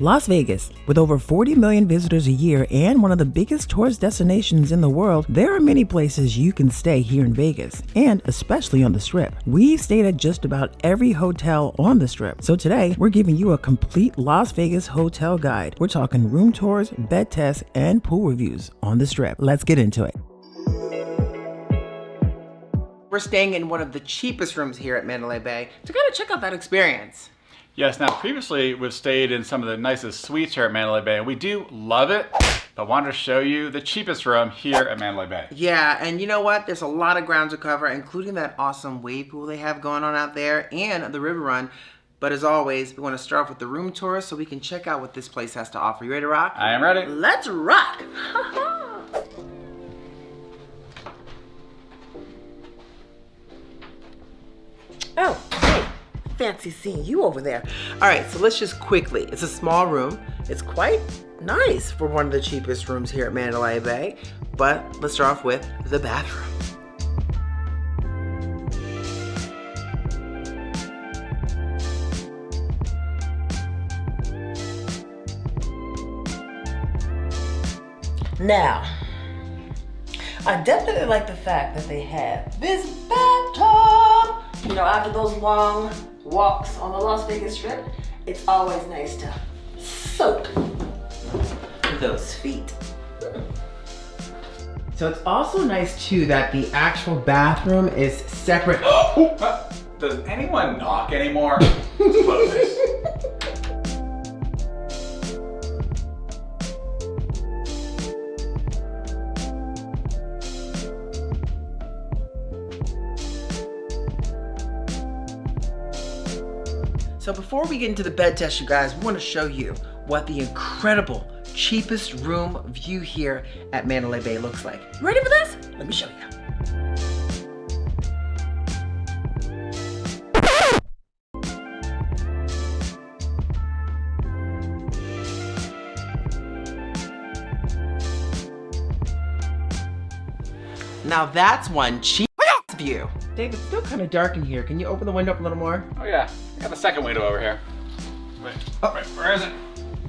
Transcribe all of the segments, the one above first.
Las Vegas, with over 40 million visitors a year and one of the biggest tourist destinations in the world, there are many places you can stay here in Vegas, and especially on the Strip. We've stayed at just about every hotel on the Strip, so today we're giving you a complete Las Vegas hotel guide. We're talking room tours, bed tests, and pool reviews on the Strip. Let's get into it. We're staying in one of the cheapest rooms here at Mandalay Bay to kind of check out that experience. Yes, now previously we've stayed in some of the nicest suites here at Mandalay Bay, and we do love it, but wanted to show you the cheapest room here at Mandalay Bay. Yeah, and you know what? There's a lot of ground to cover, including that awesome wave pool they have going on out there and the river run. But as always, we want to start off with the room tour so we can check out what this place has to offer. You ready to rock? I am ready. Let's rock! Oh, hey, fancy seeing you over there. All right, so let's just quickly, it's a small room. It's quite nice for one of the cheapest rooms here at Mandalay Bay, but let's start off with the bathroom. Now, I definitely like the fact that they have this bathtub. You know, after those long walks on the Las Vegas Strip, it's always nice to soak those feet. So it's also nice too that the actual bathroom is separate. Does anyone knock anymore? Let's close this. So before we get into the bed test, you guys, we want to show you what the incredible cheapest room view here at Mandalay Bay looks like. You ready for this? Let me show you. Now that's one cheap view. Dave, it's still kind of dark in here. Can you open the window up a little more? Oh yeah, I got the second window over here. Wait, oh. Wait, where is it?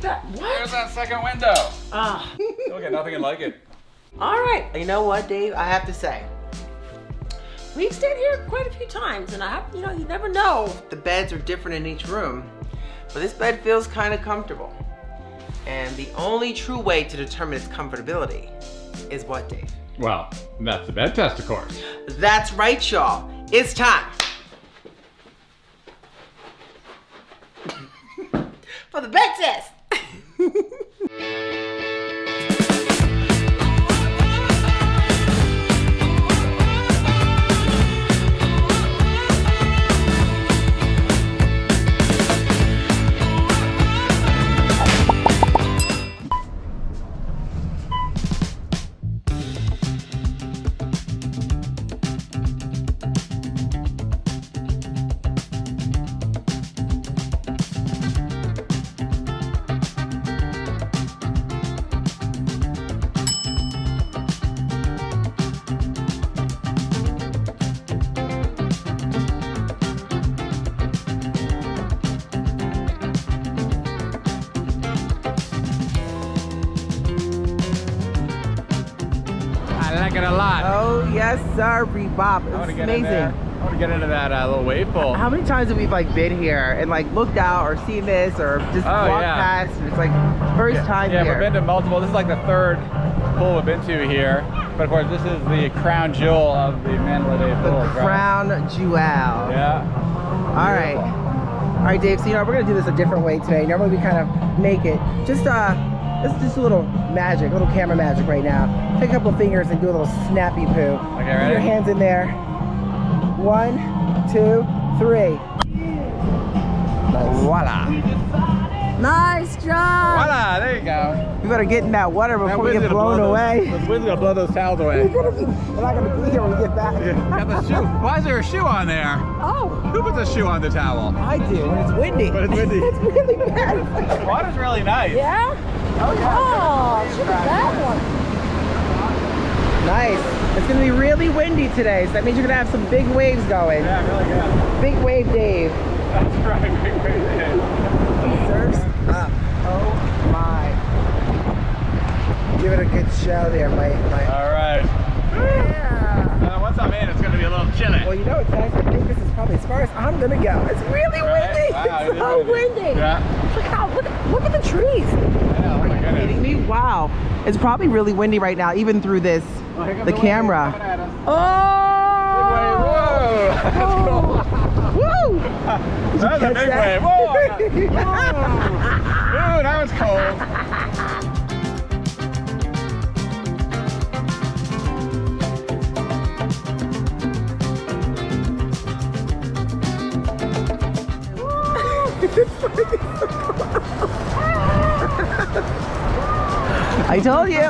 What? Where's that second window? Ah. Look at nothing like it. All right, you know what, Dave? I have to say, we've stayed here quite a few times, and you never know if the beds are different in each room, but this bed feels kind of comfortable. And the only true way to determine its comfortability is what, Dave? Well, that's the bed test, of course. That's right, y'all. It's time for the bed test. I like it a lot. Oh yes, sir, Bob. It's amazing. I want to get into that little wave pool. How many times have we been here and looked out or seen this or just walked past? And it's first time here. Yeah, we've been to multiple. This is the third pool we've been to here. But of course, this is the crown jewel of the Mandalay Bay pool. The crown jewel. Yeah. All right. All right, Dave. So we're gonna do this a different way today. Normally we kind of make it just it's just a little magic, a little camera magic right now. Take a couple of fingers and do a little snappy poo. Okay, Put ready? your hands in there. 1, 2, 3. Nice. Voila. Nice job. Voila, there you go. We better get in that water before we get blown away. The wind's gonna blow those towels away. We're not gonna be here when we get back. Got the shoe. Why is there a shoe on there? Oh. Who puts a shoe on the towel? I do, when it's windy. When it's windy. It's really bad. The water's really nice. Yeah? Oh yeah. Oh, look at that one. Nice. It's gonna be really windy today, so that means you're gonna have some big waves going. Yeah, really good. Big wave Dave. That's right, big wave Dave. Surfs up. Oh good show there. All right. Yeah. Once I'm in, it's going to be a little chilly. Well, you know, it's nice. I think this is probably as far as I'm gonna go. It's really windy. Wow, It's so windy. Yeah. Look at the trees. I know, oh my Are you kidding me? Wow. It's probably really windy right now, even through this the camera. Oh! Whoa! Woo! That was a big wave. Whoa! Ooh, that was cold. I told you.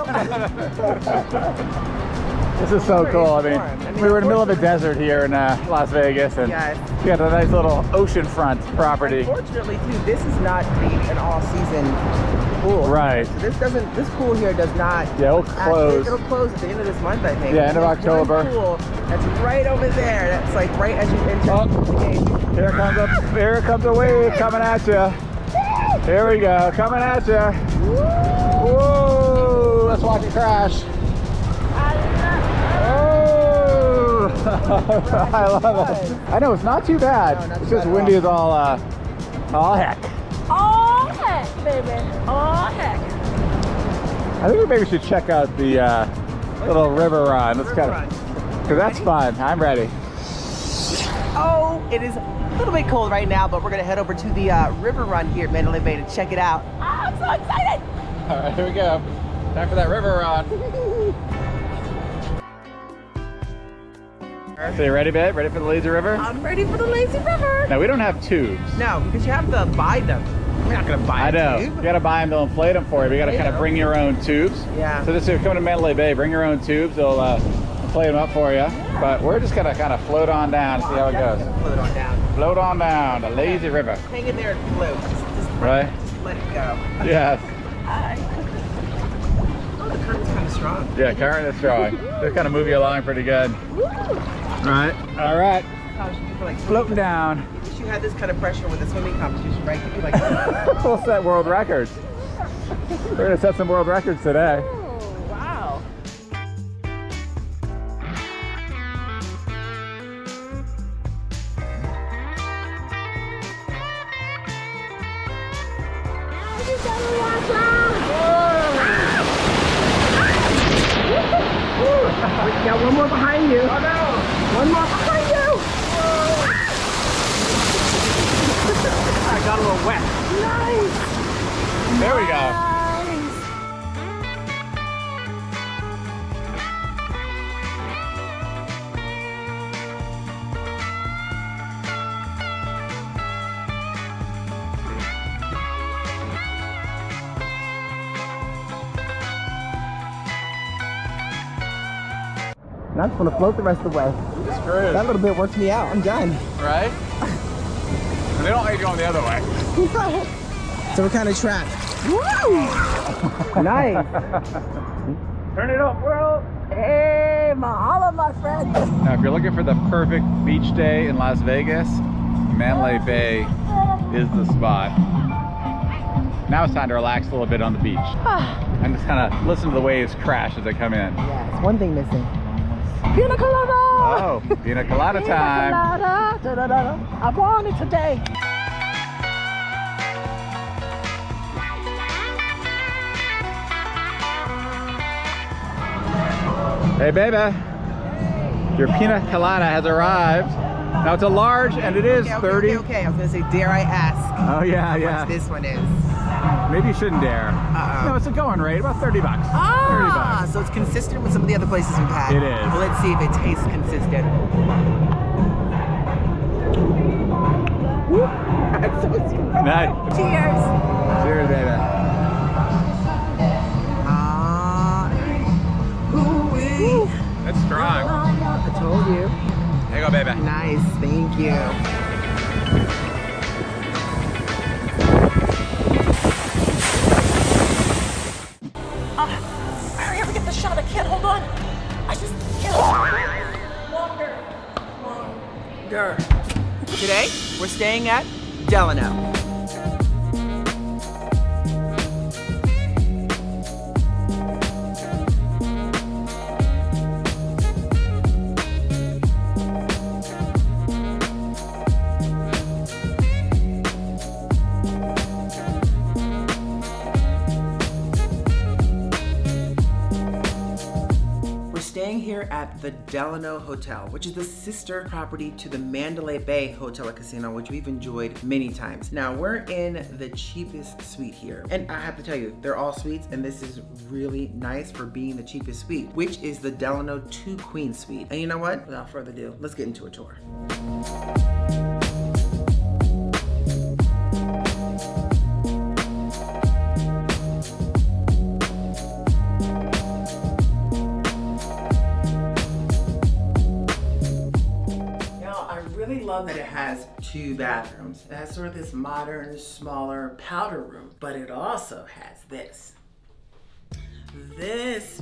This is so cool. I mean, we were in the middle of a desert here in Las Vegas, and we got a nice little oceanfront property. Unfortunately, too, this is not an all-season pool. Right. So this pool here does not. Yeah, it'll close. It'll close at the end of this month, I think. Yeah, end of October. Pool that's right over there. That's like right as you enter the gate. Here comes a wave coming at you. Here we go, coming at you. Whoa! Let's watch it crash. Oh! I love it. I know it's not too bad. No, not it's too just bad windy as all heck. Oh heck, baby. Oh heck. I think we maybe should check out the little river run. Let's kind of, because that's fun. I'm ready. Oh, it is a little bit cold right now, but we're gonna head over to the river run here at Mandalay Bay to check it out. Oh, I'm so excited. All right, here we go. Time for that river run. So you ready, babe? Ready for the lazy river? I'm ready for the lazy river. Now we don't have tubes. No, because you have to buy them. We're not gonna buy I know. a tube. You gotta buy them, they'll inflate them for you. But you gotta kind of bring your own tubes. Yeah. So this, if you're coming to Mandalay Bay, bring your own tubes. They'll inflate them up for you. Yeah. But we're just gonna kind of float on down and see how it goes. Float on down. Float on down, the lazy river. Hang in there and float. Just Right? Just let it go. Yes. Oh, the current's kind of strong. Yeah, current is strong. They're kind of move you along pretty good. Right. All right. Gosh, you feel like Floating down. You wish you had this kind of pressure with a swimming competition, right? You'd be like, We'll set world records. We're gonna set some world records today. Oh, wow. got one more behind you. Oh no! One more behind you. I got a little wet. Nice. There we go. Nice. And I just want to float the rest of the way. Screwed. That little bit worked me out. I'm done. Right? And they don't like going the other way. So we're kind of trapped. Woo! Nice. Turn it up, world. Hey, mahalo, my friend. Now, if you're looking for the perfect beach day in Las Vegas, Mandalay Bay is the spot. Now it's time to relax a little bit on the beach. And just kind of listen to the waves crash as they come in. Yeah, it's one thing missing. Pina colada. Oh, pina colada time. Pina colada. Da-da-da-da. I want it today. Hey, baby. Your pina colada has arrived. Now it's a large and it is 30. Okay. I was going to say, dare I ask? Oh, yeah, How yeah. much this one is? Maybe you shouldn't dare. Uh-oh. No, it's a going rate, about 30 bucks. 30 Ah, bucks. so it's consistent with some of the other places we've had. It is. Well, let's see if it tastes consistent. That's so sweet. Nice. Cheers. Cheers, baby. Ooh-wee. That's strong. I told you. There you go, baby. Nice, thank you. Hurry up and get the shot. I can't hold on. I just can't hold on. Longer. Today, we're staying at Delano. here at the Delano Hotel, which is the sister property to the Mandalay Bay Hotel and Casino, which we've enjoyed many times. Now, we're in the cheapest suite here. And I have to tell you, they're all suites, and this is really nice for being the cheapest suite, which is the Delano 2 Queen Suite. And you know what? Without further ado, let's get into a tour. Love that it has 2 bathrooms. It has sort of this modern, smaller powder room, but it also has this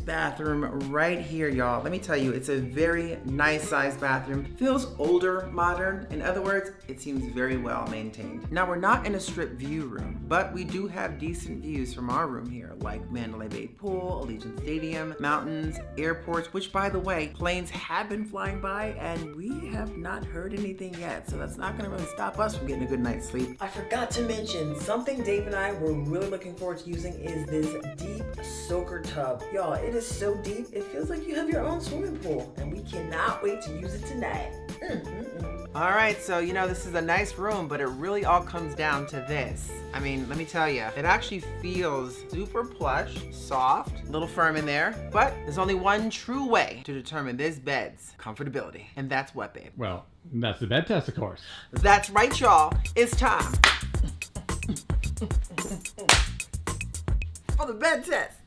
bathroom right here, y'all. Let me tell you, it's a very nice sized bathroom. Feels older, modern. In other words, it seems very well maintained. Now, we're not in a strip view room, but we do have decent views from our room here, like Mandalay Bay Pool, Allegiant Stadium, mountains, airports, which, by the way, planes have been flying by and we have not heard anything yet, so that's not gonna really stop us from getting a good night's sleep. I forgot to mention, something Dave and I were really looking forward to using is this deep soaker tub. Y'all, it is so deep, it feels like you have your own swimming pool, and we cannot wait to use it tonight. All right, so you know, this is a nice room, but it really all comes down to this. I mean, let me tell you, it actually feels super plush, soft, a little firm in there, but there's only one true way to determine this bed's comfortability, and that's what, babe? Well, that's the bed test, of course. That's right, y'all. It's time for the bed test.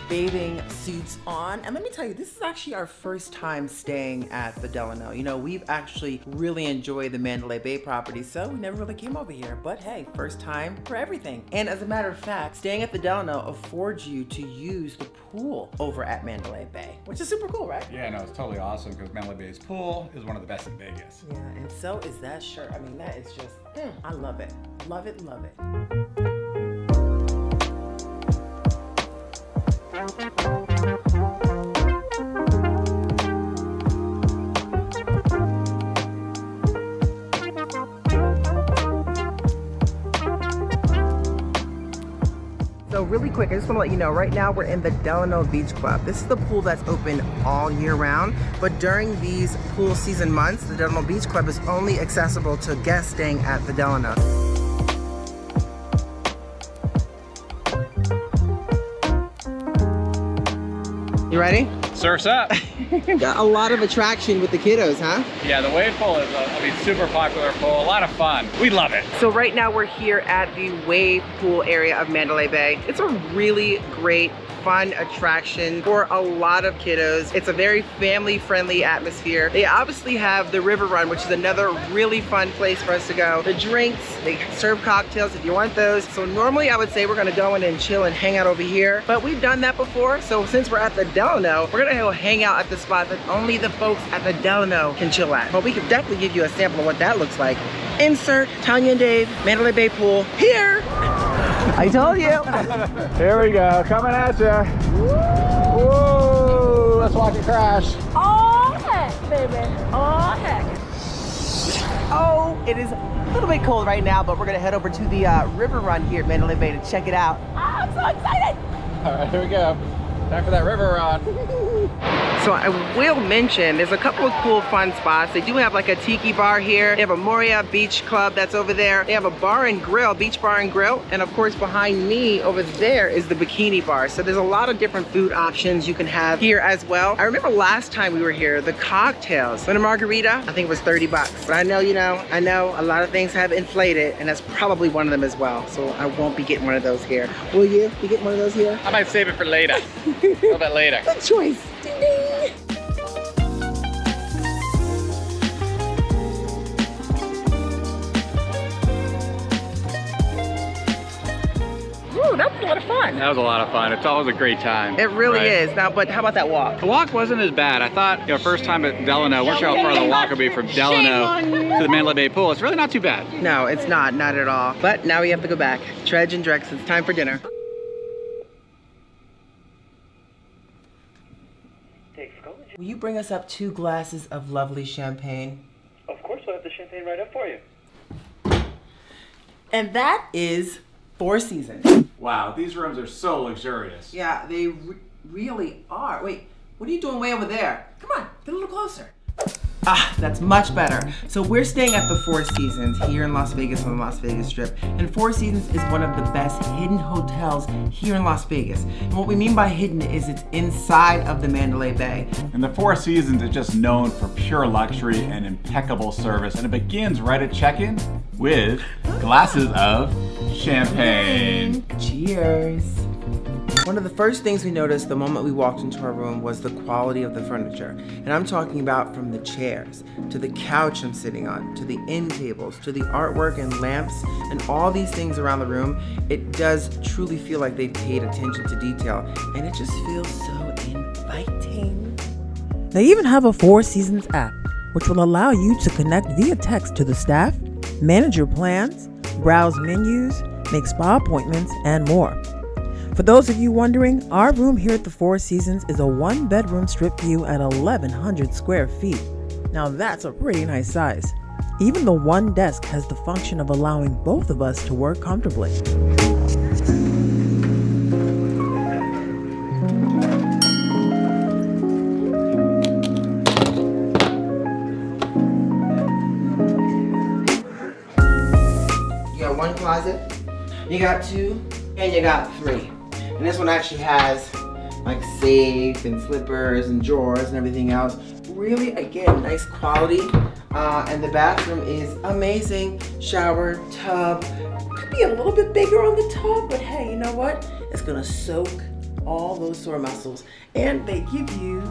Bathing suits on, and let me tell you, this is actually our first time staying at the Delano. You know, we've actually really enjoyed the Mandalay Bay property, so we never really came over here, but hey, first time for everything. And as a matter of fact, staying at the Delano affords you to use the pool over at Mandalay Bay, which is super cool, right? Yeah, no, it's totally awesome because Mandalay Bay's pool is one of the best in Vegas. Yeah, and so is that shirt. I mean, that is just, I love it. Love it, love it. So really quick, I just want to let you know, right now we're in the Delano Beach Club. This is the pool that's open all year round, but during these pool season months, the Delano Beach Club is only accessible to guests staying at the Delano. You ready? Surf's up. Got a lot of attraction with the kiddos, huh? Yeah, the wave pool is a super popular pool, a lot of fun. We love it. So right now we're here at the wave pool area of Mandalay Bay. It's a really great, fun attraction for a lot of kiddos. It's a very family-friendly atmosphere. They obviously have the river run, which is another really fun place for us to go. The drinks, they serve cocktails if you want those. So normally I would say we're gonna go in and chill and hang out over here, but we've done that before. So since we're at the Delano, we're gonna go hang out at the spot that only the folks at the Delano can chill at. But we could definitely give you a sample of what that looks like. Insert Tanya and Dave, Mandalay Bay Pool, here. I told you. Here we go, coming at ya. Whoa, let's watch it crash. Oh heck, baby. Oh heck. Oh, it is a little bit cold right now, but we're gonna head over to the river run here at Mandalay Bay to check it out. I'm so excited. All right, here we go. Time for that river run. So I will mention, there's a couple of cool fun spots. They do have like a tiki bar here. They have a Moria Beach Club that's over there. They have a bar and grill, beach bar and grill. And of course behind me over there is the bikini bar. So there's a lot of different food options you can have here as well. I remember last time we were here, the cocktails. When a margarita, I think it was 30 bucks. But I know, I know a lot of things have inflated, and that's probably one of them as well. So I won't be getting one of those here. Will you be getting one of those here? I might save it for later. A little bit later. Good choice. Ding ding. Ooh, that was a lot of fun. That was a lot of fun. It's always a great time. It really is. Now, but how about that walk? The walk wasn't as bad. I thought, first time at Delano, we're sure how far the walk would be from Delano to the Mandalay Bay Pool. It's really not too bad. No, it's not at all. But now we have to go back. Dredge and Drex, it's time for dinner. Will you bring us up 2 glasses of lovely champagne? Of course, we'll have the champagne right up for you. And that is Four Seasons. Wow, these rooms are so luxurious. Yeah, they really are. Wait, what are you doing way over there? Come on, get a little closer. Ah, that's much better. So we're staying at the Four Seasons here in Las Vegas on the Las Vegas Strip. And Four Seasons is one of the best hidden hotels here in Las Vegas. And what we mean by hidden is it's inside of the Mandalay Bay. And the Four Seasons is just known for pure luxury and impeccable service. And it begins right at check-in with glasses of champagne. Cheers. One of the first things we noticed the moment we walked into our room was the quality of the furniture. And I'm talking about from the chairs, to the couch I'm sitting on, to the end tables, to the artwork and lamps, and all these things around the room. It does truly feel like they've paid attention to detail, and it just feels so inviting. They even have a Four Seasons app, which will allow you to connect via text to the staff, manage your plans, browse menus, make spa appointments, and more. For those of you wondering, our room here at the Four Seasons is a 1-bedroom strip view at 1,100 square feet. Now that's a pretty nice size. Even the one desk has the function of allowing both of us to work comfortably. You got 1 closet, you got 2, and you got 3. And this one actually has like safe and slippers and drawers and everything else. Really, again, nice quality. And the bathroom is amazing. Shower, tub. Could be a little bit bigger on the tub, but hey, you know what? It's gonna soak all those sore muscles. And they give you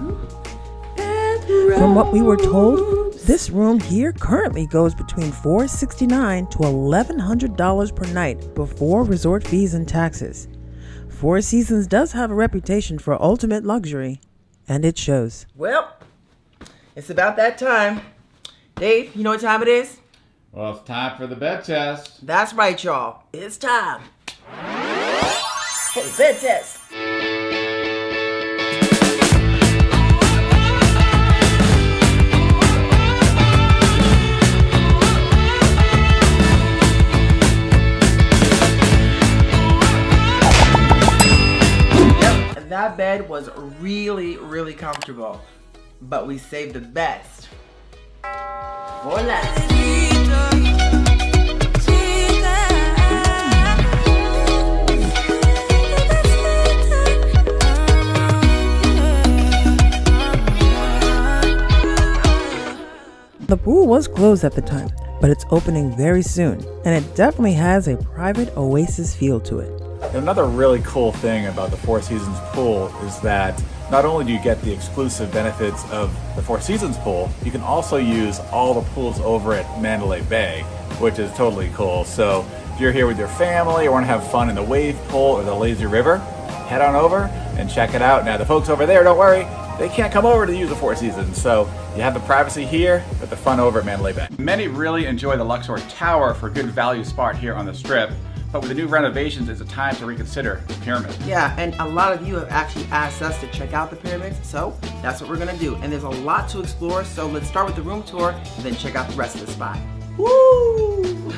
bathrobes. From what we were told, this room here currently goes between $469 to $1,100 per night before resort fees and taxes. Four Seasons does have a reputation for ultimate luxury, and it shows. Well, it's about that time. Dave, you know what time it is? Well, it's time for the bed test. That's right, y'all. It's time for the bed test. That bed was really, really comfortable, but we saved the best for last. The pool was closed at the time, but it's opening very soon, and it definitely has a private oasis feel to it. Another really cool thing about the Four Seasons pool is that not only do you get the exclusive benefits of the Four Seasons pool, you can also use all the pools over at Mandalay Bay, which is totally cool. So if you're here with your family or want to have fun in the wave pool or the lazy river, head on over and check it out. Now the folks over there, don't worry, they can't come over to use the Four Seasons, so you have the privacy here, but the fun over at Mandalay Bay. Many really enjoy the Luxor Tower for a good value spot here on the Strip. But with the new renovations, it's a time to reconsider the pyramid. Yeah, and a lot of you have actually asked us to check out the pyramids, so that's what we're gonna do. And there's a lot to explore, so let's start with the room tour and then check out the rest of the spot. Woo!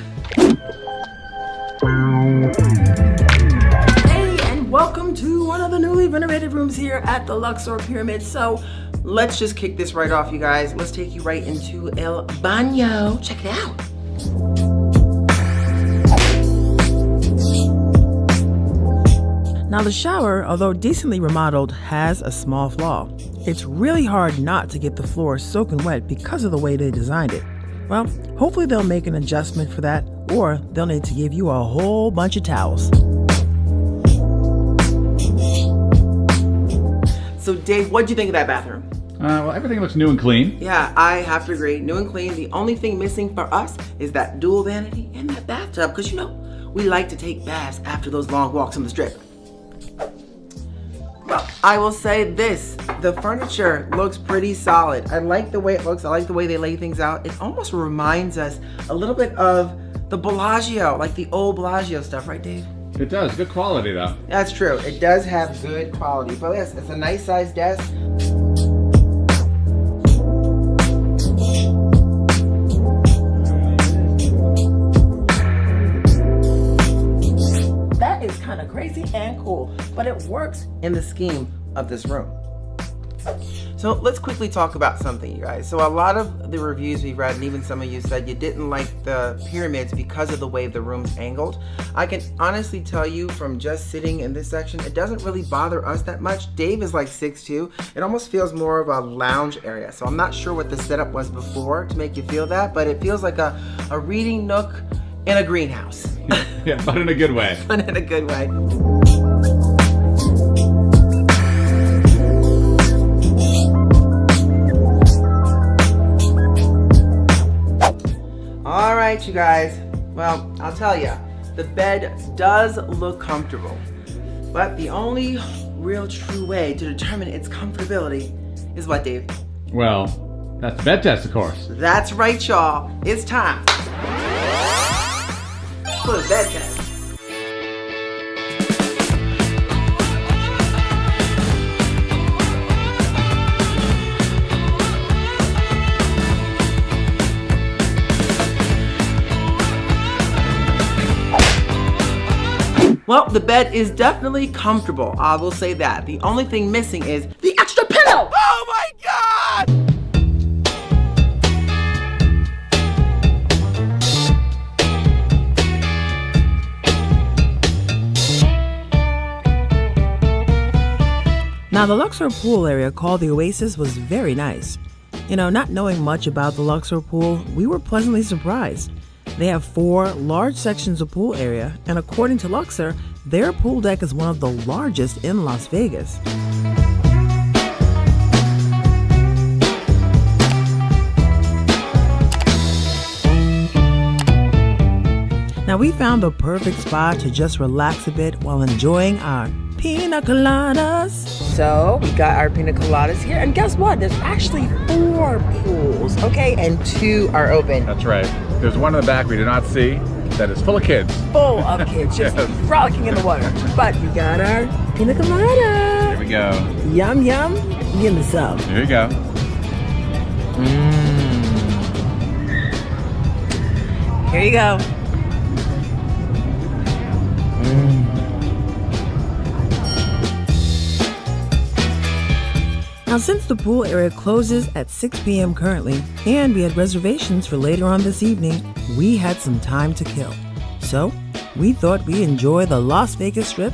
Hey, and welcome to one of the newly renovated rooms here at the Luxor Pyramid. So let's just kick this right off, you guys. Let's take you right into El Baño. Check it out. Now the shower, although decently remodeled, has a small flaw. It's really hard not to get the floor soaking wet because of the way they designed it. Well, hopefully they'll make an adjustment for that, or they'll need to give you a whole bunch of towels. So Dave, what'd you think of that bathroom? Well, everything looks new and clean. Yeah, I have to agree. New and clean. The only thing missing for us is that dual vanity and that bathtub, because you know, we like to take baths after those long walks on the Strip. Well, I will say this, the furniture looks pretty solid. I like the way it looks. I like the way they lay things out. It almost reminds us a little bit of the Bellagio, like the old Bellagio stuff, right, Dave? It does. Good quality, though. That's true. It does have good quality. But yes, it's a nice sized desk. and cool, but it works in the scheme of this room. So let's quickly talk about something, you guys. So a lot of the reviews we've read, and even some of you said you didn't like the pyramids because of the way the room's angled. I can honestly tell you from just sitting in this section, it doesn't really bother us that much. Dave is like 6'2". It almost feels more of a lounge area. So I'm not sure what the setup was before to make you feel that, but it feels like a reading nook in a greenhouse. Yeah, but in a good way. But in a good way. All right, you guys. Well, I'll tell you, the bed does look comfortable, but the only real true way to determine its comfortability is what, Dave? Well, that's the bed test, of course. That's right, y'all. It's time for the bed test. Well, the bed is definitely comfortable. I will say that. The only thing missing is the extra pillow. Oh my God! Now, the Luxor pool area called the Oasis was very nice. You know, not knowing much about the Luxor pool, we were pleasantly surprised. They have 4 large sections of pool area, and according to Luxor, their pool deck is one of the largest in Las Vegas. Now, we found the perfect spot to just relax a bit while enjoying our pina coladas. So we got our pina coladas here, and guess what? There's actually 4 pools, okay? And 2 are open. That's right. There's one in the back we did not see that is full of kids. Full of kids, just frolicking in the water. But we got our pina colada. Here we go. Yum, yum. Give me some. Here you go. Here you go. Now, since the pool area closes at 6 p.m. currently, and we had reservations for later on this evening, we had some time to kill. So, we thought we'd enjoy the Las Vegas Strip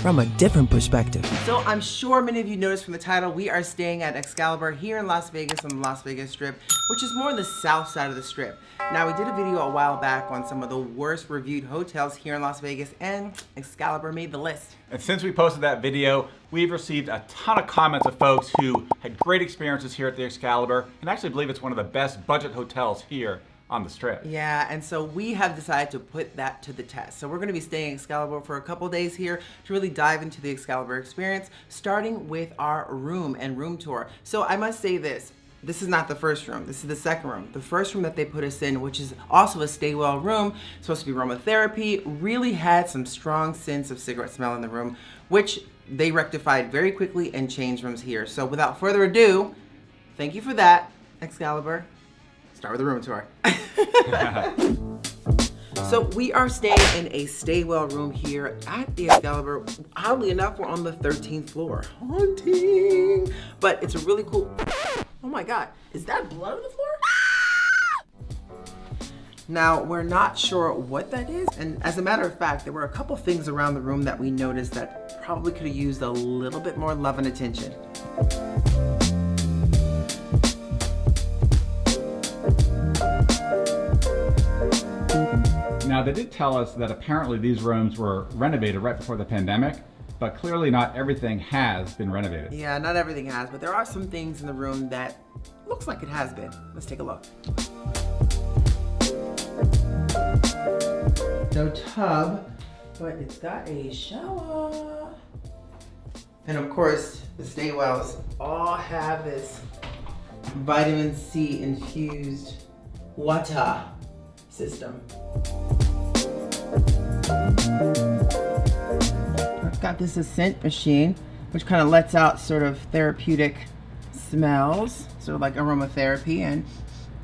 from a different perspective. So, I'm sure many of you noticed from the title, we are staying at Excalibur here in Las Vegas on the Las Vegas Strip, which is more on the south side of the Strip. Now, we did a video a while back on some of the worst reviewed hotels here in Las Vegas, and Excalibur made the list. And since we posted that video, we've received a ton of comments of folks who had great experiences here at the Excalibur, and actually believe it's one of the best budget hotels here on the Strip. Yeah, and so we have decided to put that to the test. So we're going to be staying at Excalibur for a couple days here to really dive into the Excalibur experience, starting with our room and room tour. So I must say this. This is not the first room. This is the second room. The first room that they put us in, which is also a stay well room, supposed to be aromatherapy, really had some strong sense of cigarette smell in the room, which they rectified very quickly and changed rooms here. So without further ado, thank you for that, Excalibur. Start with the room tour. So we are staying in a stay well room here at the Excalibur. Oddly enough, we're on the 13th floor. Haunting! But it's a really cool... Oh my God, is that blood on the floor? Now, we're not sure what that is, and as a matter of fact, there were a couple things around the room that we noticed that probably could have used a little bit more love and attention. Now, they did tell us that apparently these rooms were renovated right before the pandemic, but clearly not everything has been renovated. Yeah, not everything has, but there are some things in the room that looks like it has been. Let's take a look. No tub, but it's got a shower. And of course, the staywells all have this vitamin C infused water system. I've got this scent machine, which kind of lets out sort of therapeutic smells, sort of like aromatherapy, and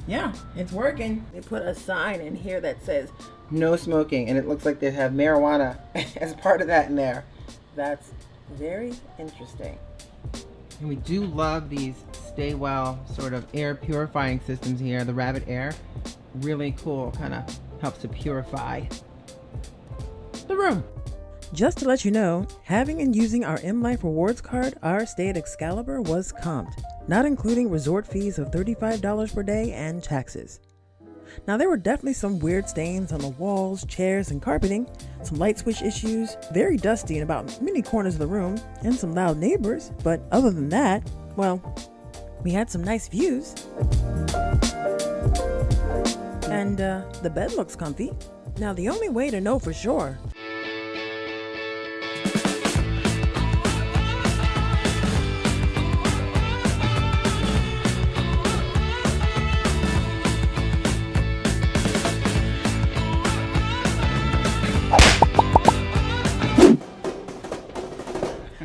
yeah, it's working. They put a sign in here that says no smoking, and it looks like they have marijuana as part of that in there. That's very interesting. And we do love these stay well sort of air purifying systems here. The rabbit air, really cool, kind of helps to purify the room. Just to let you know, having and using our M Life Rewards card, our stay at Excalibur was comped, not including resort fees of $35 per day and taxes. Now, there were definitely some weird stains on the walls, chairs, and carpeting, some light switch issues, very dusty in about many corners of the room, and some loud neighbors, but other than that, well, we had some nice views. And the bed looks comfy. Now, the only way to know for sure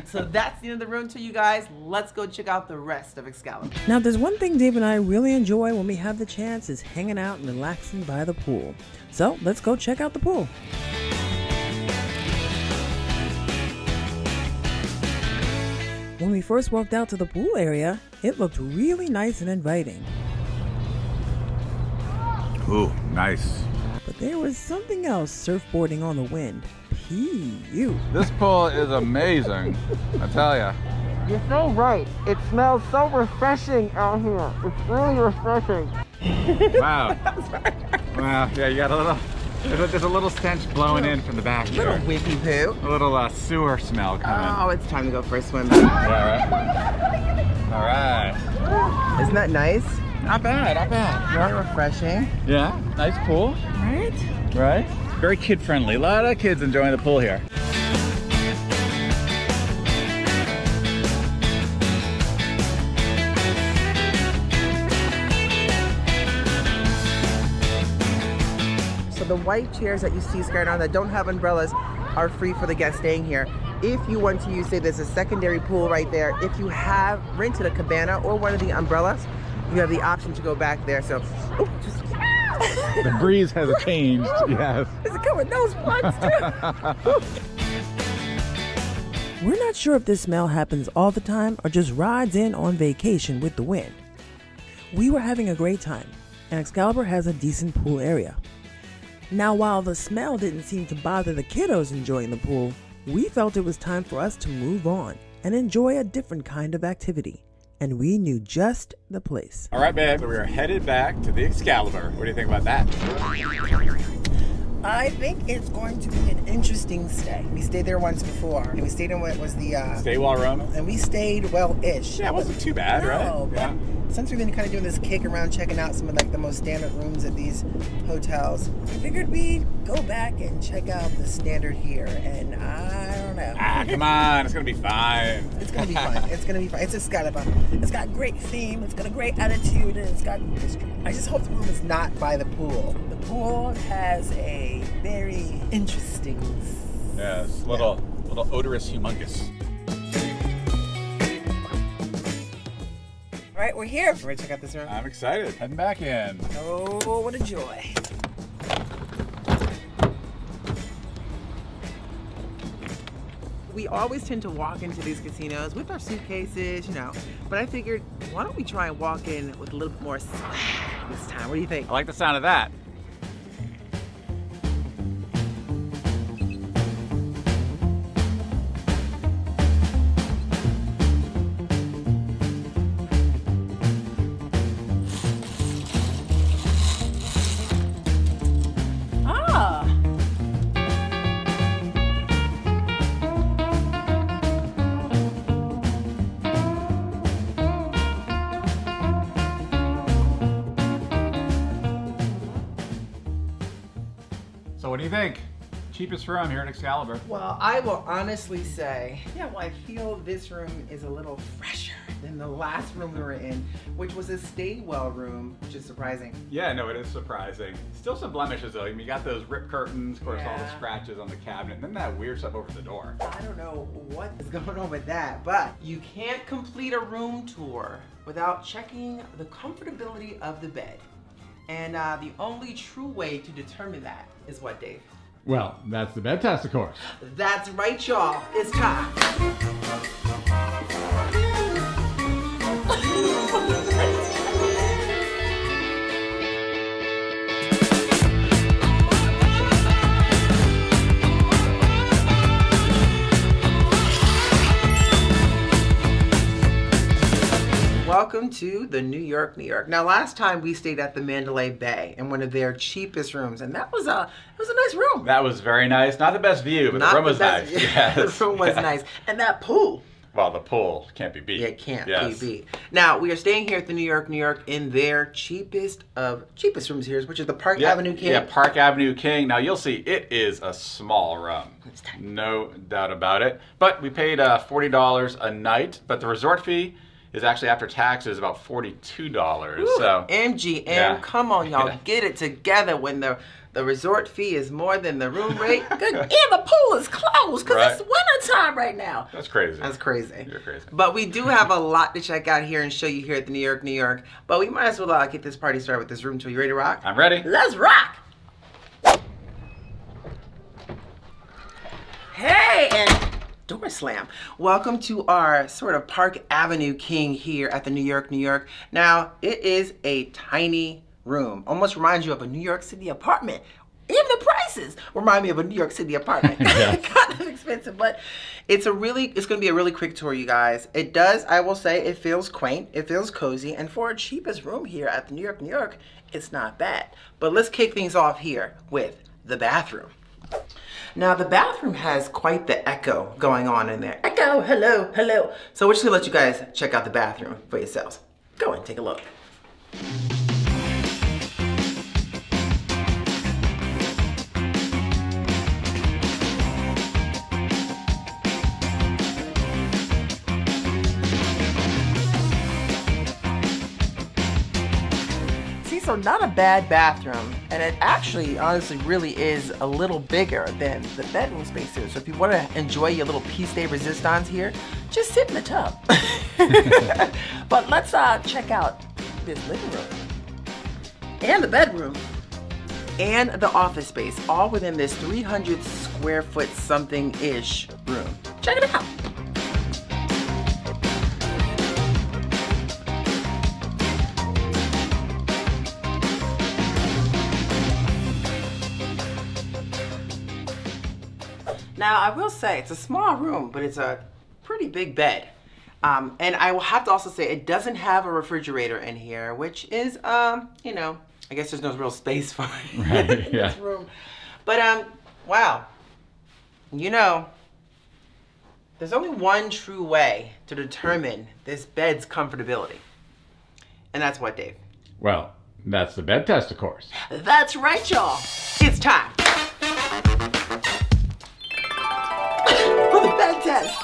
So that's the end of the room tour, you guys. Let's go check out the rest of Excalibur. Now, there's one thing Dave and I really enjoy when we have the chance is hanging out and relaxing by the pool. So let's go check out the pool. When we first walked out to the pool area, it looked really nice and inviting. Ooh, nice. But there was something else surfboarding on the wind. P.U. This pool is amazing, I tell ya. You're so right. It smells so refreshing out here. It's really refreshing. Wow. Wow, yeah, you got a little, there's a little stench blowing in from the back here. Little wimpy poo. A little sewer smell coming. Oh, it's time to go for a swim. Yeah, right? All right. Isn't that nice? Not bad, not bad. Very refreshing. Yeah, nice pool. Right? Right? Very kid-friendly. A lot of kids enjoying the pool here. So the white chairs that you see scattered around that don't have umbrellas are free for the guests staying here. If you want to use, say there's a secondary pool right there, if you have rented a cabana or one of the umbrellas, you have the option to go back there. So, The breeze has changed, yes. Is it coming those ones too? We're not sure if this smell happens all the time or just rides in on vacation with the wind. We were having a great time, and Excalibur has a decent pool area. Now, while the smell didn't seem to bother the kiddos enjoying the pool, we felt it was time for us to move on and enjoy a different kind of activity. And we knew just the place. All right, babe, so we are headed back to the Excalibur. What do you think about that? I think it's going to be an interesting stay. We stayed there once before, and we stayed in what was the Stay while room? and we stayed well-ish. Yeah, it wasn't too bad, right? No, but Yeah. since we've been kind of doing this kick around, checking out some of like the most standard rooms at these hotels, we figured we'd go back and check out the standard here. And I don't know. Ah, come on, it's gonna be fine. It's gonna be fun. It's gonna be fun. It's Excalibur. It's got great theme. It's got a great attitude, and it's got history. I just hope the room is not by the pool. The pool has a very interesting. Yes, little odorous humongous. All right, we're here. Ready to check out this room? I'm excited. Heading back in. Oh, what a joy. We always tend to walk into these casinos with our suitcases, you know, but I figured, why don't we try and walk in with a little bit more swag this time? What do you think? I like the sound of that. So what do you think? Cheapest room here at Excalibur. Well, I will honestly say, I feel this room is a little fresher than the last room we were in, which was a stay-well room, which is surprising. Yeah, no, it is surprising. Still some blemishes though. I mean, you got those ripped curtains, of course, all the Yeah. scratches on the cabinet, and then that weird stuff over the door. I don't know what is going on with that, but you can't complete a room tour without checking the comfortability of the bed. And the only true way to determine that is what, Dave? Well, that's the bed test, of course. That's right, y'all. It's time. Welcome to the New York, New York. Now, last time we stayed at the Mandalay Bay in one of their cheapest rooms, and that was a nice room. That was very nice. Not the best view, but the room was nice. Yes. The room was nice. And that pool. Well, the pool can't be beat. Yeah, it can't be beat. Now, we are staying here at the New York, New York in their cheapest rooms here, which is the Park Avenue King. Yeah, Park Avenue King. Now, you'll see it is a small room. No doubt about it. But we paid $40 a night, but the resort fee is actually after taxes about $42. Ooh, so MGM, come on, y'all, get it together when the resort fee is more than the room rate. Good. And the pool is closed because it's wintertime right now. That's crazy. That's crazy. You're crazy. But we do have a lot to check out here and show you here at the New York, New York. But we might as well get this party started with this room tour. You ready to rock? I'm ready. Let's rock. Hey, and door slam. Welcome to our sort of Park Avenue King here at the New York, New York. Now, it is a tiny room. Almost reminds you of a New York City apartment. Even the prices remind me of a New York City apartment. Kind of expensive, but it's going to be a really quick tour, you guys. It does, I will say, it feels quaint, it feels cozy, and for a cheapest room here at the New York, New York, it's not bad. But let's kick things off here with the bathroom. Now, the bathroom has quite the echo going on in there. Echo, hello, hello. So we're just gonna let you guys check out the bathroom for yourselves. Go and take a look. So not a bad bathroom, and it actually honestly really is a little bigger than the bedroom space here. So if you want to enjoy your little piece de resistance here, just sit in the tub. But let's check out this living room and the bedroom and the office space, all within this 300 square foot something-ish room. Check it out. Now, I will say it's a small room, but it's a pretty big bed. And I will have to also say it doesn't have a refrigerator in here, which is, you know, I guess there's no real space for it in this room. But, wow. You know, there's only one true way to determine this bed's comfortability. And that's what, Dave? Well, that's the bed test, of course. That's right, y'all. It's time for the bed test.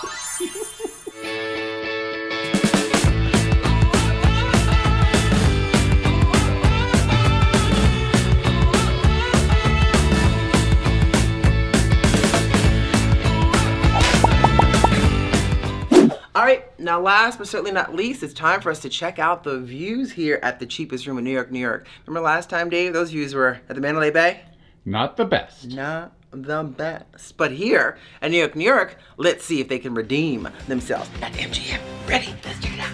All right, now last but certainly not least, it's time for us to check out the views here at the cheapest room in New York, New York. Remember last time, Dave, those views were at the Mandalay Bay? Not the best. Not the best. But here at New York, New York, let's see if they can redeem themselves at MGM. Ready? Let's check it out.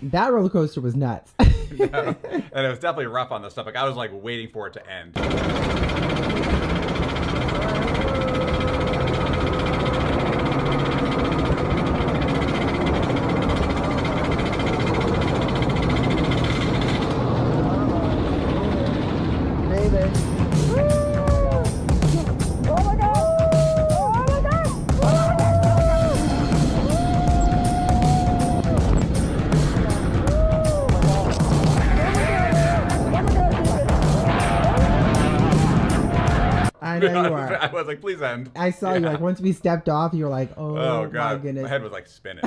That roller coaster was nuts. Yeah. And it was definitely rough on the stomach. I was like waiting for it to end. I know you are. I was like, please end. I saw you. Like, once we stepped off, you were like, oh God. my goodness. My head was like spinning.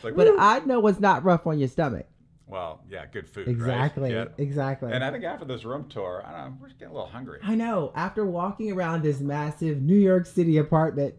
Like, but I know what's not rough on your stomach. Well, yeah, good food, Exactly, right? exactly. And I think after this room tour, I don't know, we're just getting a little hungry. I know. After walking around this massive New York City apartment,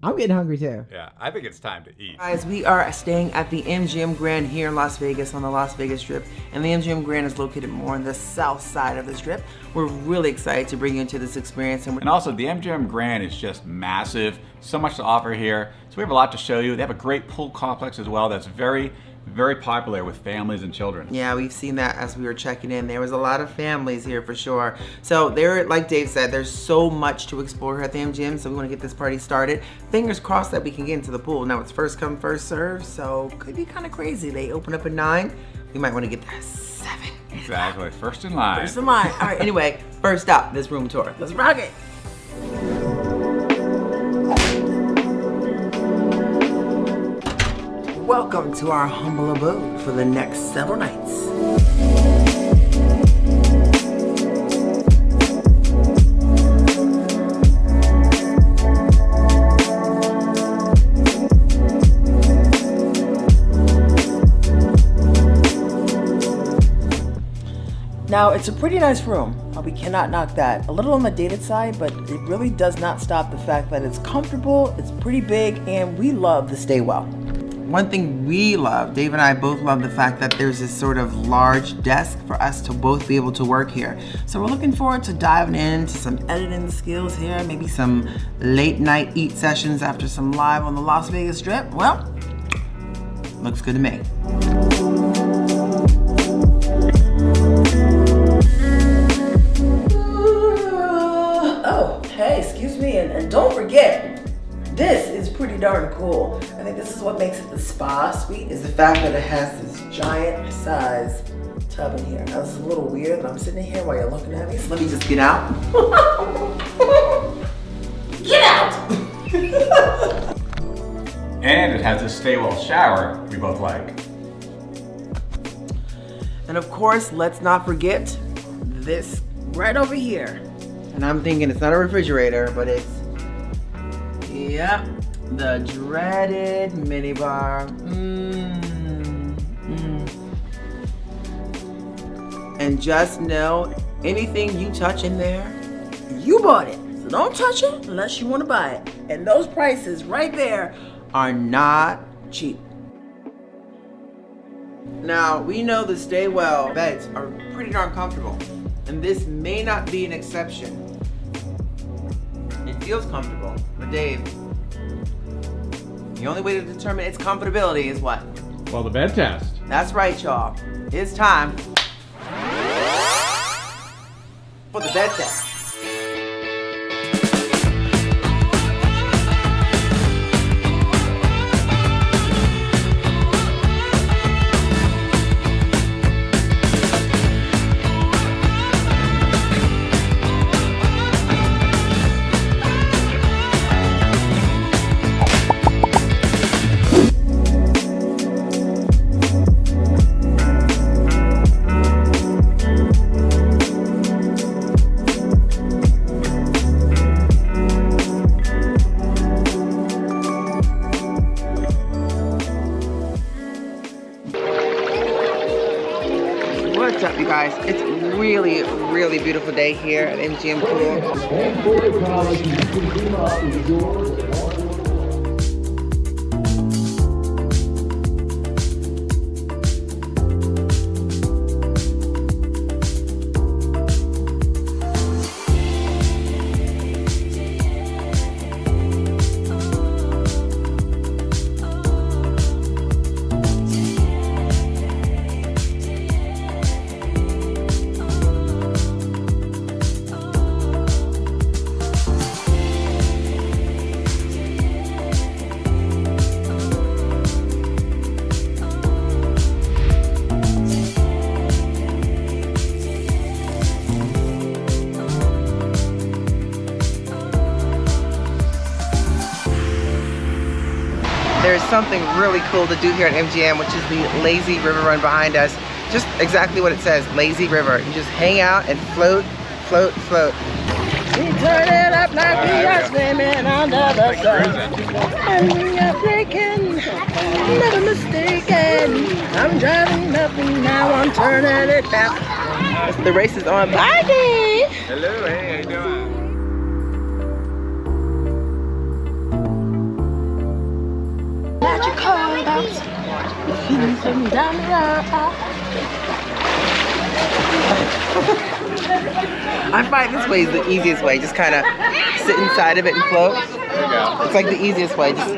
I'm getting hungry too. Yeah, I think it's time to eat. Guys, we are staying at the MGM Grand here in Las Vegas on the Las Vegas Strip, and the MGM Grand is located more on the south side of the Strip. We're really excited to bring you into this experience. And also, the MGM Grand is just massive. So much to offer here. So we have a lot to show you. They have a great pool complex as well that's very, very popular with families and children. Yeah, we've seen that as we were checking in. There was a lot of families here for sure. So there, like Dave said, there's so much to explore here at the MGM, so we want to get this party started. Fingers crossed that we can get into the pool. Now it's first come, first serve, so could be kind of crazy. They open up at 9. We might want to get there at 7. Exactly, first in line. First in line. All right, anyway, first up, this room tour. Let's rock it. Welcome to our humble abode for the next several nights. Now, it's a pretty nice room. We cannot knock that. A little on the dated side, but it really does not stop the fact that it's comfortable, it's pretty big, and we love the stairwell. One thing we love, Dave and I both love the fact that there's this sort of large desk for us to both be able to work here. So we're looking forward to diving into some editing skills here, maybe some late night eat sessions after some live on the Las Vegas Strip. Well, looks good to me. Oh, hey, excuse me, and don't forget, this is pretty darn cool. I think this is what makes it the spa suite, is the fact that it has this giant size tub in here. Now this is a little weird, but I'm sitting here while you're looking at me, so let me just get out. Get out! And it has a stairwell shower we both like. And of course, let's not forget this right over here. And I'm thinking it's not a refrigerator, but it's, yep, the dreaded minibar. And just know, anything you touch in there, you bought it. So don't touch it unless you want to buy it. And those prices right there are not cheap. Now, we know the Staywell beds are pretty darn comfortable, and this may not be an exception. It feels comfortable, but Dave, the only way to determine its comfortability is what? Well, the bed test. That's right, y'all. It's time for the bed test. What's up, you guys? It's really, really beautiful day here at MGM Pool. There's something really cool to do here at MGM, which is the lazy river run behind us. Just exactly what it says, lazy river. You just hang out and float, float, float. We turn it up like we are swimming under the sun. And we are breaking never mistaken. I'm driving nothing now, I'm turning it down. The race is on. Bye, Dave. Hello, hey, how you doing? Magical bounce. Feeling from down the road. I find this way is the easiest way. Just kind of sit inside of it and float. There you go. It's like the easiest way. Just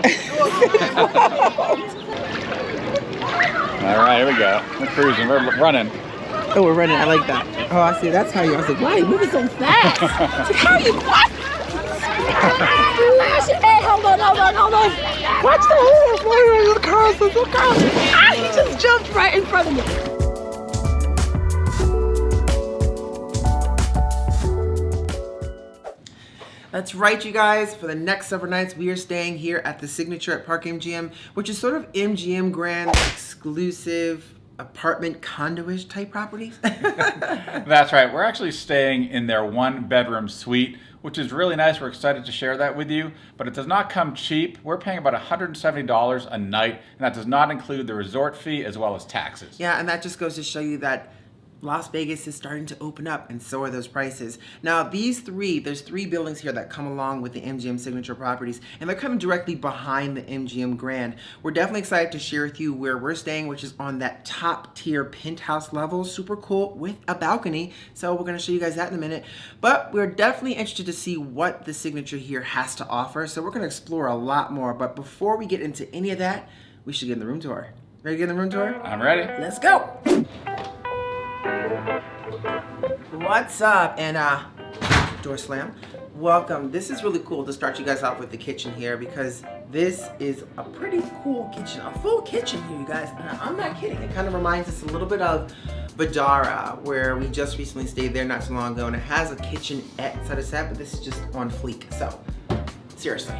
All right, here we go. We're cruising, we're running. Oh, we're running. I like that. Oh, I see. That's how you. I was like, why are you moving so fast? Like, how are you? What? Hey, hold on. Watch the horse. Why are you the cars? The cars. Ah, he just jumped right in front of me. That's right, you guys. For the next several nights, we are staying here at the Signature at Park MGM, which is sort of MGM Grand exclusive apartment condo-ish type properties. That's right. We're actually staying in their 1-bedroom suite, which is really nice. We're excited to share that with you, but it does not come cheap. We're paying about $170 a night, and that does not include the resort fee as well as taxes. Yeah, and that just goes to show you that Las Vegas is starting to open up, and so are those prices. Now, there's 3 buildings here that come along with the MGM Signature properties, and they're coming directly behind the MGM Grand. We're definitely excited to share with you where we're staying, which is on that top tier penthouse level, super cool, with a balcony. So we're gonna show you guys that in a minute. But we're definitely interested to see what the Signature here has to offer. So we're gonna explore a lot more. But before we get into any of that, we should get in the room tour. Ready to get in the room tour? I'm ready. Let's go. What's up? And door slam. Welcome. This is really cool to start you guys off with the kitchen here, because this is a pretty cool kitchen, a full kitchen here, you guys. And I'm not kidding. It kind of reminds us a little bit of Vdara, where we just recently stayed there not too long ago, and it has a kitchenette set aside, but this is just on fleek. So seriously,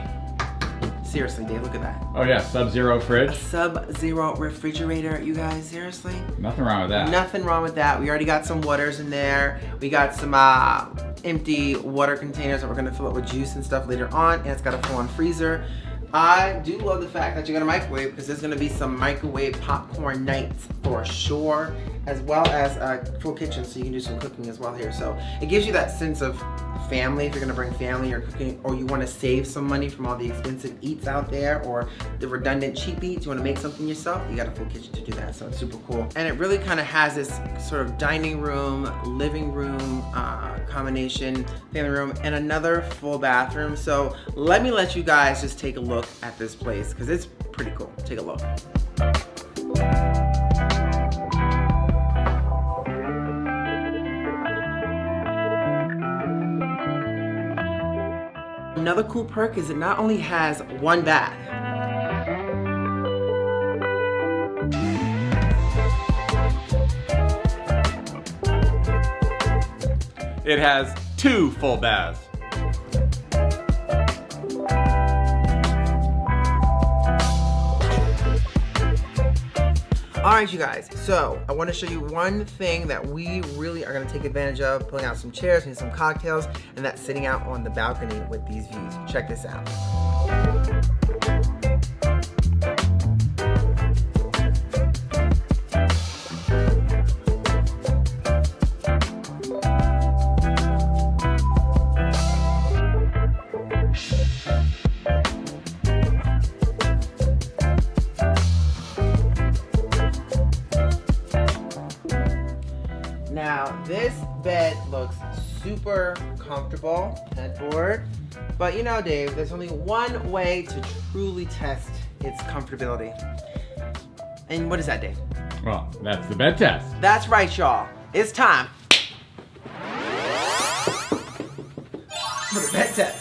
Dave, look at that. Oh yeah, Sub-Zero A fridge. Sub-Zero refrigerator, you guys, seriously? Nothing wrong with that. Nothing wrong with that. We already got some waters in there. We got some empty water containers that we're gonna fill up with juice and stuff later on, and it's got a full-on freezer. I do love the fact that you're gonna microwave, because there's gonna be some microwave popcorn nights for sure, as well as a full kitchen, so you can do some cooking as well here. So it gives you that sense of family if you're gonna bring family or cooking, or you wanna save some money from all the expensive eats out there or the redundant cheap eats. You wanna make something yourself, you got a full kitchen to do that, so it's super cool. And it really kind of has this sort of dining room, living room combination, family room, and another full bathroom. So let you guys just take a look at this place, because it's pretty cool. Take a look. Another cool perk is it not only has 1 bath. It has 2 full baths. All right, you guys, so I want to show you one thing that we really are going to take advantage of, pulling out some chairs and some cocktails, and that's sitting out on the balcony with these views. Check this out. Now, this bed looks super comfortable, headboard, but you know, Dave, there's only one way to truly test its comfortability. And what is that, Dave? Well, that's the bed test. That's right, y'all. It's time for the bed test.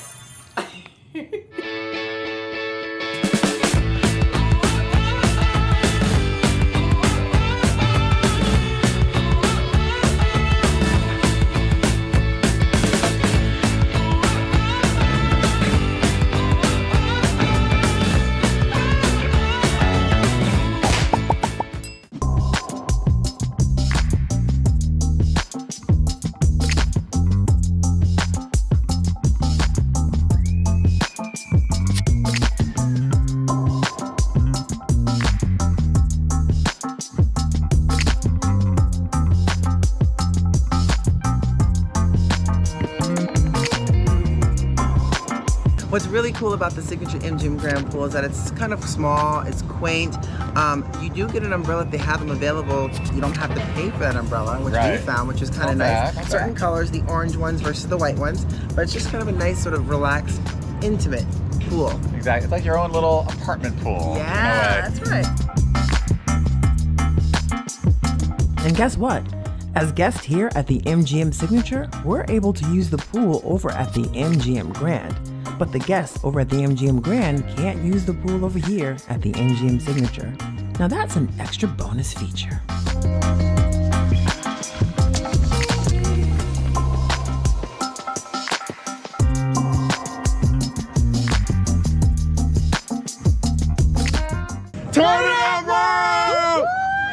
What's really cool about the signature MGM Grand pool is that it's kind of small, it's quaint. You do get an umbrella if they have them available. You don't have to pay for that umbrella, which we found, which is kind of nice. Certain colors, the orange ones versus the white ones, but it's just kind of a nice sort of relaxed, intimate pool. Exactly. It's like your own little apartment pool. Yeah, that's right. And guess what? As guests here at the MGM Signature, we're able to use the pool over at the MGM Grand. But the guests over at the MGM Grand can't use the pool over here at the MGM Signature. Now that's an extra bonus feature.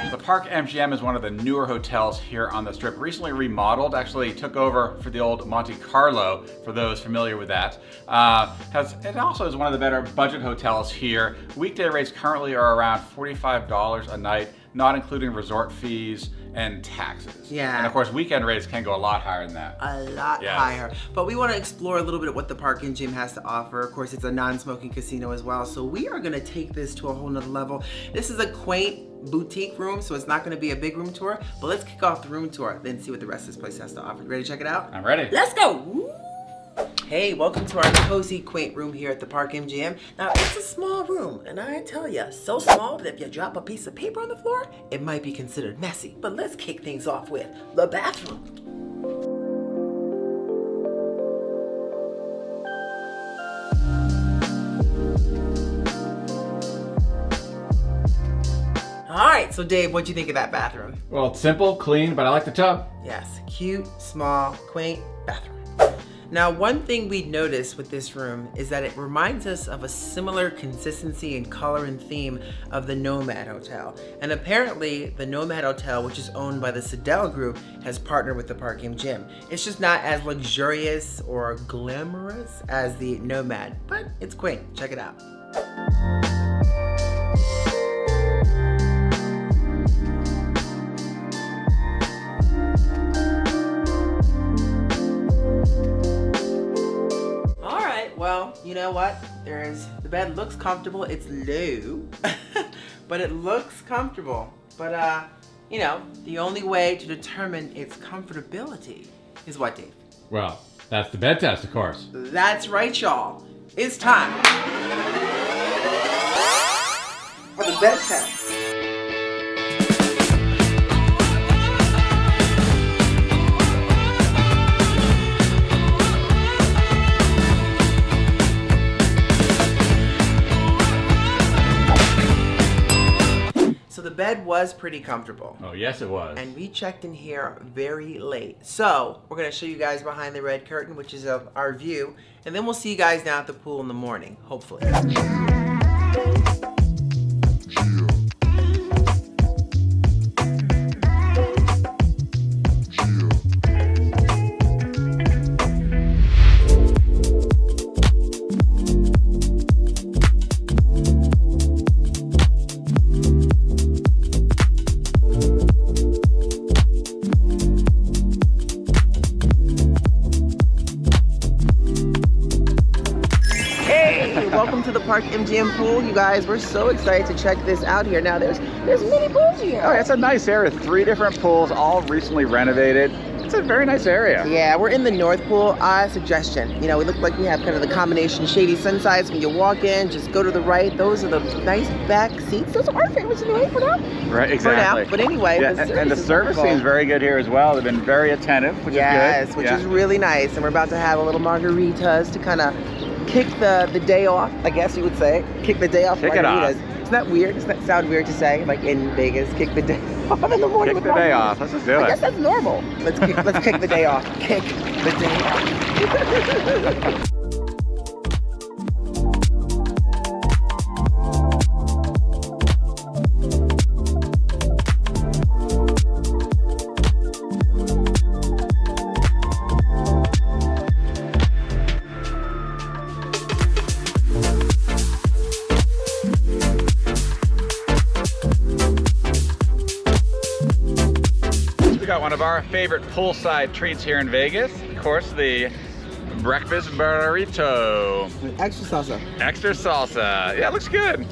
The Park MGM is one of the newer hotels here on the Strip. Recently remodeled, actually took over for the old Monte Carlo, for those familiar with that. It also is one of the better budget hotels here. Weekday rates currently are around $45 a night, not including resort fees and taxes. Yeah. And of course, weekend rates can go a lot higher than that. A lot higher. But we want to explore a little bit of what the Park MGM has to offer. Of course, it's a non-smoking casino as well. So we are going to take this to a whole nother level. This is a quaint boutique room, so it's not going to be a big room tour. But let's kick off the room tour, then see what the rest of this place has to offer. You ready to check it out? I'm ready. Let's go. Woo! Hey, welcome to our cozy, quaint room here at the Park MGM. Now, it's a small room, and I tell you, so small that if you drop a piece of paper on the floor, it might be considered messy. But let's kick things off with the bathroom. All right, so Dave, what'd you think of that bathroom? Well, it's simple, clean, but I like the tub. Yes, cute, small, quaint bathroom. Now, one thing we noticed with this room is that it reminds us of a similar consistency and color and theme of the Nomad Hotel. And apparently, the Nomad Hotel, which is owned by the Citadel Group, has partnered with the Park MGM. It's just not as luxurious or glamorous as the Nomad, but it's quaint. Check it out. Well, you know what? The bed looks comfortable. It's low, but it looks comfortable. But, you know, the only way to determine its comfortability is what, Dave? Well, that's the bed test, of course. That's right, y'all. It's time for the bed test. So the bed was pretty comfortable. Oh, yes it was. And we checked in here very late. So we're gonna show you guys behind the red curtain, which is of our view, and then we'll see you guys down at the pool in the morning, hopefully. Welcome to the Park MGM pool, you guys. We're so excited to check this out here. Now, there's many pools here. Oh, it's a nice area. 3 different pools, all recently renovated. It's a very nice area. Yeah, we're in the North Pool. Suggestion. You know, we look like we have kind of the combination shady sunsides. When you walk in, just go to the right. Those are the nice back seats. Those are our favorites anyway for now. Right, exactly. For now. But anyway, yeah, and the service seems very good here as well. They've been very attentive, which is good. Yes, which is really nice. And we're about to have a little margaritas to kind of kick the day off, I guess you would say. Kick the day off. Kick it off. Isn't that weird? Doesn't that sound weird to say? Like in Vegas, kick the day off in the morning. Kick the day off. Let's just do it. I guess that's normal. Let's kick the day off. Kick the day off. One of our favorite poolside treats here in Vegas, of course, the breakfast burrito. With extra salsa. Extra salsa. Yeah, it looks good.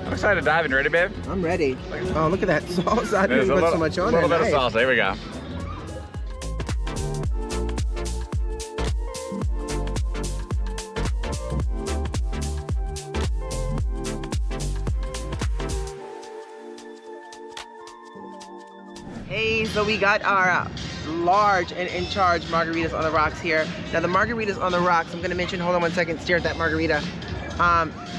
I'm excited to dive in. Ready, babe? I'm ready. Oh, look at that salsa. I There's didn't put so much on a there. little bit Nice. of salsa. Here we go. Hey, so we got our large and in charge margaritas on the rocks here. Now the margaritas on the rocks, I'm gonna mention, hold on one second, stare at that margarita.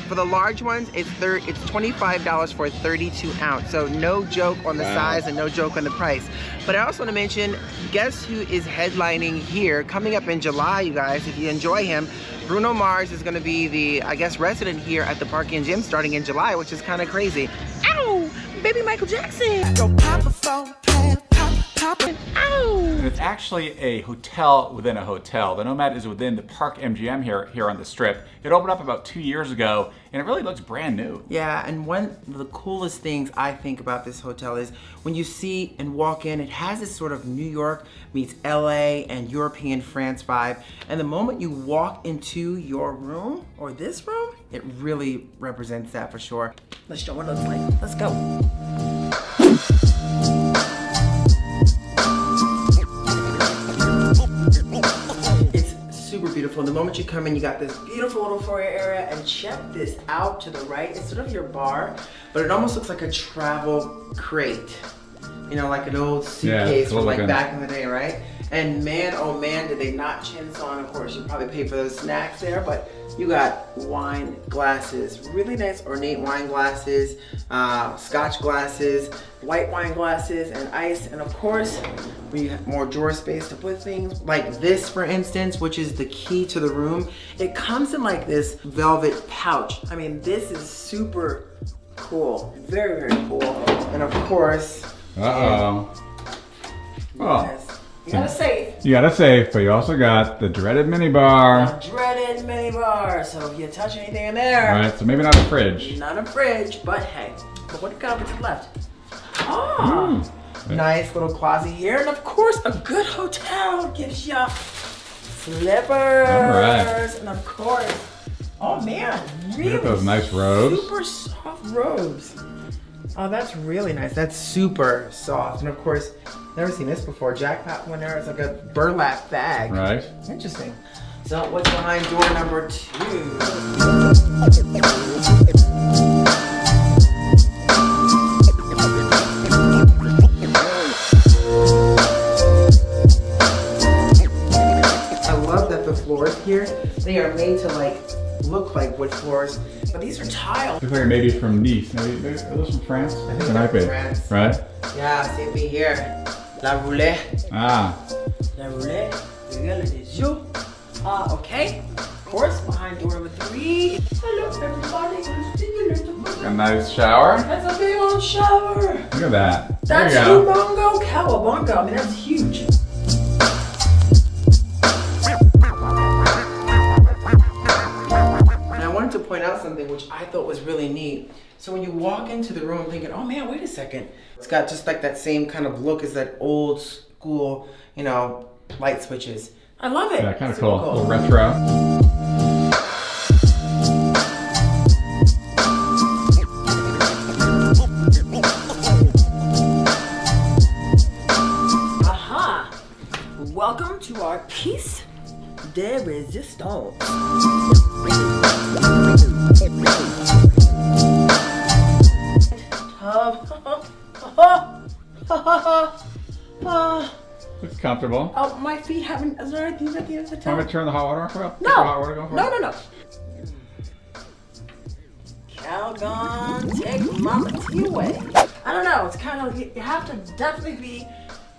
For the large ones, it's $25 for a 32 ounce. So no joke on the size and no joke on the price. But I also want to mention, guess who is headlining here coming up in July, you guys, if you enjoy him. Bruno Mars is going to be the, I guess, resident here at the Park and Gym starting in July, which is kind of crazy. Ow! Baby Michael Jackson! Go pop a phone, pop it. Ow! And it's actually a hotel within a hotel. The Nomad is within the Park MGM here on the Strip. It opened up about 2 years ago, and it really looks brand new. Yeah, and one of the coolest things I think about this hotel is when you see and walk in, it has this sort of New York meets LA and European France vibe. And the moment you walk into your room, or this room, it really represents that for sure. Let's show what it looks like. Let's go. Super beautiful. The moment you come in, you got this beautiful little foyer area, and check this out to the right. It's sort of your bar, but it almost looks like a travel crate. You know, like an old suitcase from like back in the day, right? And man, oh man, did they not chintz on. Of course, you probably pay for those snacks there, but you got wine glasses, really nice ornate wine glasses, scotch glasses, white wine glasses, and ice. And of course, we have more drawer space to put things like this, for instance, which is the key to the room. It comes in like this velvet pouch. I mean, this is super cool, very, very cool. And of course, Uh-oh. yes. You got a safe. You got a safe, but you also got the dreaded minibar. The dreaded minibar. So if you touch anything in there. All right, so maybe not a fridge. Not a fridge, but hey, but what garbage left? Oh, nice little closet here, and of course, a good hotel gives you slippers. All right. And of course, oh man, really Look at those nice robes. super soft robes. Oh, that's really nice. That's super soft, and of course, never seen this before. Jackpot winner. It's like a burlap bag. Right. Interesting. So what's behind door number 2? I love that the floors here, they are made to like look like wood floors, but these are tile. Looks like maybe from Nice. Maybe are those from France? I think They might they're be. from France. Right? Yeah, same thing here. La roulette. Ah. La roulette. Regarde les yeux. Ah, okay. Of course, behind door number 3. Hello, everybody. A nice shower. That's a big old shower. Look at that. That's there you go. humongo cowabunga. I mean, that's huge. And I wanted to point out something which I thought was really neat. So when you walk into the room thinking, oh man, wait a second. It's got just like that same kind of look as that old school, you know, light switches. I love it. Yeah, kind of Super cool. A little retro. Aha! Welcome to our piece de resistance. Looks comfortable. Oh, my feet haven't. Is there anything at the end of the Want me tub? to turn the hot water off? No. Keep the hot water going for No, you? no, no. Calgon, take mama tea away. I don't know. It's kind of, you have to definitely be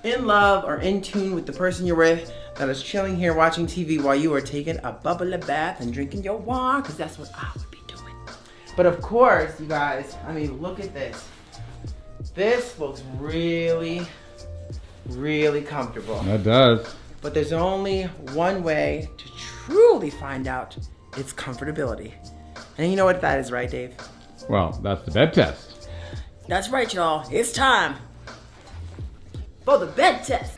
in love or in tune with the person you're with that is chilling here watching TV while you are taking a bubbly bath and drinking your wine, because that's what I would be doing. But of course, you guys, I mean, look at this. This looks really, really comfortable. That does. But there's only one way to truly find out its comfortability. And you know what that is, right, Dave? Well, that's the bed test. That's right, y'all. It's time for the bed test.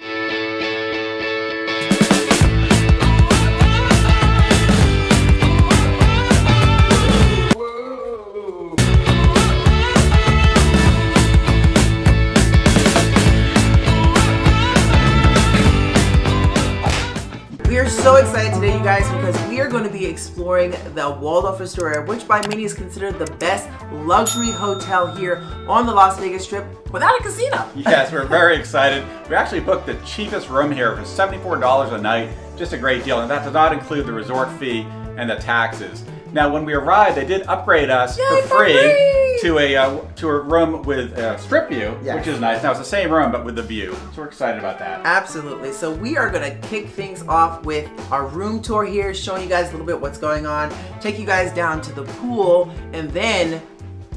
so excited today, you guys, because we are going to be exploring the Waldorf Astoria, which by many is considered the best luxury hotel here on the Las Vegas Strip without a casino. Yes, we're very excited. We actually booked the cheapest room here for $74 a night. Just a great deal, and that does not include the resort fee and the taxes. Now, when we arrived, they did upgrade us for free to a room with a strip view, which is nice. Now, it's the same room, but with the view. So we're excited about that. Absolutely. So we are going to kick things off with our room tour here, showing you guys a little bit what's going on, take you guys down to the pool, and then...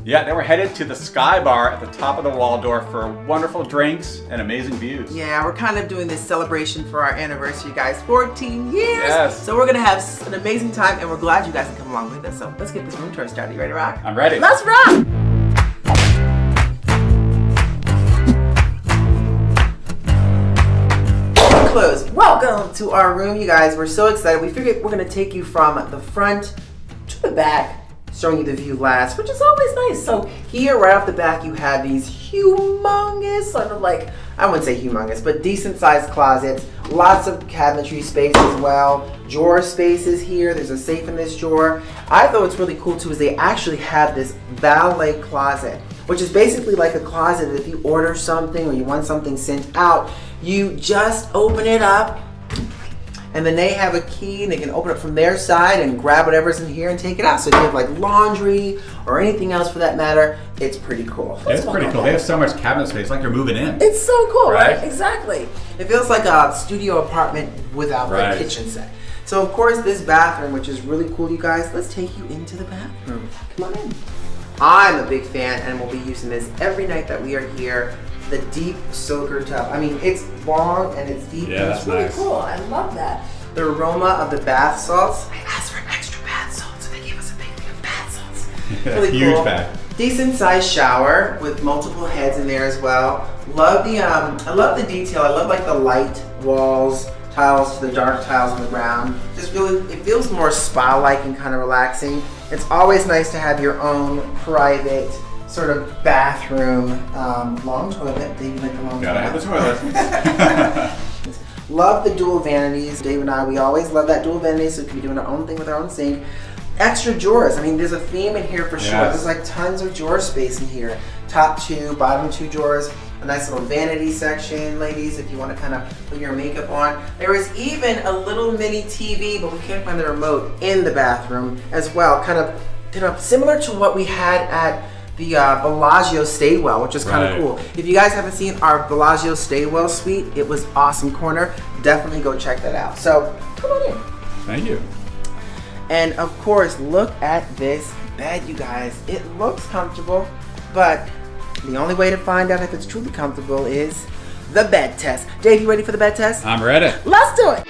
Yeah, then we're headed to the Sky Bar at the top of the Waldorf for wonderful drinks and amazing views. Yeah, we're kind of doing this celebration for our anniversary, guys. 14 years! Yes. So we're going to have an amazing time, and we're glad you guys can come along with us. So let's get this room tour started. You ready to rock? I'm ready. Let's rock! Close. Welcome to our room, you guys. We're so excited. We figured we're going to take you from the front to the back, showing you the view last, which is always nice. So here, right off the back, you have these humongous, sort of like, I wouldn't say humongous, but decent sized closets. Lots of cabinetry space as well. Drawer spaces here. There's a safe in this drawer. I thought what's really cool too is they actually have this valet closet, which is basically like a closet that if you order something or you want something sent out, you just open it up, and then they have a key and they can open it from their side and grab whatever's in here and take it out. So if you have like laundry or anything else for that matter, it's pretty cool. It's pretty cool. They have so much cabinet space, like you're moving in. It's so cool, right? Exactly. It feels like a studio apartment without the kitchen set. So of course this bathroom, which is really cool, you guys, let's take you into the bathroom. Come on in. I'm a big fan and we'll be using this every night that we are here. The deep soaker tub. I mean, it's long and it's deep. Yeah, and it's really cool. I love that. The aroma of the bath salts. I asked for extra bath salts, and they gave us a big thing of bath salts. Really Huge cool. bag. Decent sized shower with multiple heads in there as well. Love the I love the detail. I love like the light walls, tiles to the dark tiles on the ground. Just really, it feels more spa-like and kind of relaxing. It's always nice to have your own private sort of bathroom, long toilet. Dave, you like the long Gotta toilet? have the toilet. Love the dual vanities. Dave and I, we always love that dual vanity, so we can be doing our own thing with our own sink. Extra drawers. I mean, there's a theme in here for sure. There's like tons of drawer space in here. Top two, bottom two drawers. A nice little vanity section, ladies, if you want to kind of put your makeup on. There is even a little mini TV, but we can't find the remote in the bathroom as well. Kind of similar to what we had at the Bellagio Staywell, which is kind of cool. If you guys haven't seen our Bellagio Staywell suite, it was awesome corner. Definitely go check that out. So come on in. Thank you. And of course, look at this bed, you guys. It looks comfortable, but the only way to find out if it's truly comfortable is the bed test. Dave, you ready for the bed test? I'm ready. Let's do it.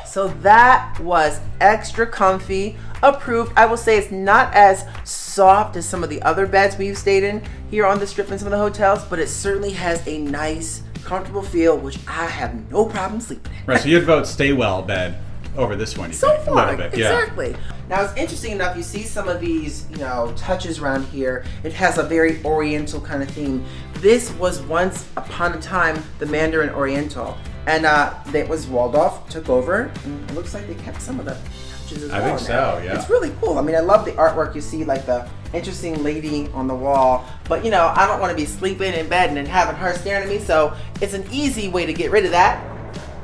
So that was extra comfy, approved. I will say it's not as soft as some of the other beds we've stayed in here on the Strip and some of the hotels, but it certainly has a nice, comfortable feel, which I have no problem sleeping in. Right, so you'd vote Staywell bed over this one, you so think, far, a little bit. exactly. Now it's interesting enough, you see some of these, touches around here. It has a very Oriental kind of theme. This was once upon a time the Mandarin Oriental. And that was Waldorf took over, and it looks like they kept some of the touches as well. I think so, yeah. It's really cool. I mean, I love the artwork. You see like the interesting lady on the wall, but I don't want to be sleeping in bed and then having her staring at me, so it's an easy way to get rid of that.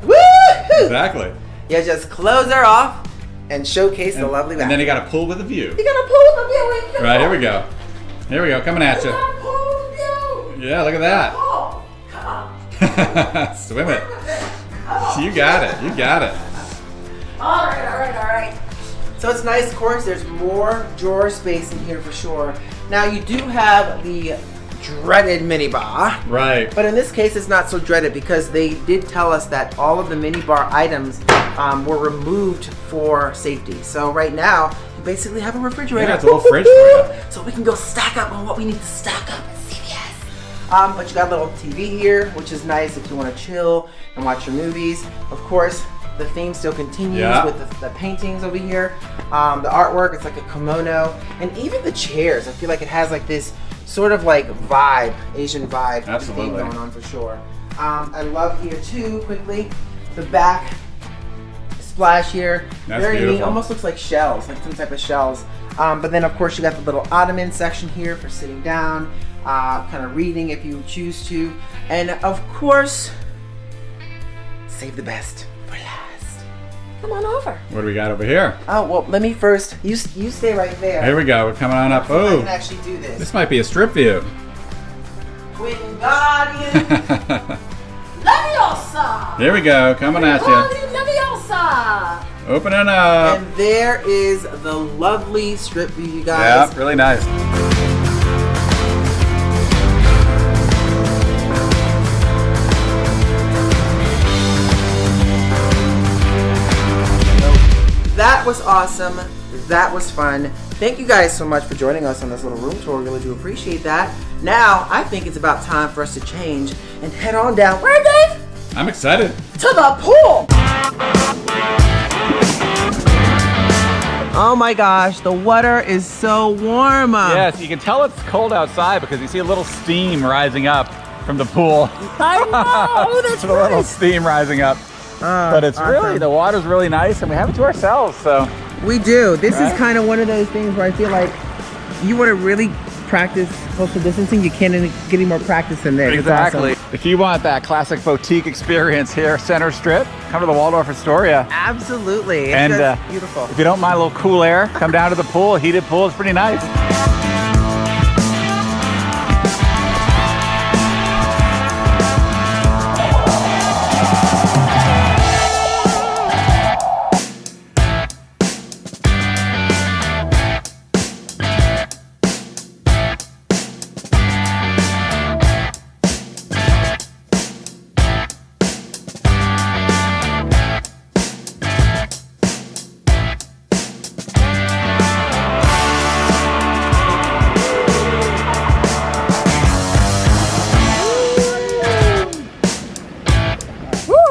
Woo-hoo! Exactly. You just close her off and showcase the lovely bathroom. And then you got a pool with a view. You got a pool with a view. Right, here we go. Here we go, coming at you. You got a pool with a view. Yeah, look at that. Oh, come on. Swim it. You got it. You got it. All right. So it's nice, of course, there's more drawer space in here for sure. Now you do have the dreaded minibar. Right. But in this case, it's not so dreaded because they did tell us that all of the minibar items were removed for safety. So right now, you basically have a refrigerator. Yeah, it's a little fridge for you. So we can go stock up on what we need to stock up at CVS. But you got a little TV here, which is nice if you want to chill and watch your movies. Of course, The theme still continues Yeah. with the paintings over here. The artwork, it's like a kimono. And even the chairs, I feel like it has like this sort of like vibe, Asian vibe Absolutely. theme going on for sure. I love here too, quickly, the back splash here. That's very neat, beautiful. almost looks like shells, like some type of shells. But then of course you got the little ottoman section here for sitting down, kind of reading if you choose to. And of course, save the best for last. Come on over. What do we got over here? Oh, well, let me first, you stay right there. Here we go. We're coming on up. See if I can Oh, actually do this. this might be a strip view. Wingardium Leviosa. Here we go. Coming at you. Wingardium Leviosa. Opening up. And there is the lovely strip view, you guys. Yeah, really nice. That was awesome. That was fun. Thank you guys so much for joining us on this little room tour. We really do appreciate that. Now, I think it's about time for us to change and head on down. Where, Dave? I'm excited. To the pool! Oh my gosh, the water is so warm. Yes, you can tell it's cold outside because you see a little steam rising up from the pool. I know. That's There's a little steam rising up. But it's really, the water's really nice and we have it to ourselves, so. We do. This Right? is kind of one of those things where I feel like you want to really practice social distancing, you can't get any more practice than this. It's Exactly. awesome. If you want that classic boutique experience here, Center Strip, come to the Waldorf Astoria. Absolutely. It's And just beautiful. if you don't mind a little cool air, come down to the pool. Heated pool is pretty nice.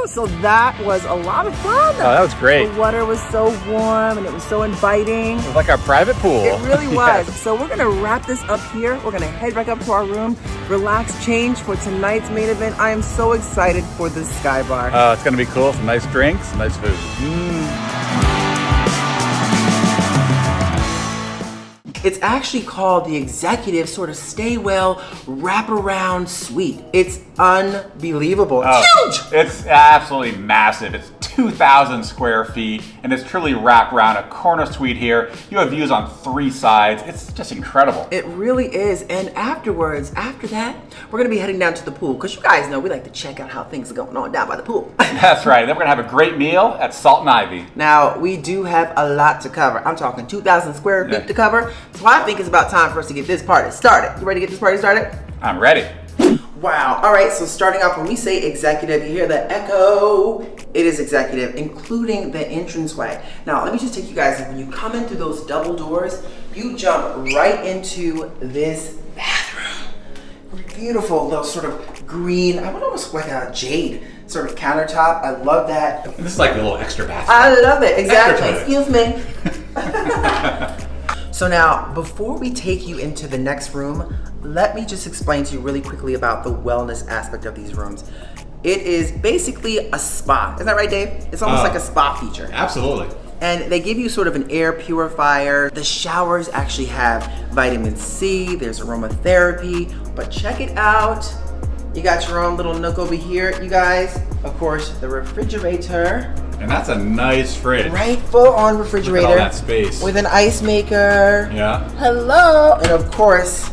So that was a lot of fun. Oh, that was great. The water was so warm and it was so inviting. It was like our private pool. It really was. Yes. So we're gonna wrap this up here. We're gonna head back up to our room, relax, change for tonight's main event. I am so excited for this sky bar. Oh, it's gonna be cool. Some nice drinks, some nice food. It's actually called the Executive sort of Stay Well Wraparound Suite. It's unbelievable. It's huge! It's absolutely massive. It's 2,000 square feet, and it's truly wrapped around a corner suite here. You have views on 3 sides. It's just incredible. It really is. And afterwards, after that, we're gonna be heading down to the pool because you guys know we like to check out how things are going on down by the pool. That's right. Then we're gonna have a great meal at Salt and Ivy. Now, we do have a lot to cover. I'm talking 2,000 square feet to cover. So I think it's about time for us to get this party started. You ready to get this party started? I'm ready. Wow. All right, so starting off, when we say executive, you hear the echo. It is executive, including the entranceway. Now, let me just take you guys, when you come in through those double doors, you jump right into this bathroom. Beautiful little sort of green, I would almost like a jade sort of countertop. I love that. This is like a little extra bathroom. I love it, exactly. Extra Excuse me. So now, before we take you into the next room, let me just explain to you really quickly about the wellness aspect of these rooms. It is basically a spa. Isn't that right, Dave? It's almost like a spa feature. Absolutely. And they give you sort of an air purifier. The showers actually have vitamin C, there's aromatherapy, but check it out. You got your own little nook over here, you guys. Of course, the refrigerator. And that's a nice fridge. Right, full on refrigerator. Look at all that space. With an ice maker. Yeah. Hello. And of course,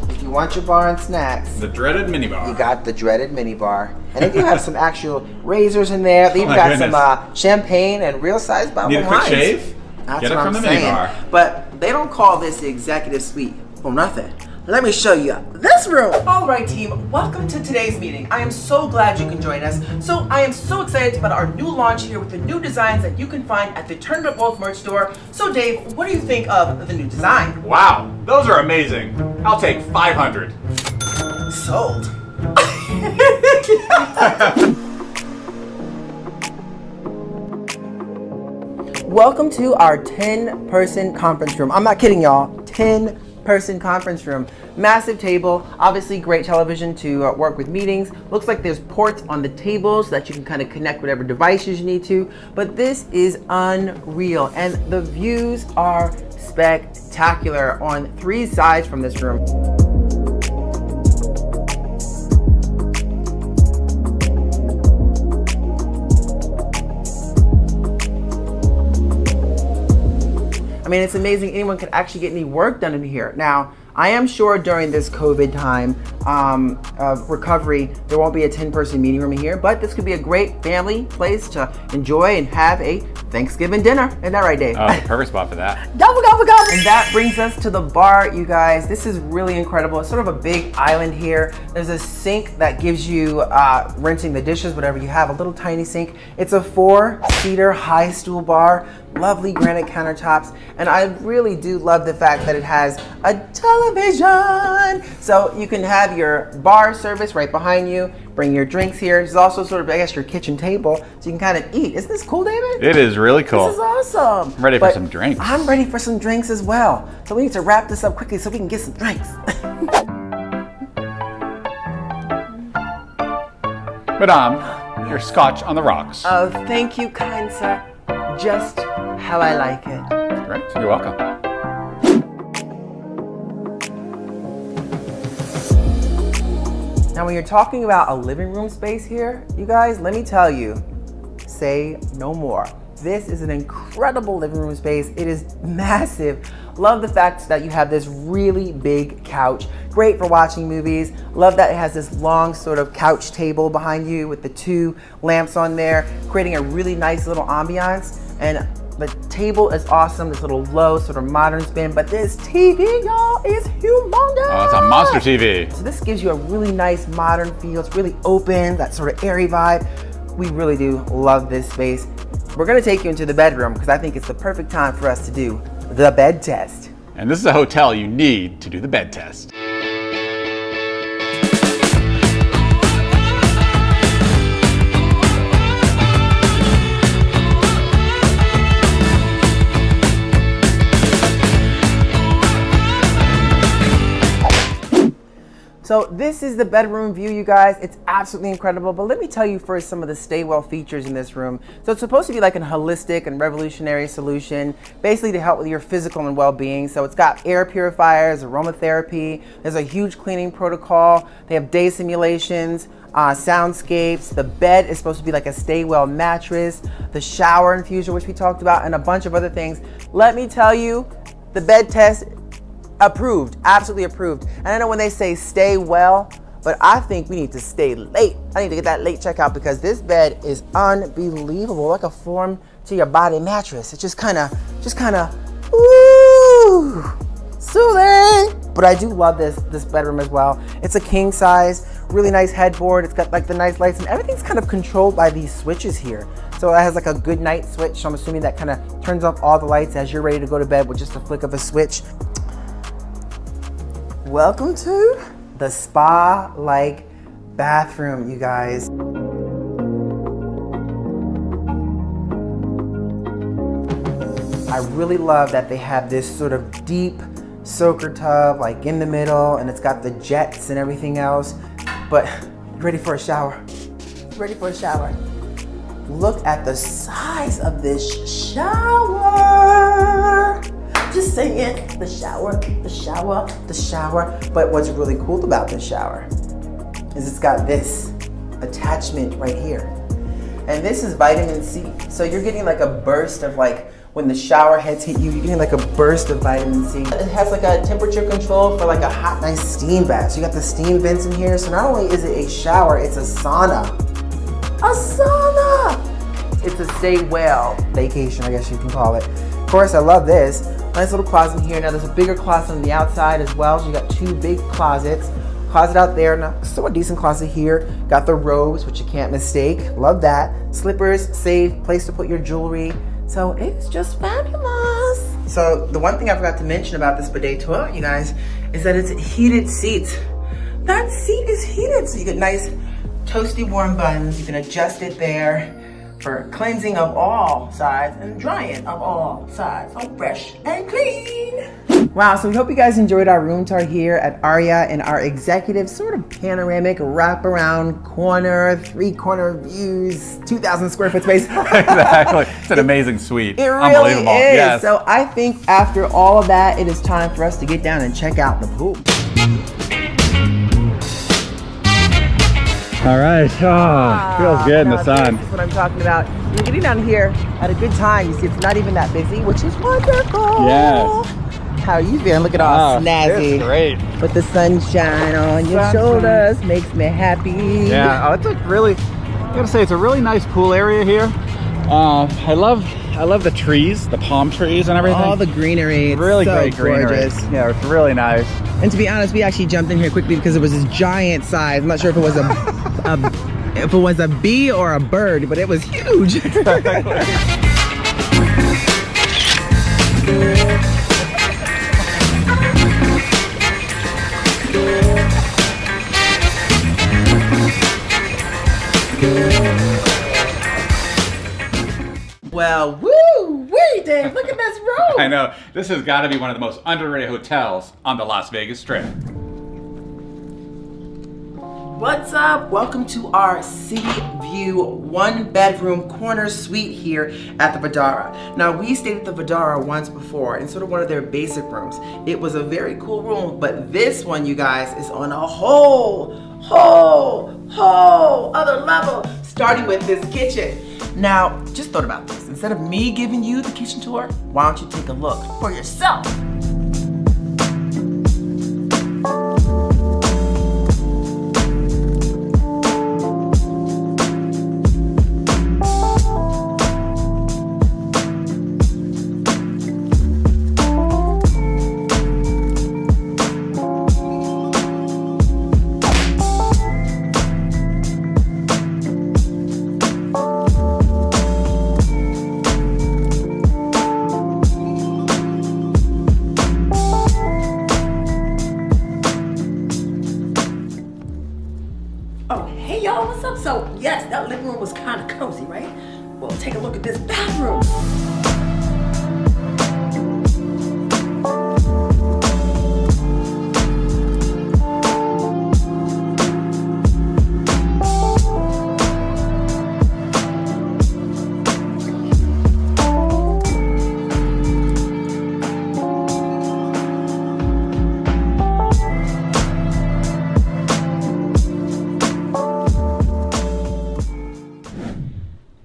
if you want your bar and snacks, The dreaded minibar. you got the dreaded mini bar. And they do have some actual razors in there. They even my got goodness. some champagne and real size bottle Need a quick wines. shave? That's Get it what from I'm the saying. minibar. But they don't call this the executive suite for nothing. Let me show you this room. All right, team, welcome to today's meeting. I am so glad you can join us. So I am so excited about our new launch here with the new designs that you can find at the Turned Up Wolf merch store. So Dave, what do you think of the new design? Wow, those are amazing. I'll take 500. Welcome to our 10-person conference room. I'm not kidding, y'all. 10-person conference room. Massive table, obviously great television to work with meetings. Looks like there's ports on the tables so that you can kind of connect whatever devices you need to. But this is unreal, and the views are spectacular on 3 sides from this room. I mean, it's amazing anyone can actually get any work done in here. Now, I am sure during this COVID time of recovery, there won't be a 10-person meeting room in here, but this could be a great family place to enjoy and have a Thanksgiving dinner. Isn't that right, Dave? Oh, the perfect spot for that. Gobble, gobble, gobble. And that brings us to the bar, you guys. This is really incredible. It's sort of a big island here. There's a sink that gives you rinsing the dishes, whatever you have, a little tiny sink. It's a 4-seater high stool bar. Lovely granite countertops, and I really do love the fact that it has a television, so you can have your bar service right behind you, bring your drinks here. There's also sort of, I guess, your kitchen table, so you can kind of eat. Isn't this cool, David? It is really cool. This is awesome. I'm ready for some drinks. I'm ready for some drinks as well, so we need to wrap this up quickly so we can get some drinks. Madame, your scotch on the rocks. Oh, thank you, kind sir. Just how I like it. Great, you're welcome. Now, when you're talking about a living room space here, you guys, let me tell you, say no more. This is an incredible living room space. It is massive. Love the fact that you have this really big couch. Great for watching movies. Love that it has this long sort of couch table behind you with the 2 lamps on there, creating a really nice little ambiance. And the table is awesome, this little low sort of modern spin, but this TV, y'all, is humongous. Oh, it's a monster TV. So this gives you a really nice modern feel. It's really open, that sort of airy vibe. We really do love this space. We're gonna take you into the bedroom because I think it's the perfect time for us to do the bed test. And this is a hotel you need to do the bed test. So this is the bedroom view, you guys. It's absolutely incredible, but let me tell you first some of the stay well features in this room. So it's supposed to be like a holistic and revolutionary solution, basically to help with your physical and well-being. So it's got air purifiers, aromatherapy, there's a huge cleaning protocol, they have day simulations, soundscapes. The bed is supposed to be like a stay well mattress, the shower infuser, which we talked about, and a bunch of other things. Let me tell you, the bed test, approved, absolutely approved. And I know when they say stay well, but I think we need to stay late. I need to get that late checkout because this bed is unbelievable, like a form to your body mattress. It's just kind of, ooh, soothing. But I do love this bedroom as well. It's a king size, really nice headboard. It's got like the nice lights and everything's kind of controlled by these switches here. So it has like a good night switch. So I'm assuming that kind of turns off all the lights as you're ready to go to bed with just a flick of a switch. Welcome to the spa-like bathroom, you guys. I really love that they have this sort of deep soaker tub like in the middle, and it's got the jets and everything else. But you ready for a shower? Ready for a shower? Look at the size of this shower. Just saying, the shower, the shower, the shower. But what's really cool about this shower is it's got this attachment right here. And this is vitamin C. So you're getting like a burst of like, when the shower heads hit you, you're getting like a burst of vitamin C. It has like a temperature control for like a hot, nice steam bath. So you got the steam vents in here. So not only is it a shower, it's a sauna. A sauna! It's a stay well vacation, I guess you can call it. Of course, I love this. Nice little closet in here. Now there's a bigger closet on the outside as well. So you got 2 big closets. Closet out there, now still a decent closet here. Got the robes, which you can't mistake. Love that. Slippers, safe, place to put your jewelry. So it's just fabulous. So the one thing I forgot to mention about this bidet toilet, you guys, is that it's heated seats. That seat is heated, so you get nice toasty warm buttons. You can adjust it there. for cleansing of all sides and drying of all sides. So fresh and clean. Wow, so we hope you guys enjoyed our room tour here at Aria and our executive sort of panoramic wraparound corner, 3-corner views, 2,000 square foot space. Exactly. It's an amazing suite. It really Unbelievable. is. Yes. So I think after all of that, it is time for us to get down and check out the pool. All right. Oh, feels good in the sun. This is what I'm talking about. You're getting down here at a good time. You see, it's not even that busy, which is wonderful. Yes. How are you feeling? Look at all snazzy. It's great. With the sunshine on your shoulders makes me happy. Yeah, it's like really, I gotta say, it's a really nice pool area here. I love the trees, the palm trees and everything. All the greenery. It's really so great greenery. Gorgeous. Yeah, it's really nice. And to be honest, we actually jumped in here quickly because it was this giant size. I'm not sure if it was a bee or a bird, but it was huge. Well, woo-wee, Dave, look at this room. I know, this has got to be one of the most underrated hotels on the Las Vegas Strip. What's up? Welcome to our city view 1-bedroom corner suite here at the Vdara. Now, we stayed at the Vdara once before in sort of one of their basic rooms. It was a very cool room, but this one, you guys, is on a whole other level, starting with this kitchen. Now, just thought about this. Instead of me giving you the kitchen tour, why don't you take a look for yourself? So yes, that living room was kind of cozy, right? Well, take a look at this bathroom.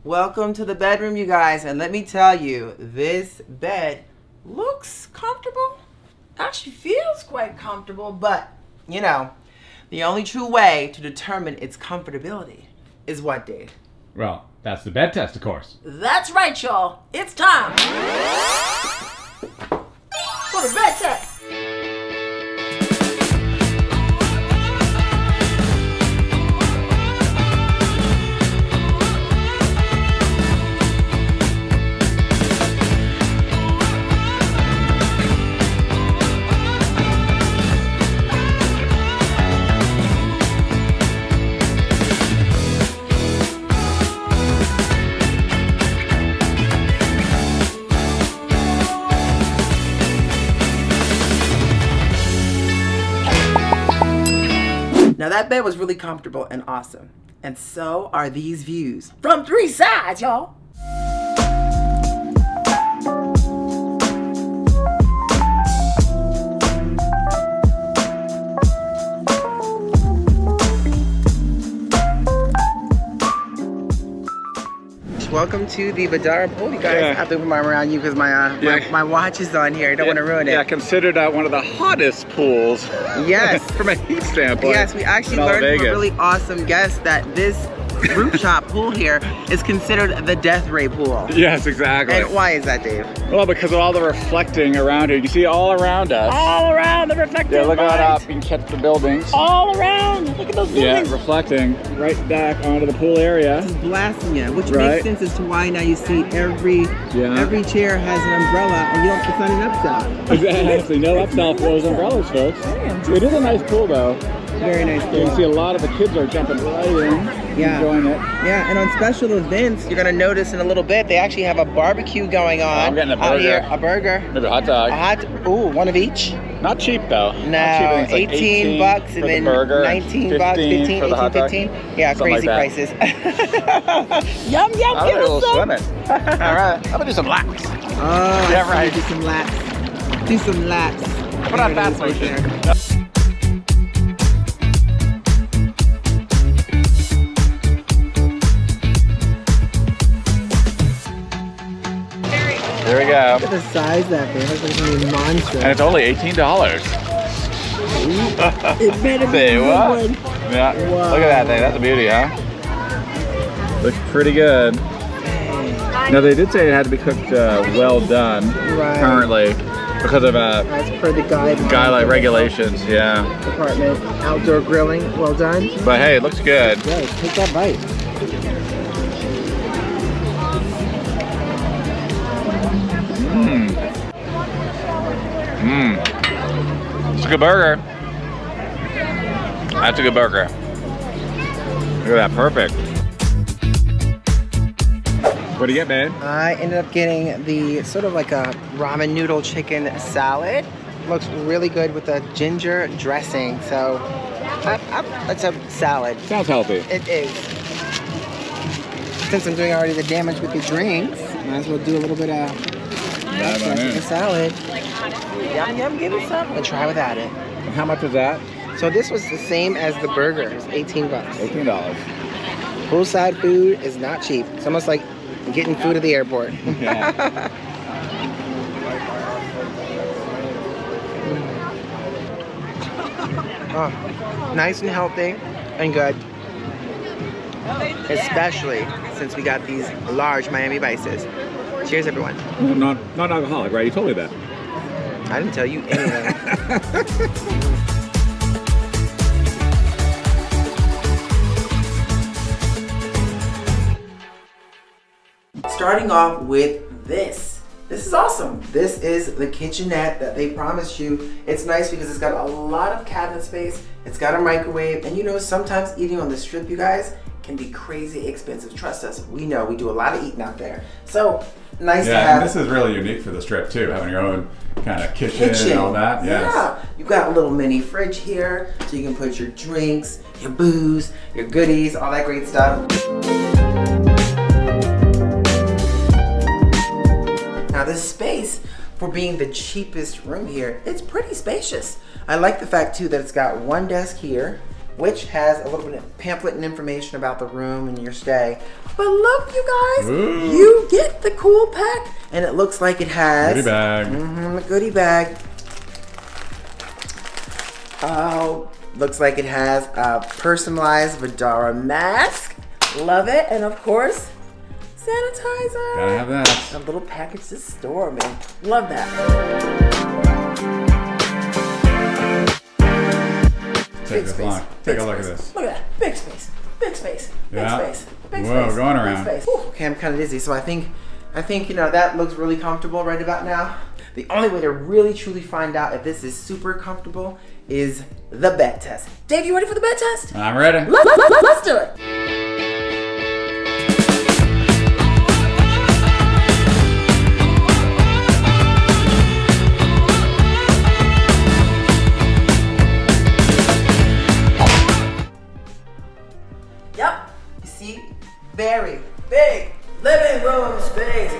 Welcome to the bedroom, you guys, and let me tell you, this bed looks comfortable. Actually feels quite comfortable, but you know, the only true way to determine its comfortability is what, Dave? Well, that's the bed test, of course. That's right, y'all. It's time for the bed test. Now that bed was really comfortable and awesome. And so are these views. From 3 sides, y'all. Welcome to the Vdara pool, you guys. I have to put my arm around you because my watch is on here. I don't want to ruin it. Yeah, considered one of the hottest pools. Yes. From a heat standpoint. Yes, we actually learned from a really awesome guest that this rooftop pool here is considered the death ray pool. Yes, exactly. And why is that, Dave? Well, because of all the reflecting around here. You see all around us. All around the reflecting Yeah, look light. at up. You can catch the buildings. All around. Look at those buildings. Yeah, reflecting right back onto the pool area. It's blasting you, which makes sense as to why now you see every chair has an umbrella and you don't, it's not an upsell. Exactly. No upsell for those umbrellas, folks. It is a nice pool, though. Very nice You pool. can see a lot of the kids are jumping right in, enjoying it. Yeah, and on special events, you're gonna notice in a little bit, they actually have a barbecue going on. I'm getting a out burger. here. A burger. Maybe a hot dog. Ooh, one of each. Not cheap though. No, Not cheap. I think it's like 18 bucks for and the then burger, 19 bucks, 15, for the 18, hot dog. 15. Yeah, Something crazy like prices. Yum, yum, I'm give gonna us go some. swimming. All right, I'm gonna do some laps. Oh, Yeah, I see. right. Do some laps. Do some laps. Put on There it fast is right motion. there. There we go. Look at the size of that thing. It looks like it's gonna be monstrous. And it's only $18. It better be Say a good what? one. Yeah. Wow. Look at that thing. That's a beauty, huh? Looks pretty good. Now they did say it had to be cooked well done. Right. Currently, because of As per the guideline regulations. Yeah. department. Outdoor grilling, well done. But hey, it looks good. Yeah, take that bite. It's a good burger. That's a good burger. Look at that, perfect. What do you get, babe? I ended up getting the sort of like a ramen noodle chicken salad. Looks really good with a ginger dressing. So it's a salad. Sounds healthy. It is. Since I'm doing already the damage with the drinks, might as well do a little bit of chicken salad. Yum yum, give it some. And try without it. And how much is that? So this was the same as the burger. It was 18 bucks. $18. Poolside food is not cheap. It's almost like getting food at the airport. Yeah. Oh, nice and healthy and good. Especially since we got these large Miami Vices. Cheers, everyone. Not alcoholic, right? You told me that. I didn't tell you anything. Starting off with this. This is awesome. This is the kitchenette that they promised you. It's nice because it's got a lot of cabinet space. It's got a microwave. And you know, sometimes eating on the strip, you guys, can be crazy expensive. Trust us. We know. We do a lot of eating out there. So, nice to Yeah, have. and this is really unique for the strip too, having your own kind of kitchen and all that. Yes. Yeah, you've got a little mini fridge here, so you can put your drinks, your booze, your goodies, all that great stuff. Now this space, for being the cheapest room here, it's pretty spacious. I like the fact too that it's got one desk here, which has a little bit of pamphlet and information about the room and your stay. But look, you guys, Ooh. you get the cool pack, and it looks like it has Goodie bag. the goodie bag. Oh, looks like it has a personalized Vdara mask. Love it, and of course, sanitizer. Gotta have that. A little package to store, man. Love that. Take this long. Take a look at this. Look at that. Big space. Big space. Big Yeah. space. Big Whoa, space. going Big around. space. Ooh, okay, I'm kind of dizzy, so I think you know that looks really comfortable right about now. The only way to really truly find out if this is super comfortable is the bed test. Dave, you ready for the bed test? I'm ready. Let's do it. Yep, you see, very big living room space.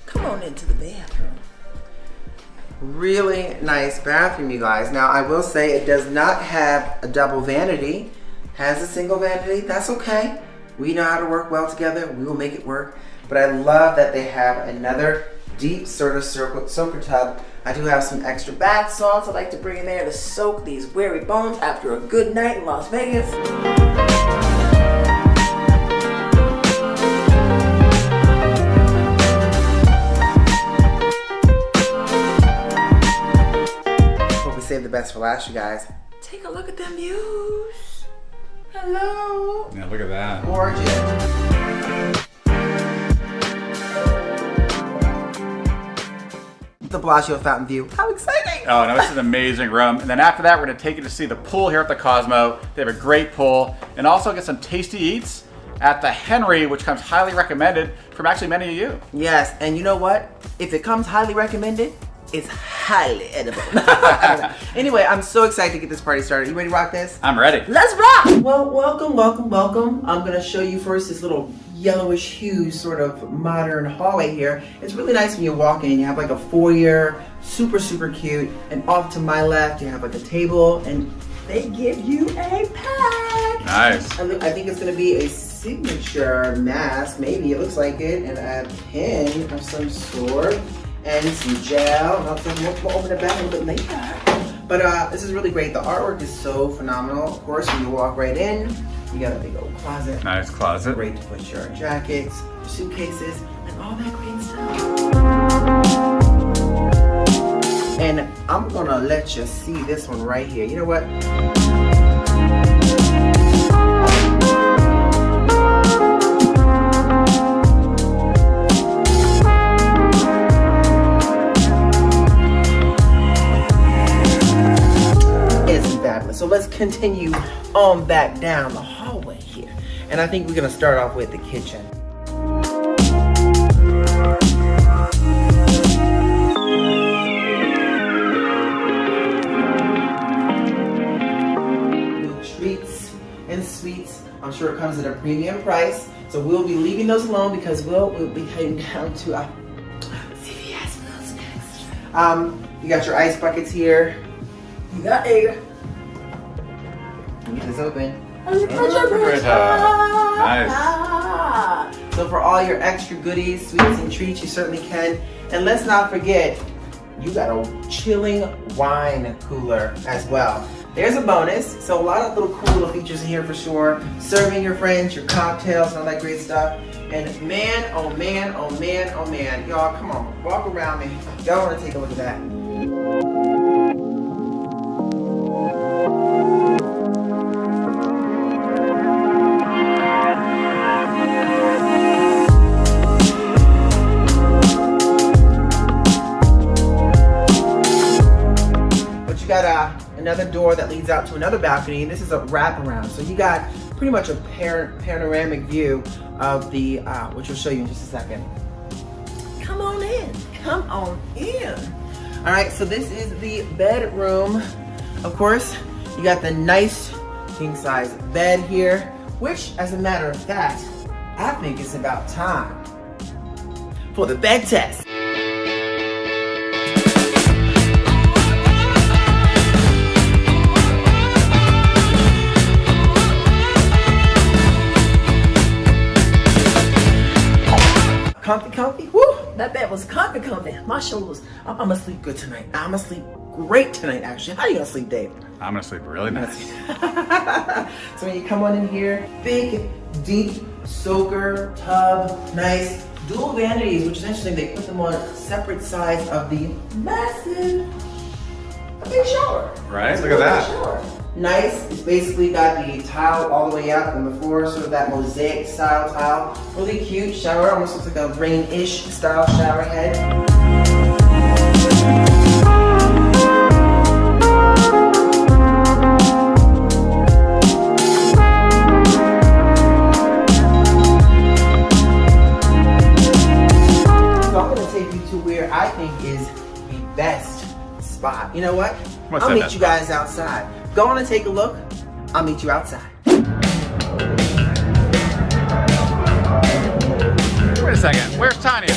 Come on into the bathroom. Really nice bathroom, you guys. Now, I will say it does not have a double vanity. Has a single vanity, that's okay. We know how to work well together. We will make it work. But I love that they have another deep sort of soaker tub. I do have some extra bath salts I like to bring in there to soak these weary bones after a good night in Las Vegas. Hope we saved the best for last, you guys. Take a look at them views. Hello. Yeah, look at that. Gorgeous. the Bellagio Fountain View. How exciting! Oh, no, this is an amazing room. And then after that, we're gonna take you to see the pool here at the Cosmo. They have a great pool. And also get some tasty eats at the Henry, which comes highly recommended from actually many of you. Yes, and you know what? If it comes highly recommended, it's highly edible. Anyway, I'm so excited to get this party started. You ready to rock this? I'm ready. Let's rock! Well, welcome. I'm gonna show you first this little yellowish hue sort of modern hallway here. It's really nice when you walk in. You have like a foyer, super cute. And off to my left, you have like a table and they give you a pack. Nice. I think it's gonna be a signature mask, maybe it looks like it, and a pin of some sort, and some gel. We'll open it back a little bit later. But this is really great. The artwork is so phenomenal. Of course, when you walk right in, you got a big old closet. Nice closet. Great to put your jackets, suitcases, and all that great stuff. And I'm gonna let you see this one right here. You know what? So let's continue on back down the hallway here. And I think we're gonna start off with the kitchen. New treats and sweets. I'm sure it comes at a premium price. So we'll be leaving those alone because we'll be heading down to CVS for those next. You got your ice buckets here. You got a get this open. Nice. So for all your extra goodies, sweets, and treats, you certainly can. And let's not forget, you got a chilling wine cooler as well. There's a bonus. So a lot of little cool little features in here for sure. Serving your friends, your cocktails, and all that great stuff. And man, oh man, oh man, oh man. Y'all, come on, walk around me. Y'all wanna take a look at that. Got another door that leads out to another balcony, and this is a wraparound. So you got pretty much a panoramic view of the, which we'll show you in just a second. Come on in, come on in. All right, so this is the bedroom. Of course, you got the nice king size bed here, which as a matter of fact, I think it's about time for the bed test. Comfy? Woo! That bed was comfy. My shoulders, I'm gonna sleep good tonight. I'm gonna sleep great tonight, actually. How you gonna sleep, Dave? I'm gonna sleep really nice. So when you come on in here, big, deep soaker tub, nice dual vanities, which is interesting. They put them on separate sides of the massive, a big shower. Right, look at that. Shower. Nice, it's basically got the tile all the way up on the floor, sort of that mosaic style tile. Really cute shower, almost looks like a rain-ish style shower head. So I'm gonna take you to where I think is the best spot. You know what? I'll meet you guys outside. Go on and take a look. I'll meet you outside. Wait a second, where's Tanya?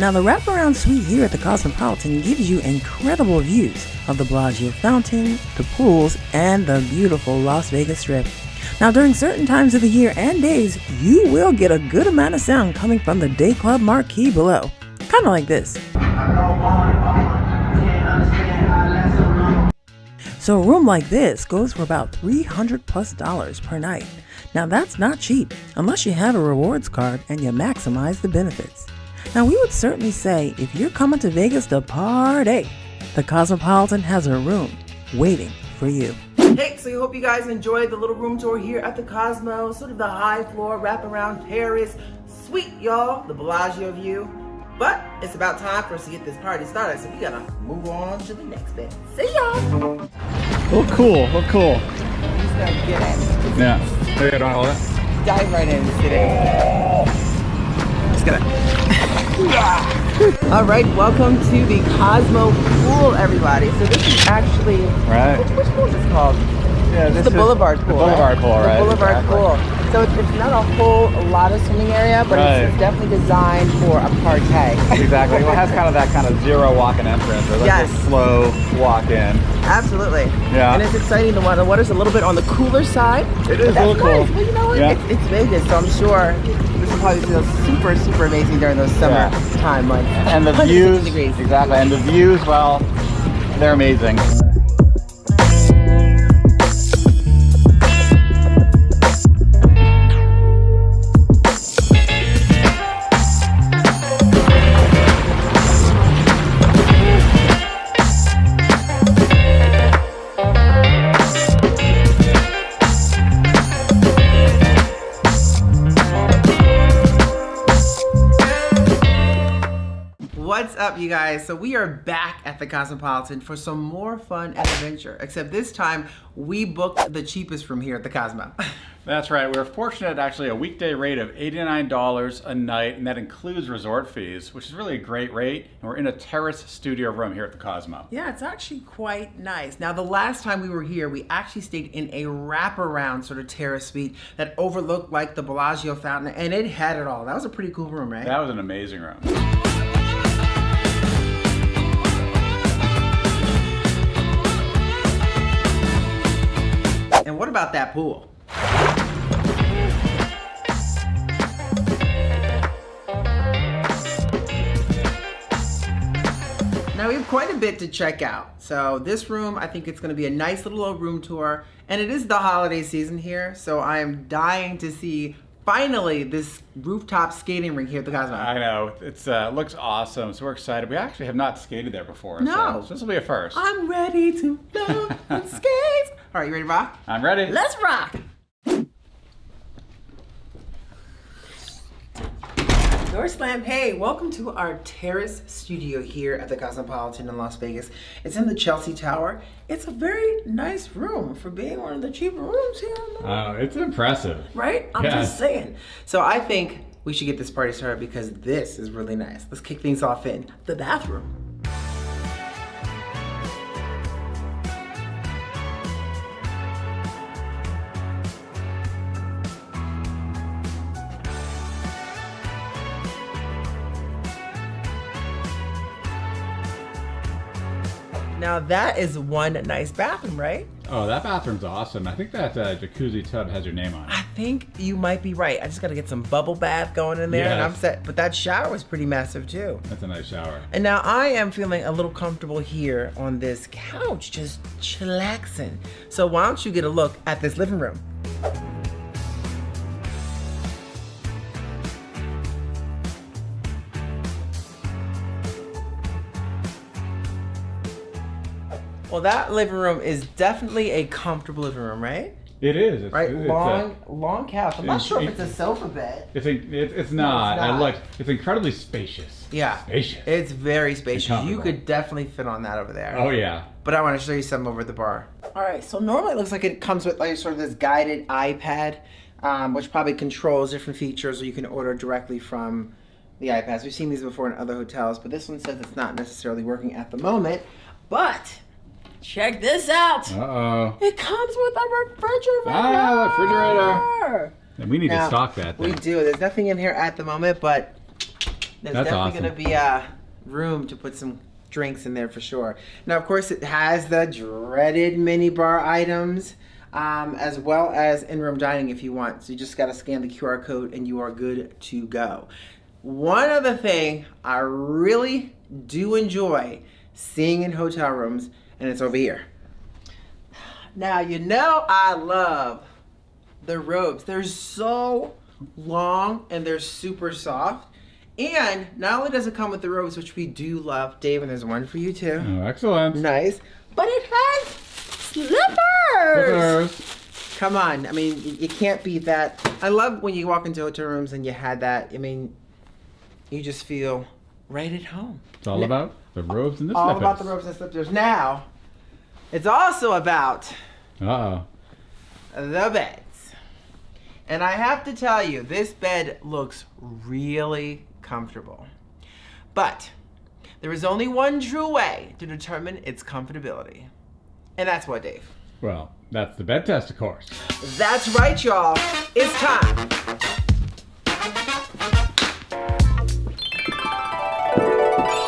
Now, the wraparound suite here at the Cosmopolitan gives you incredible views of the Bellagio fountain, the pools, and the beautiful Las Vegas Strip. Now, during certain times of the year and days, you will get a good amount of sound coming from the day club marquee below. Kind of like this. So a room like this goes for about $300+ per night. Now that's not cheap, unless you have a rewards card and you maximize the benefits. Now we would certainly say if you're coming to Vegas to party, the Cosmopolitan has a room waiting for you. Hey, so I hope you guys enjoyed the little room tour here at the Cosmo, sort of the high floor wraparound terrace suite, y'all, the Bellagio view. But it's about time for us to get this party started, so we gotta move on to the next bit. See y'all! Look cool, look cool. He's gonna get it. Yeah, there you go, all that. Dive right in, sit in. Just gonna. All right, welcome to the Cosmo pool, everybody. So this is actually, right. Which pool is this called? Yeah, this is the Boulevard pool. The Boulevard pool, right? The Boulevard pool. So it's not a whole lot of swimming area, but it's definitely designed for a party. Exactly. Well, it has kind of that kind of zero walk-in entrance, or like a slow walk-in. Absolutely. Yeah. And it's exciting. The water's a little bit on the cooler side. It is a little cool. But you know what? Yeah. It's Vegas, so I'm sure this will probably feel super, super amazing during those summer time months. And the views, exactly. And the views, well, they're amazing. What's up, you guys? So we are back at the Cosmopolitan for some more fun and adventure, except this time we booked the cheapest room here at the Cosmo. That's right. We're fortunate, actually, a weekday rate of $89 a night, and that includes resort fees, which is really a great rate. And we're in a terrace studio room here at the Cosmo. Yeah, it's actually quite nice. Now, the last time we were here, we actually stayed in a wraparound sort of terrace suite that overlooked like the Bellagio fountain, and it had it all. That was a pretty cool room, right? That was an amazing room. And what about that pool? Now we have quite a bit to check out. So this room, I think it's going to be a nice little room tour, and it is the holiday season here, so I am dying to see finally this rooftop skating rink here at the Cosmo. I know, it's looks awesome, so we're excited. We actually have not skated there before, no. So this will be a first. I'm ready to love and skate. All right, you ready to rock? I'm ready. Let's rock. Door slam. Hey, welcome to our terrace studio here at the Cosmopolitan in Las Vegas. It's in the Chelsea Tower. It's a very nice room for being one of the cheaper rooms here. Oh, it's impressive. Right? I'm just saying. So I think we should get this party started because this is really nice. Let's kick things off in the bathroom. Now that is one nice bathroom, right? Oh, that bathroom's awesome. I think that jacuzzi tub has your name on it. I think you might be right. I just gotta get some bubble bath going in there and I'm set. But that shower was pretty massive too. That's a nice shower. And now I am feeling a little comfortable here on this couch, just chillaxing. So why don't you get a look at this living room? Well, that living room is definitely a comfortable living room, right? It is. It's, right, it's long couch. I'm not sure if it's a sofa bed. It's not. It's incredibly spacious. Yeah. Spacious. It's very spacious. You could definitely fit on that over there. Oh, yeah. But I want to show you some over at the bar. All right, so normally it looks like it comes with like sort of this guided iPad, which probably controls different features, or you can order directly from the iPads. We've seen these before in other hotels, but this one says it's not necessarily working at the moment. But check this out. Uh-oh. It comes with a refrigerator. Ah, refrigerator. And we need to stock that thing. We do. There's nothing in here at the moment, but There's That's definitely awesome. going to be a room to put some drinks in there for sure. Now, of course, it has the dreaded mini bar items, as well as in-room dining if you want. So you just got to scan the QR code and you are good to go. One other thing I really do enjoy seeing in hotel rooms, and it's over here. Now, you know I love the robes. They're so long and they're super soft. And not only does it come with the robes, which we do love, Dave, and there's one for you too. Oh, excellent. Nice. But it has slippers. Slippers. Come on. I mean, you can't beat that. I love when you walk into hotel rooms and you had that. I mean, you just feel right at home. It's all about the robes and the All slippers. about the robes and slippers. Now, it's also about Uh-oh. the beds. And I have to tell you, this bed looks really comfortable. But there is only one true way to determine its comfortability. And that's what, Dave? Well, that's the bed test, of course. That's right, y'all. It's time.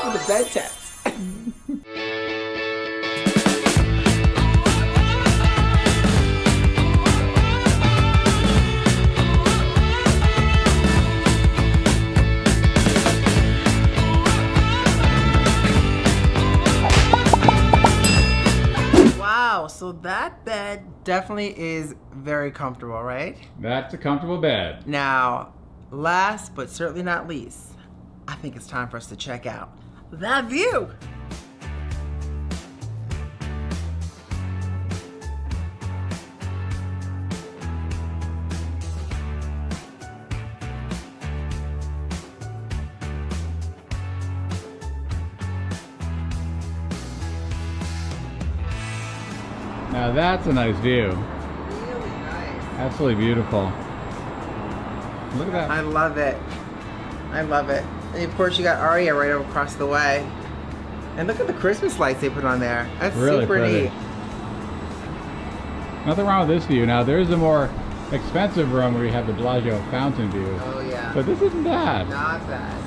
For the bed test. Wow, so that bed definitely is very comfortable, right? That's a comfortable bed. Now, last but certainly not least, I think it's time for us to check out that view. Now that's a nice view. Really nice. Absolutely beautiful. Look at that. I love it. I love it. And of course you got Aria right over across the way. And look at the Christmas lights they put on there. That's Really super pretty. neat. Nothing wrong with this view. Now there's a more expensive room where you have the Bellagio fountain view. Oh yeah. But this isn't bad. Not bad.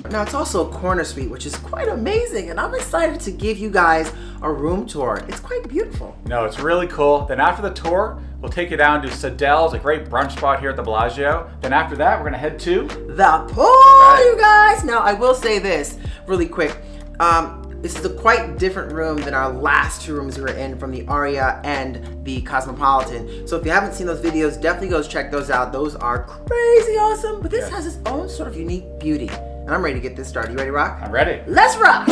Now it's also a corner suite, which is quite amazing, and I'm excited to give you guys a room tour. It's quite beautiful. No, it's really cool. Then after the tour, we'll take you down to Sadel's, a great brunch spot here at the Bellagio. Then after that, we're gonna head to The pool, you guys. Now I will say this really quick. This is a quite different room than our last two rooms we were in from the Aria and the Cosmopolitan. So if you haven't seen those videos, definitely go check those out. Those are crazy awesome, but this has its own sort of unique beauty. And I'm ready to get this started. You ready, Rock? I'm ready. Let's rock!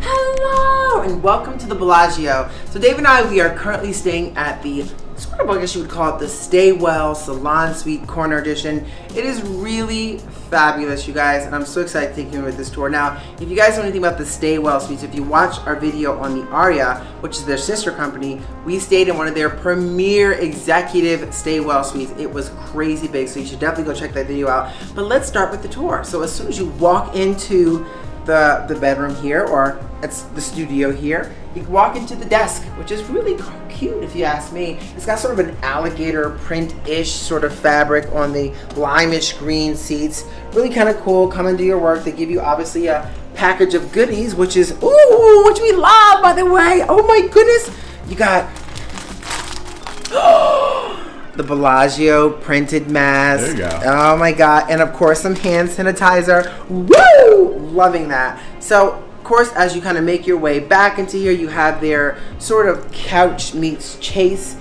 Hello and welcome to the Bellagio. So Dave and I, we are currently staying at the sort of, I guess you would call it the Stay Well Salon Suite Corner Edition. It is really fabulous, you guys, and I'm so excited to take you with this tour. Now, if you guys know anything about the Stay Well Suites, if you watch our video on the Aria, which is their sister company, we stayed in one of their premier executive Stay Well Suites. It was crazy big, so you should definitely go check that video out. But let's start with the tour. So as soon as you walk into the bedroom here, or it's the studio here, you can walk into the desk, which is really cute if you ask me. It's got sort of an alligator print-ish sort of fabric on the limeish green seats. Really kind of cool. Come and do your work. They give you obviously a package of goodies, which is, ooh, which we love, by the way. Oh my goodness. You got the Bellagio printed mask. There you go. Oh my God. And of course some hand sanitizer. Woo! Loving that. So of course, as you kind of make your way back into here, you have their sort of couch meets chase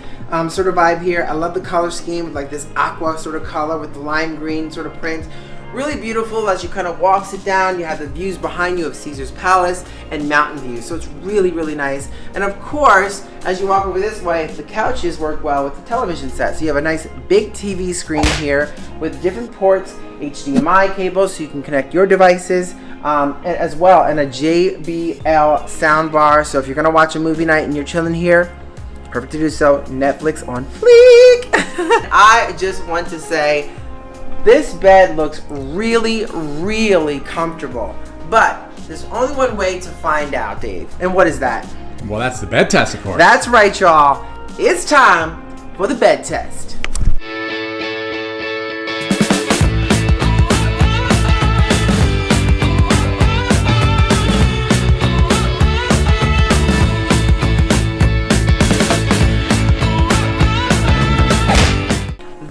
sort of vibe here. I love the color scheme with like this aqua sort of color with the lime green sort of print. Really beautiful. As you kind of walk, sit down, you have the views behind you of Caesar's Palace and mountain views. So it's really, really nice. And of course, as you walk over this way, the couches work well with the television set. So you have a nice big TV screen here with different ports, HDMI cables, so you can connect your devices as well, and a JBL soundbar. So if you're gonna watch a movie night and you're chilling here, perfect to do so. Netflix on fleek. I just want to say, this bed looks really, really comfortable. But there's only one way to find out, Dave. And what is that? Well, that's the bed test, of course. That's right, y'all. It's time for the bed test.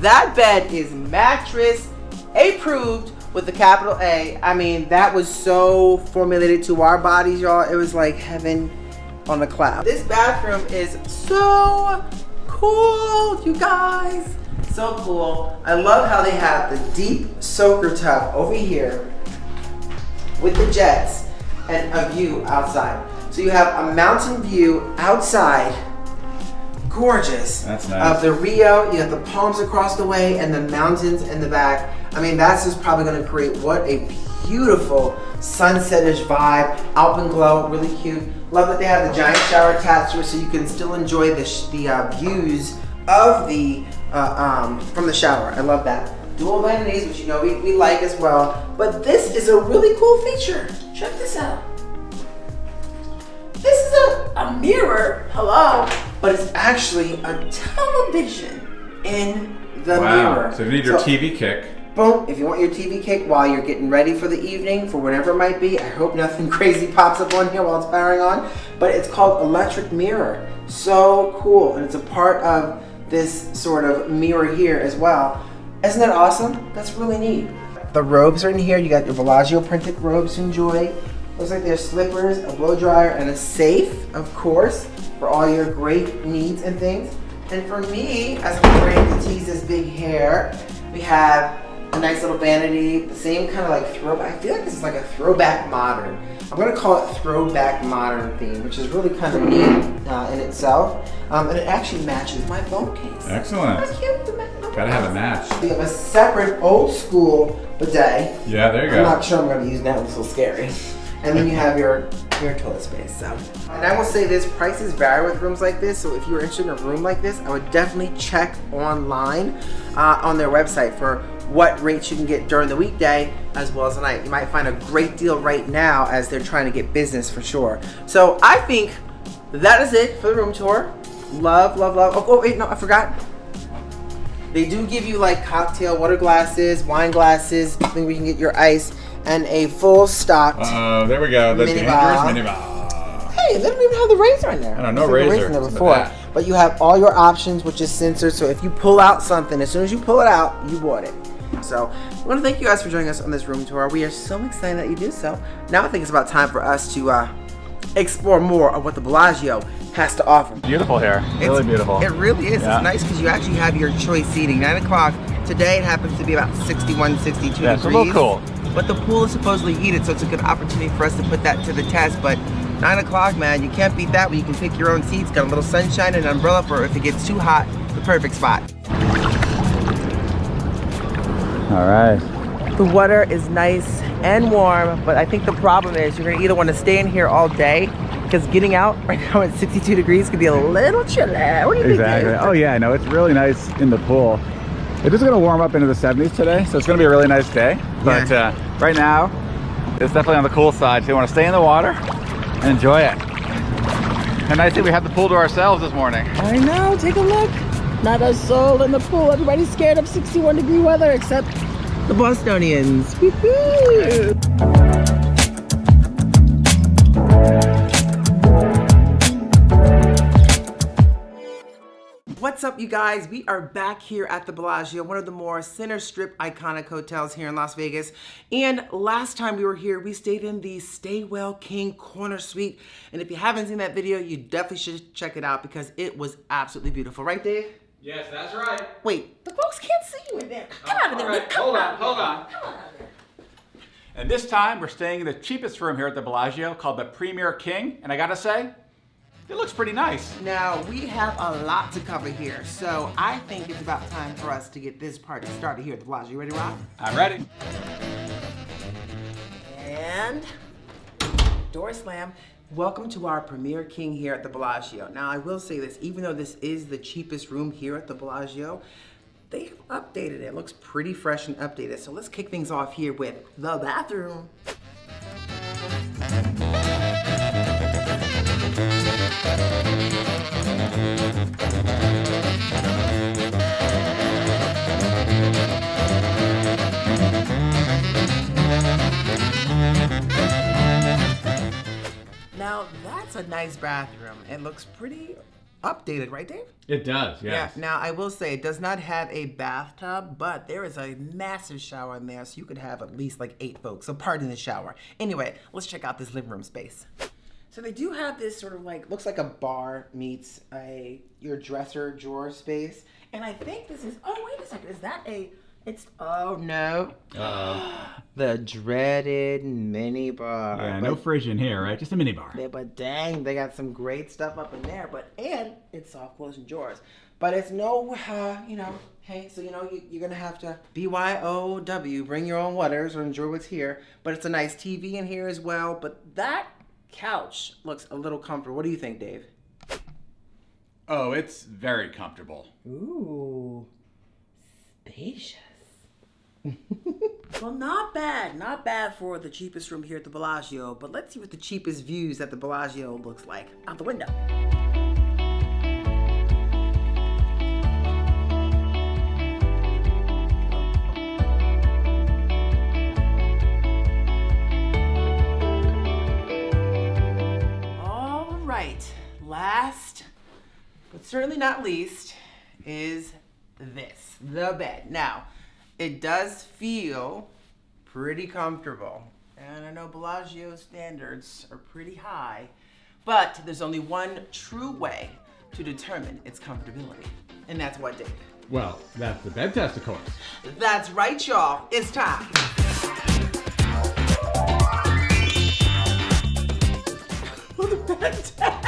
That bed is mattress approved with a capital A. I mean, that was so formulated to our bodies, y'all. It was like heaven on a cloud. This bathroom is so cool, you guys. So cool. I love how they have the deep soaker tub over here with the jets and a view outside. So you have a mountain view outside. Gorgeous. That's nice. Of the Rio, you have the palms across the way and the mountains in the back. I mean, that's just probably going to create what a beautiful sunsetish vibe. Alpenglow, really cute. Love that they have the giant shower attached to it, so you can still enjoy the views of the from the shower. I love that. Dual vanities, which you know we like as well. But this is a really cool feature. Check this out. This is a mirror. Hello. But it's actually a television in the mirror. So if you need your TV kick. Boom, if you want your TV kick while you're getting ready for the evening, for whatever it might be, I hope nothing crazy pops up on here while it's powering on, but it's called electric mirror. So cool, and it's a part of this sort of mirror here as well. Isn't that awesome? That's really neat. The robes are in here. You got your Bellagio printed robes to enjoy. Looks like there's slippers, a blow dryer, and a safe, of course, for all your great needs and things. And for me, as I'm ready to tease this big hair, we have a nice little vanity, the same kind of like throwback. I feel like this is like a throwback modern. I'm gonna call it throwback modern theme, which is really kind of neat in itself. And it actually matches my phone case. Excellent. That's cute. Gotta have a match. We have a separate old school bidet. Yeah, there you go. I'm not sure I'm gonna use that, it's a little scary. And then you have your toilet space. So, and I will say this, prices vary with rooms like this. So if you're interested in a room like this, I would definitely check online on their website for what rates you can get during the weekday as well as the night. You might find a great deal right now as they're trying to get business for sure. So I think that is it for the room tour. Love, love, love. Oh wait, no, I forgot. They do give you like cocktail water glasses, wine glasses, something where you can get your ice, and a full stocked there we go. The dangerous minibar. Hey, they don't even have the razor in there. I don't know, razor. In there before. But you have all your options, which is censored. So if you pull out something, as soon as you pull it out, you bought it. So I want to thank you guys for joining us on this room tour. We are so excited that you do so. Now I think it's about time for us to explore more of what the Bellagio has to offer. Beautiful here. Really beautiful. It really is. Yeah. It's nice because you actually have your choice seating. 9 o'clock. Today it happens to be about 61, 62 degrees. It's a little cool. But the pool is supposedly heated, so it's a good opportunity for us to put that to the test. But 9 o'clock, man, you can't beat that when you can pick your own seats. Got a little sunshine and an umbrella for if it gets too hot, the perfect spot. All right. The water is nice and warm, but I think the problem is you're gonna either want to stay in here all day because getting out right now at 62 degrees could be a little chilly. What do you think? Exactly. Oh yeah, no, it's really nice in the pool. It is going to warm up into the 70s today, so it's going to be a really nice day. But right now, it's definitely on the cool side. So you want to stay in the water and enjoy it. And I think we have the pool to ourselves this morning. I know, take a look. Not a soul in the pool. Everybody's scared of 61-degree weather except the Bostonians. Woohoo! What's up, you guys? We are back here at the Bellagio, one of the more center strip iconic hotels here in Las Vegas. And last time we were here, we stayed in the Stay Well King Corner Suite. And if you haven't seen that video, you definitely should check it out because it was absolutely beautiful. Right, Dave? Yes, that's right. Wait, the folks can't see you in there. Come out of there. Right. Hold on. And this time, we're staying in the cheapest room here at the Bellagio called the Premier King. And I gotta say, it looks pretty nice. Now, we have a lot to cover here, so I think it's about time for us to get this party started here at the Bellagio. You ready, Rob? I'm ready. And door slam. Welcome to our Premier King here at the Bellagio. Now, I will say this, even though this is the cheapest room here at the Bellagio, they've updated it. It looks pretty fresh and updated. So let's kick things off here with the bathroom. Now that's a nice bathroom. It looks pretty updated, right, Dave? It does, yes. Yeah. Now I will say it does not have a bathtub, but there is a massive shower in there, so you could have at least like 8 folks. So pardon the shower. Anyway, let's check out this living room space. So they do have this sort of like, looks like a bar meets your dresser drawer space. And I think this is, oh, wait a second. Is that oh no. The dreaded mini bar. Yeah, no fridge in here, right? Just a mini bar. Yeah, but dang, they got some great stuff up in there. And it's soft closing drawers. But it's no, hey, so you're gonna have to BYOW, bring your own waters or enjoy what's here. But it's a nice TV in here as well. But that couch looks a little comfortable. What do you think, Dave? Oh, it's very comfortable. Ooh, spacious. Well, not bad for the cheapest room here at the Bellagio, but let's see what the cheapest views at the Bellagio looks like out the window. All right, last, but certainly not least, is this, the bed. Now, it does feel pretty comfortable. And I know Bellagio standards are pretty high, but there's only one true way to determine its comfortability. And that's what, Dave? Well, that's the bed test, of course. That's right, y'all. It's time. For the bed test.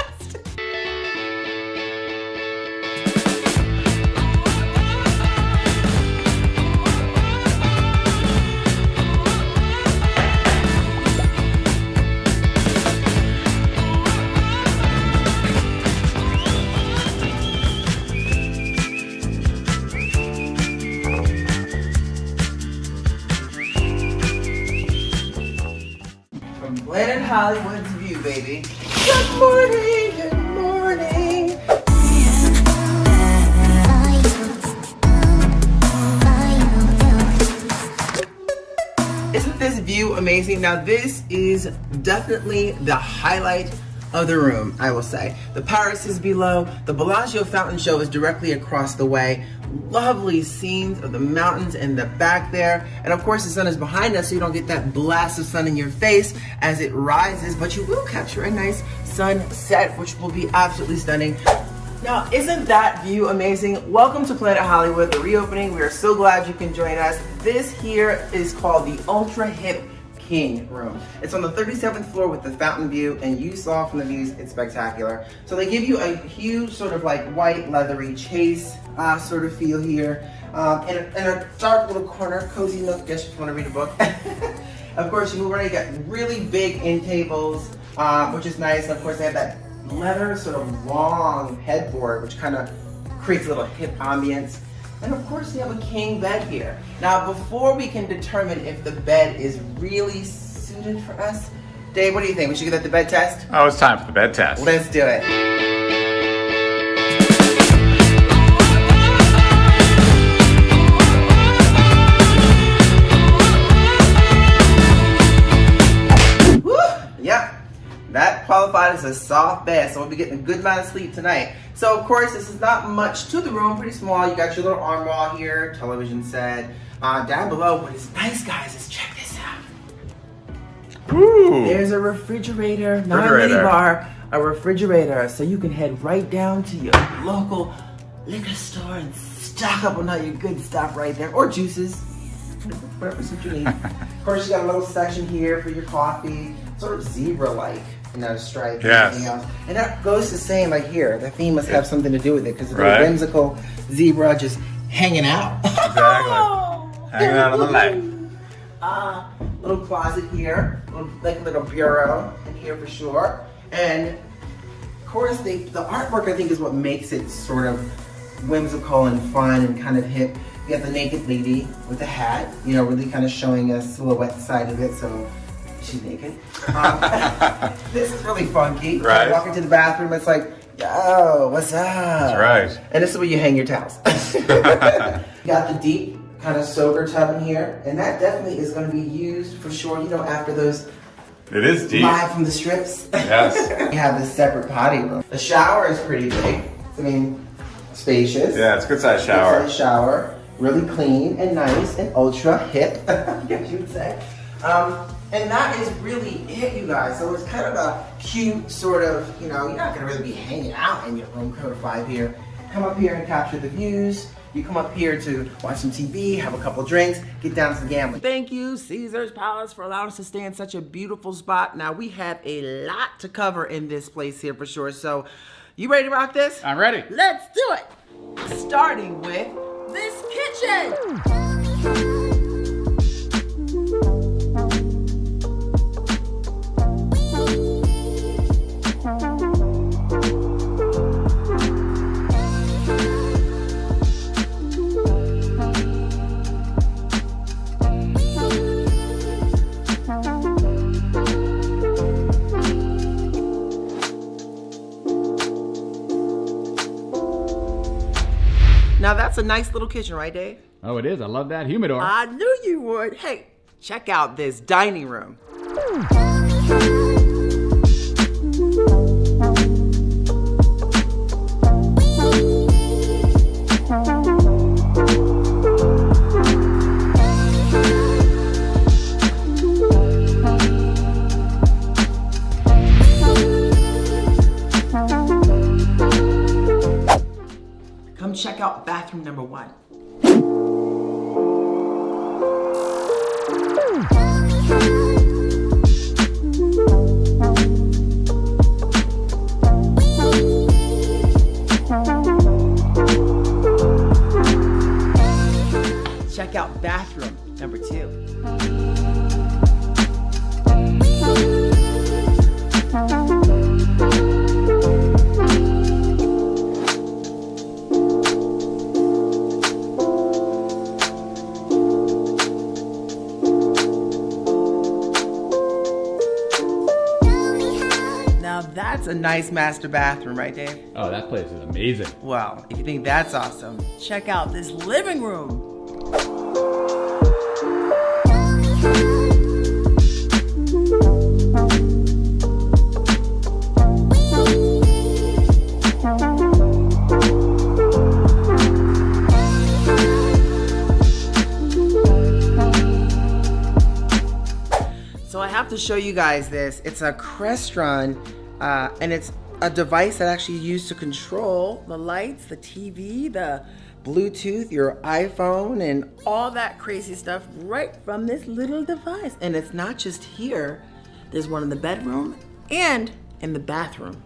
Planet Hollywood's view, baby. Good morning, good morning. Isn't this view amazing? Now this is definitely the highlight of the room, I will say. The Paris is below. The Bellagio fountain show is directly across the way. Lovely scenes of the mountains in the back there. And of course the sun is behind us, so you don't get that blast of sun in your face as it rises, but you will capture a nice sunset, which will be absolutely stunning. Now, isn't that view amazing? Welcome to Planet Hollywood, the reopening. We are so glad you can join us. This here is called the Ultra Hip King room. It's on the 37th floor with the fountain view, and you saw from the views, it's spectacular. So they give you a huge sort of like white leathery chase sort of feel here. In a dark little corner, cozy nook, guess if you want to read a book. Of course, you move around, you got really big end tables, which is nice. And of course, they have that leather sort of long headboard, which kind of creates a little hip ambience. And of course, you have a king bed here. Now, before we can determine if the bed is really suited for us, Dave, what do you think? We should get the bed test? Oh, it's time for the bed test. Let's do it. Woo! Yep. That qualified as a soft bed, so we'll be getting a good amount of sleep tonight. So, of course, this is not much to the room, pretty small. You got your little armoire here, television set. Down below, what is nice, guys, is check this out. Ooh. There's a refrigerator, not a mini bar, a refrigerator. So you can head right down to your local liquor store and stock up on all your good stuff right there, or juices, whatever suit you need. Of course, you got a little section here for your coffee, sort of zebra-like. Stripe and everything else. And that goes to saying, like here, the theme must have something to do with it, because it's a whimsical zebra just hanging out. Exactly. Hanging out on the leg. Little closet here, like a little bureau in here for sure. And of course, the artwork, I think, is what makes it sort of whimsical and fun and kind of hip. You got the naked lady with the hat, you know, really kind of showing a silhouette side of it, so she's naked. This is really funky. Right. You walk into the bathroom, it's like, yo, what's up? That's right. And this is where you hang your towels. You got the deep kind of soaker tub in here, and that definitely is going to be used for sure, you know, after those It is deep. live from the strips. Yes. You have this separate potty room. The shower is pretty big. I mean, spacious. Yeah, it's a good sized shower. Good-sized shower. Really clean and nice and ultra hip, I guess you would say. And that is really it, you guys. So it's kind of a cute sort of, you know, you're not gonna really be hanging out in your room code 5 here. Come up here and capture the views. You come up here to watch some TV, have a couple drinks, get down to the gambling. Thank you, Caesar's Palace, for allowing us to stay in such a beautiful spot. Now, we have a lot to cover in this place here for sure. So, you ready to rock this? I'm ready. Let's do it! Starting with this kitchen! Now that's a nice little kitchen, right, Dave? Oh, it is. I love that humidor. I knew you would. Hey, check out this dining room. Come check out bathroom number 1. Check out bathroom number 2. That's a nice master bathroom, right, Dave? Oh, that place is amazing. Well, if you think that's awesome, check out this living room. So I have to show you guys this. It's a Crestron. And it's a device that actually used to control the lights, the TV, the Bluetooth, your iPhone, and all that crazy stuff right from this little device. And it's not just here. There's one in the bedroom and in the bathroom.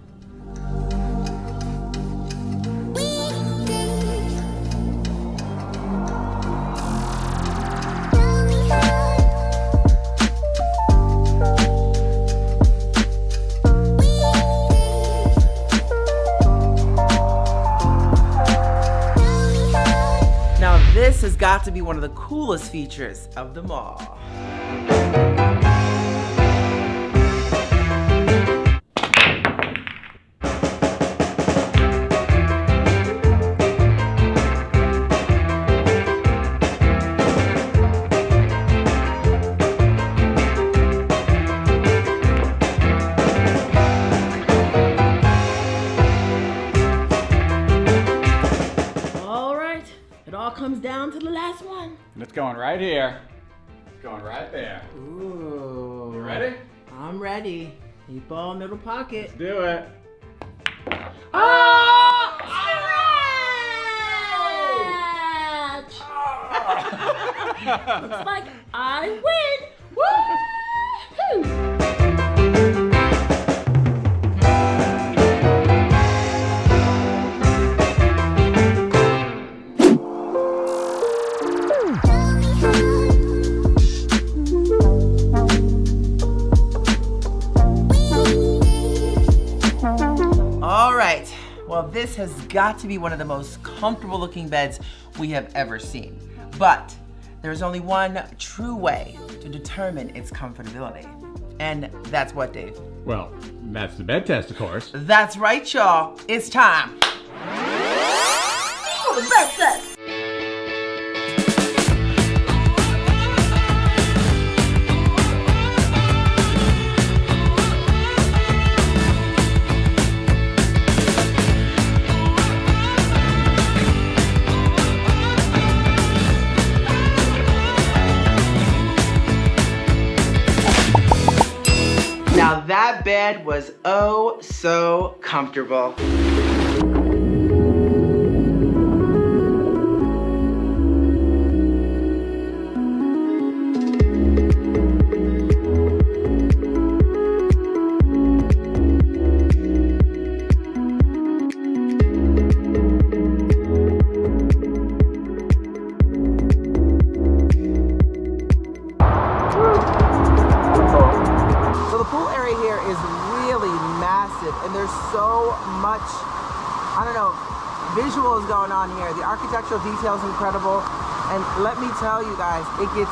This has got to be one of the coolest features of them all. Comes down to the last one. And it's going right here. It's going right there. Ooh. You ready? I'm ready. Deep ball, middle pocket. Let's do it. Oh! Stretch! Looks like I win. Woo! Well, well, this has got to be one of the most comfortable looking beds we have ever seen. But there's only one true way to determine its comfortability. And that's what, Dave? Well, that's the bed test, of course. That's right, y'all. It's time for the bed test. Now that bed was oh so comfortable. And there's so much, I don't know, visuals going on here. The architectural detail is incredible. And let me tell you guys, it gets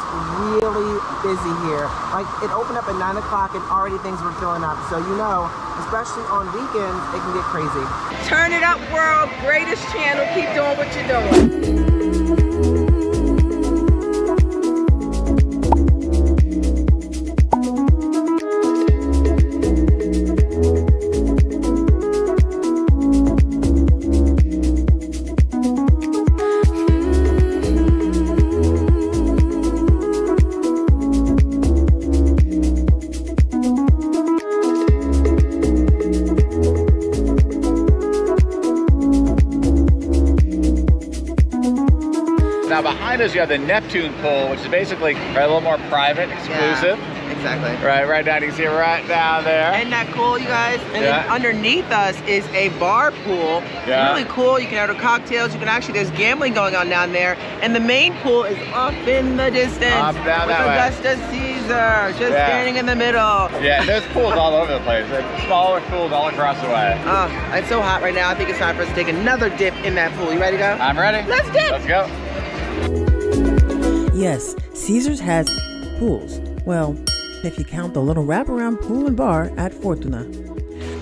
really busy here. Like, it opened up at 9 o'clock and already things were filling up. So you know, especially on weekends, it can get crazy. Turn it up, world. Greatest channel. Keep doing what you're doing. Now behind us you have the Neptune pool, which is basically a little more private, exclusive. Yeah, exactly. Right down, you can see it right down there. Isn't that cool, you guys? And then underneath us is a bar pool. Yeah. Really cool. You can order cocktails. You can actually, there's gambling going on down there. And the main pool is off in the distance. Up down with that way. Augusta Caesar, just standing in the middle. Yeah, there's pools all over the place. There's smaller pools all across the way. Oh, it's so hot right now. I think it's time for us to take another dip in that pool. You ready to go? I'm ready. Let's dip. Let's go. Yes, Caesars has pools. Well, if you count the little wraparound pool and bar at Fortuna.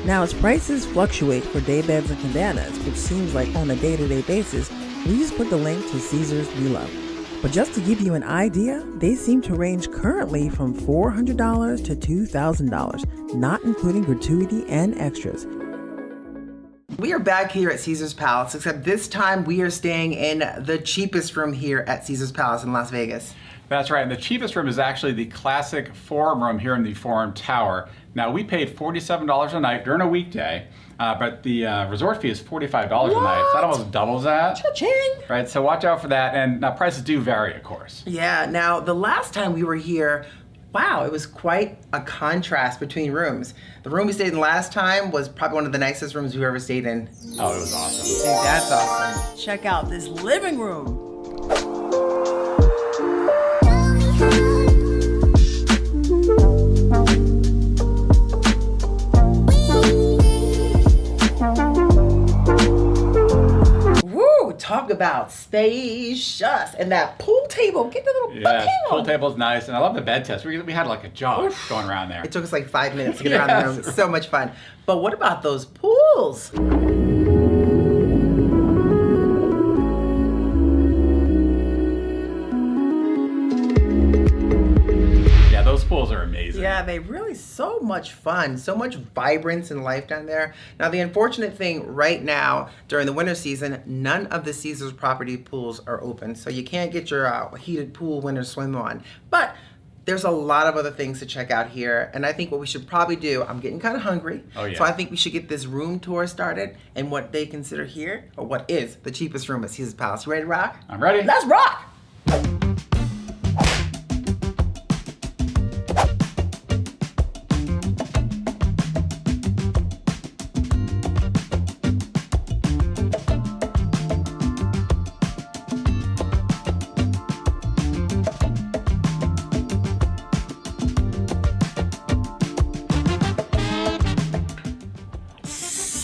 Now, its prices fluctuate for daybeds and cabanas, which seems like on a day-to-day basis, we just put the link to Caesars below. But just to give you an idea, they seem to range currently from $400 to $2,000, not including gratuity and extras. We are back here at Caesar's Palace, except this time we are staying in the cheapest room here at Caesar's Palace in Las Vegas. That's right, and the cheapest room is actually the classic Forum room here in the Forum Tower. Now, we paid $47 a night during a weekday, but the resort fee is $45 a night, so that almost doubles that. Cha-ching! Right, so watch out for that, and now prices do vary, of course. Yeah, now the last time we were here, wow, it was quite a contrast between rooms. The room we stayed in last time was probably one of the nicest rooms we've ever stayed in. Oh, it was awesome. Dude, that's awesome. Check out this living room. Talk about spacious. And that pool table, get the little Yes, pool table's nice, and I love the bed test. We had like a jog going around there. It took us like 5 minutes to get around the room. It's so much fun. But what about those pools? Those pools are amazing. Yeah, they really so much fun, so much vibrance and life down there. Now, the unfortunate thing right now during the winter season, none of the Caesars property pools are open, so you can't get your heated pool winter swim on. But there's a lot of other things to check out here, and I think what we should probably do, I'm getting kind of hungry, so I think we should get this room tour started and what they consider here, or what is the cheapest room at Caesars Palace. You ready to rock? I'm ready. Let's rock!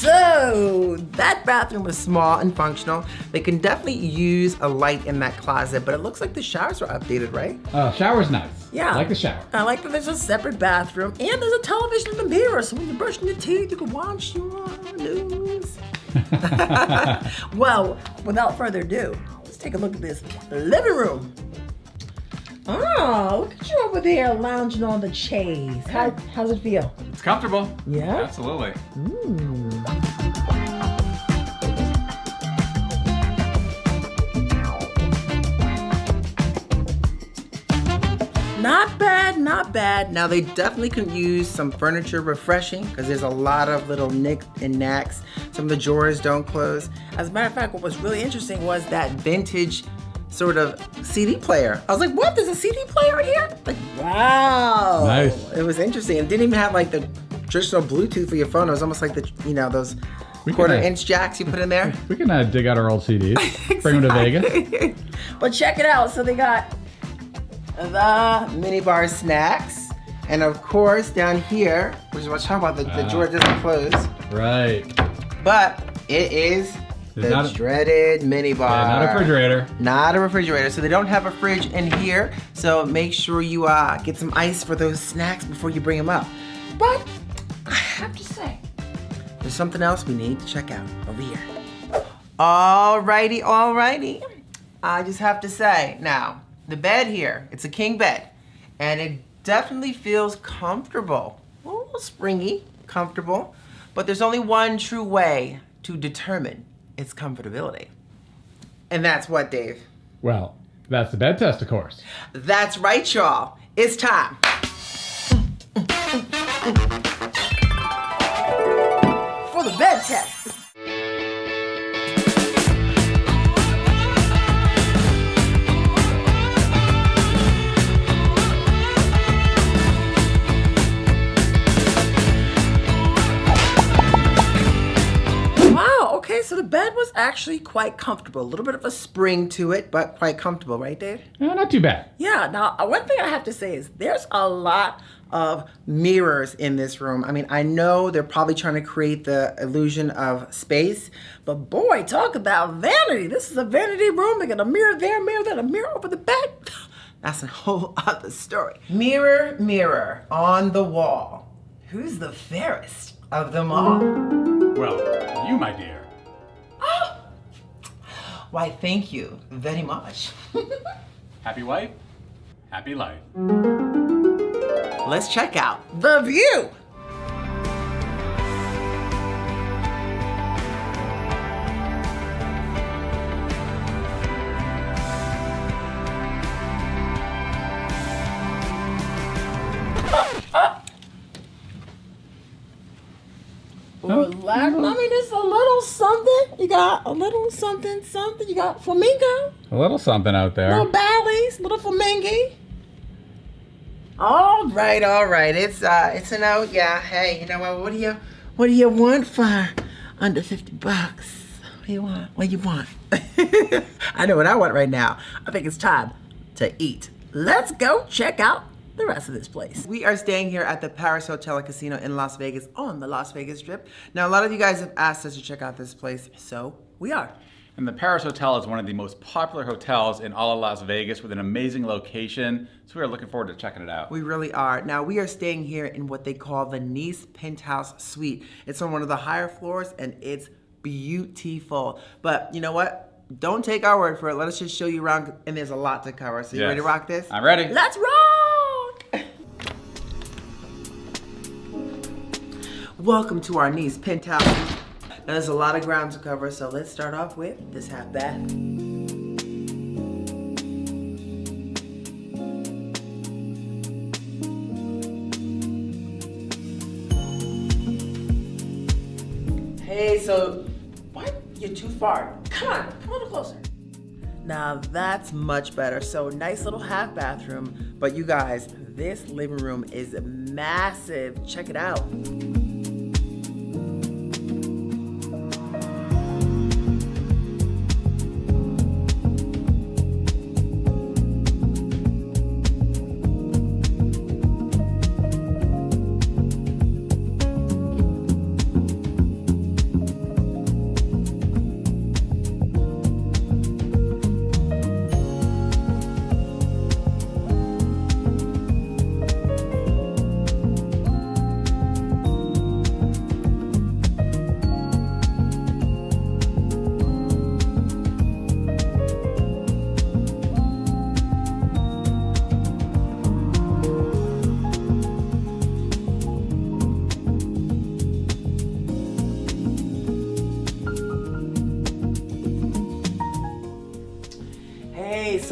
So that bathroom was small and functional. They can definitely use a light in that closet, but it looks like the showers were updated, right? Shower's nice. Yeah. I like the shower. I like that there's a separate bathroom and there's a television in the mirror, so when you're brushing your teeth, you can watch your news. Well, without further ado, let's take a look at this living room. Oh, look at you over there lounging on the chaise. How's it feel? It's comfortable. Yeah? Absolutely. Not bad, not bad. Now they definitely can use some furniture refreshing because there's a lot of little nicks and knacks. Some of the drawers don't close. As a matter of fact, what was really interesting was that vintage sort of CD player. I was like, what? There's a CD player in here? Like, wow. Nice. It was interesting. It didn't even have like the traditional Bluetooth for your phone. It was almost like the, you know, those quarter-inch jacks you put in there. We can dig out our old CDs, bring them to Vegas. But check it out. So they got the minibar snacks. And of course, down here, which is what I'm talking about, the drawer doesn't close. Right. But it is the dreaded minibar. Yeah, not a refrigerator. Not a refrigerator. So they don't have a fridge in here. So make sure you get some ice for those snacks before you bring them up. But I have to say, there's something else we need to check out over here. Alrighty, alrighty. I just have to say, now, the bed here, it's a king bed. And it definitely feels comfortable. A little springy, comfortable. But there's only one true way to determine its comfortability. And that's what, Dave? Well, that's the bed test, of course. That's right, y'all. It's time. For the bed test. Okay, so the bed was actually quite comfortable. A little bit of a spring to it, but quite comfortable, right, Dave? Not too bad. Yeah, now one thing I have to say is there's a lot of mirrors in this room. I mean, I know they're probably trying to create the illusion of space, but boy, talk about vanity. This is a vanity room. They got a mirror there, a mirror over the bed. That's a whole other story. Mirror, mirror on the wall. Who's the fairest of them all? Well, you, my dear. Why, thank you very much. Happy wife, happy life. Let's check out the view. Relax. I mean, it's a little something. You got a little something. You got flamingo. A little something out there. Little Bally's, little flamingo. All right. It's a no. Yeah. Hey, you know what? What do you want for under $50? What do you want? What do you want? I know what I want right now. I think it's time to eat. Let's go check out the rest of this place. We are staying here at the Paris Hotel and Casino in Las Vegas on the Las Vegas Strip. Now, a lot of you guys have asked us to check out this place, so we are. And the Paris Hotel is one of the most popular hotels in all of Las Vegas with an amazing location. So we are looking forward to checking it out. We really are. Now, we are staying here in what they call the Nice Penthouse Suite. It's on one of the higher floors and it's beautiful. But you know what? Don't take our word for it. Let us just show you around, and there's a lot to cover. So you ready to rock this? I'm ready. Let's rock! Welcome to our Nice Penthouse. Now, there's a lot of ground to cover, so let's start off with this half bath. Hey, so what? You're too far. Come on, come a little closer. Now that's much better. So nice little half bathroom, but you guys, this living room is massive. Check it out.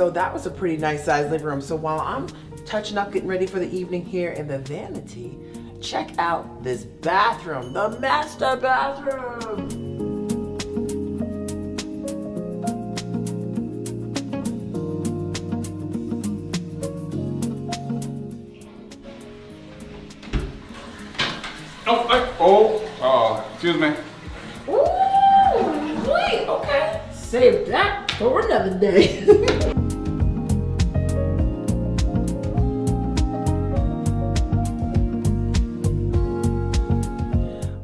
so that was a pretty nice sized living room. So while I'm touching up, getting ready for the evening here in the vanity, check out this bathroom, the master bathroom. Excuse me. Ooh, wait, okay. Save that for another day.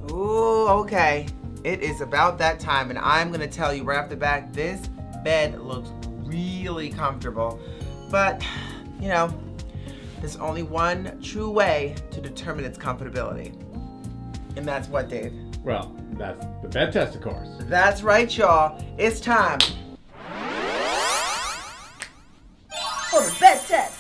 Ooh, okay. It is about that time, and I'm gonna tell you right off the bat, this bed looks really comfortable. But, you know, there's only one true way to determine its comfortability. And that's what, Dave? Well, that's the bed test, of course. That's right, y'all. It's time for the bed test.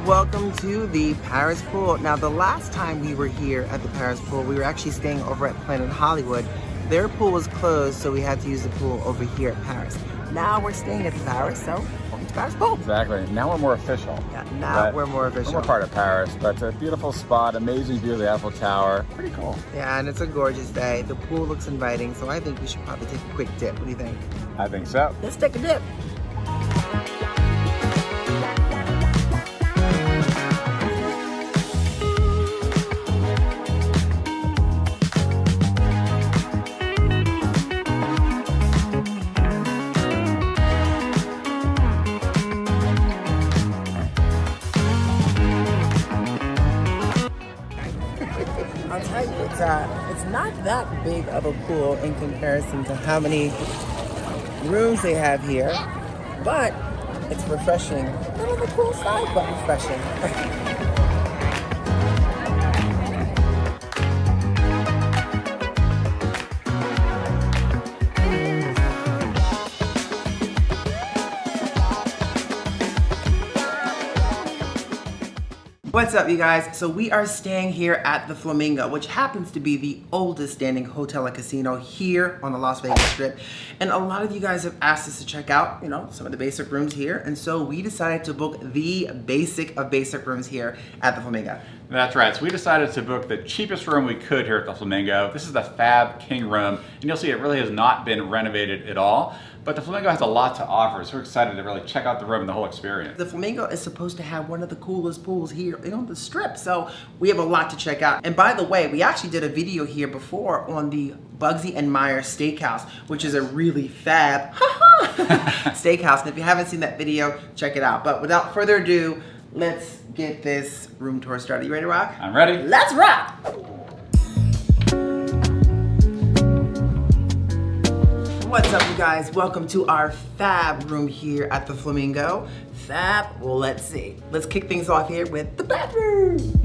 Welcome to the Paris pool. Now, the last time we were here at the Paris pool, we were actually staying over at Planet Hollywood. Their pool was closed, so we had to use the pool over here at Paris. Now we're staying at the Paris, so welcome to Paris pool. Exactly. Now we're more official. Yeah, now we're more official. We're part of Paris, but it's a beautiful spot, amazing view of the Eiffel Tower. Pretty cool. Yeah, and it's a gorgeous day. The pool looks inviting, so I think we should probably take a quick dip. What do you think? I think so. Let's take a dip. I'll tell you, it's not that big of a pool in comparison to how many rooms they have here, but it's refreshing. A little on the cool side, but refreshing. What's up, you guys? So we are staying here at the Flamingo, which happens to be the oldest standing hotel and casino here on the Las Vegas Strip. And a lot of you guys have asked us to check out, you know, some of the basic rooms here. And so we decided to book the basic of basic rooms here at the Flamingo. That's right. So we decided to book the cheapest room we could here at the Flamingo. This is the Fab King room, and you'll see it really has not been renovated at all. But the Flamingo has a lot to offer, so we're excited to really check out the room and the whole experience. The Flamingo is supposed to have one of the coolest pools here on the Strip, so we have a lot to check out. And by the way, we actually did a video here before on the Bugsy and Meyer Steakhouse, which is a really fab steakhouse. And if you haven't seen that video, check it out. But without further ado, let's get this room tour started. You ready to rock? I'm ready. Let's rock! What's up, you guys? Welcome to our fab room here at the Flamingo. Fab, well, let's see. Let's kick things off here with the bathroom.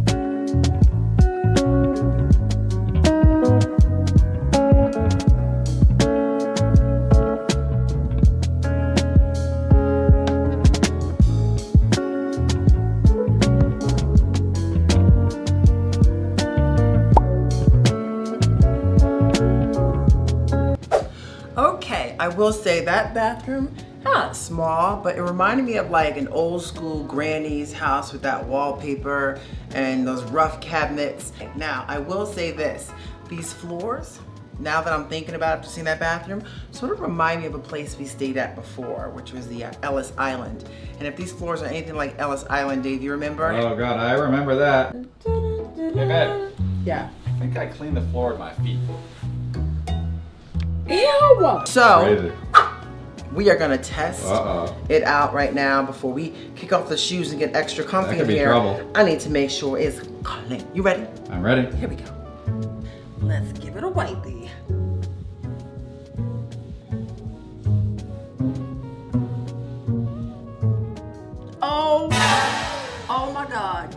I will say that bathroom, not small, but it reminded me of like an old school granny's house with that wallpaper and those rough cabinets. Now, I will say this, these floors, now that I'm thinking about it, after seeing that bathroom, sort of remind me of a place we stayed at before, which was the Ellis Island. And if these floors are anything like Ellis Island, Dave, you remember? Oh God, I remember that. Hey, babe. Yeah. I think I cleaned the floor with my feet. Ew! So, Crazy. we are gonna test it out right now before we kick off the shoes and get extra comfy That could in be here. trouble. I need to make sure it's clean. You ready? I'm ready. Here we go. Let's give it a whitey. Oh my God.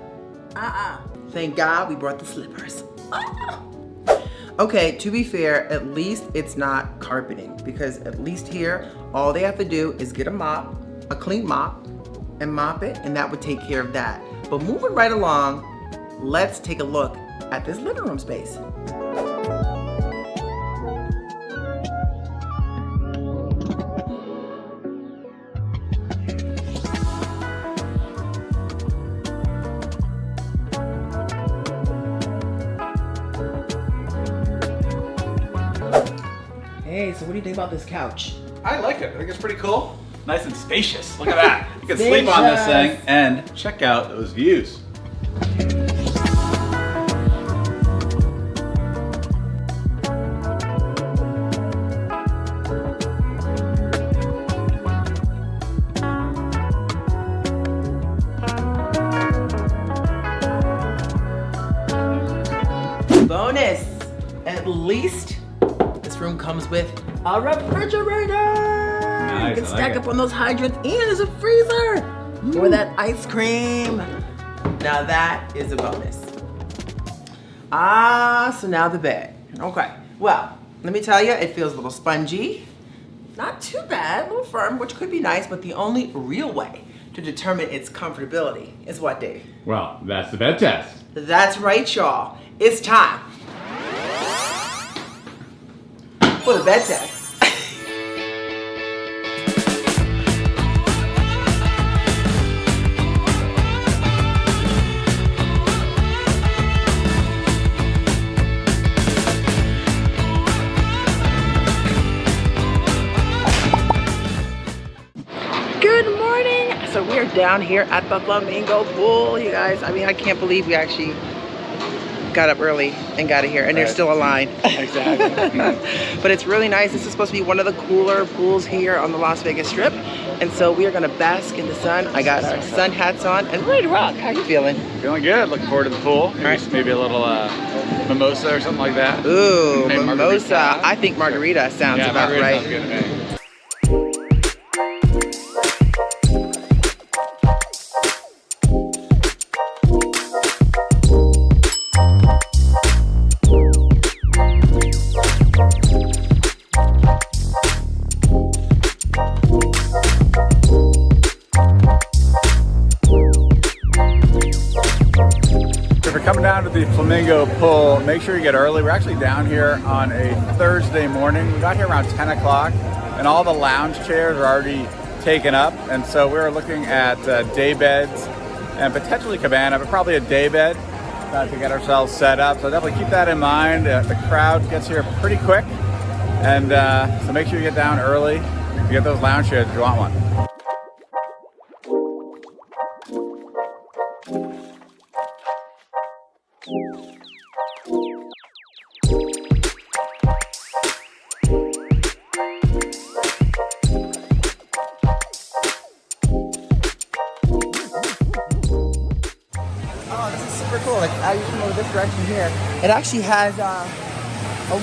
Thank God we brought the slippers. Okay, to be fair, at least it's not carpeting, because at least here, all they have to do is get a mop, a clean mop, and mop it, and that would take care of that. But moving right along, let's take a look at this living room space. Hey, so what do you think about this couch? I like it. I think it's pretty cool. Nice and spacious. Look at that. You can sleep on this thing and check out those views. Bonus! At least this room comes with a refrigerator! Nice, You can I stack like up on those hydrants, and there's a freezer for that ice cream. Now that is a bonus. So now the bed. Okay, well, let me tell you, it feels a little spongy. Not too bad, a little firm, which could be nice, but the only real way to determine its comfortability is what, Dave? Well, that's the bed test. That's right, y'all. It's time for the bed test. Good morning. So we are down here at the Flamingo pool, you guys. I mean, I can't believe we actually got up early and got it here, and there's still a line. Exactly. But it's really nice. This is supposed to be one of the cooler pools here on the Las Vegas Strip, and so we are gonna bask in the sun. I got our sun hats on and ready to rock. How you feeling? Feeling good. Looking forward to the pool. Maybe a little mimosa or something like that. Ooh, Maybe mimosa. margarita. I think margarita sounds about margarita right. sounds good to me. If you're coming down to the Flamingo pool, make sure you get early. We're actually down here on a Thursday morning. We got here around 10 o'clock and all the lounge chairs are already taken up. And so we were looking at day beds and potentially cabana, but probably a day bed to get ourselves set up. So definitely keep that in mind. The crowd gets here pretty quick. And so make sure you get down early to get those lounge chairs if you want one. Cool. Like, I used to know this direction here. It actually has a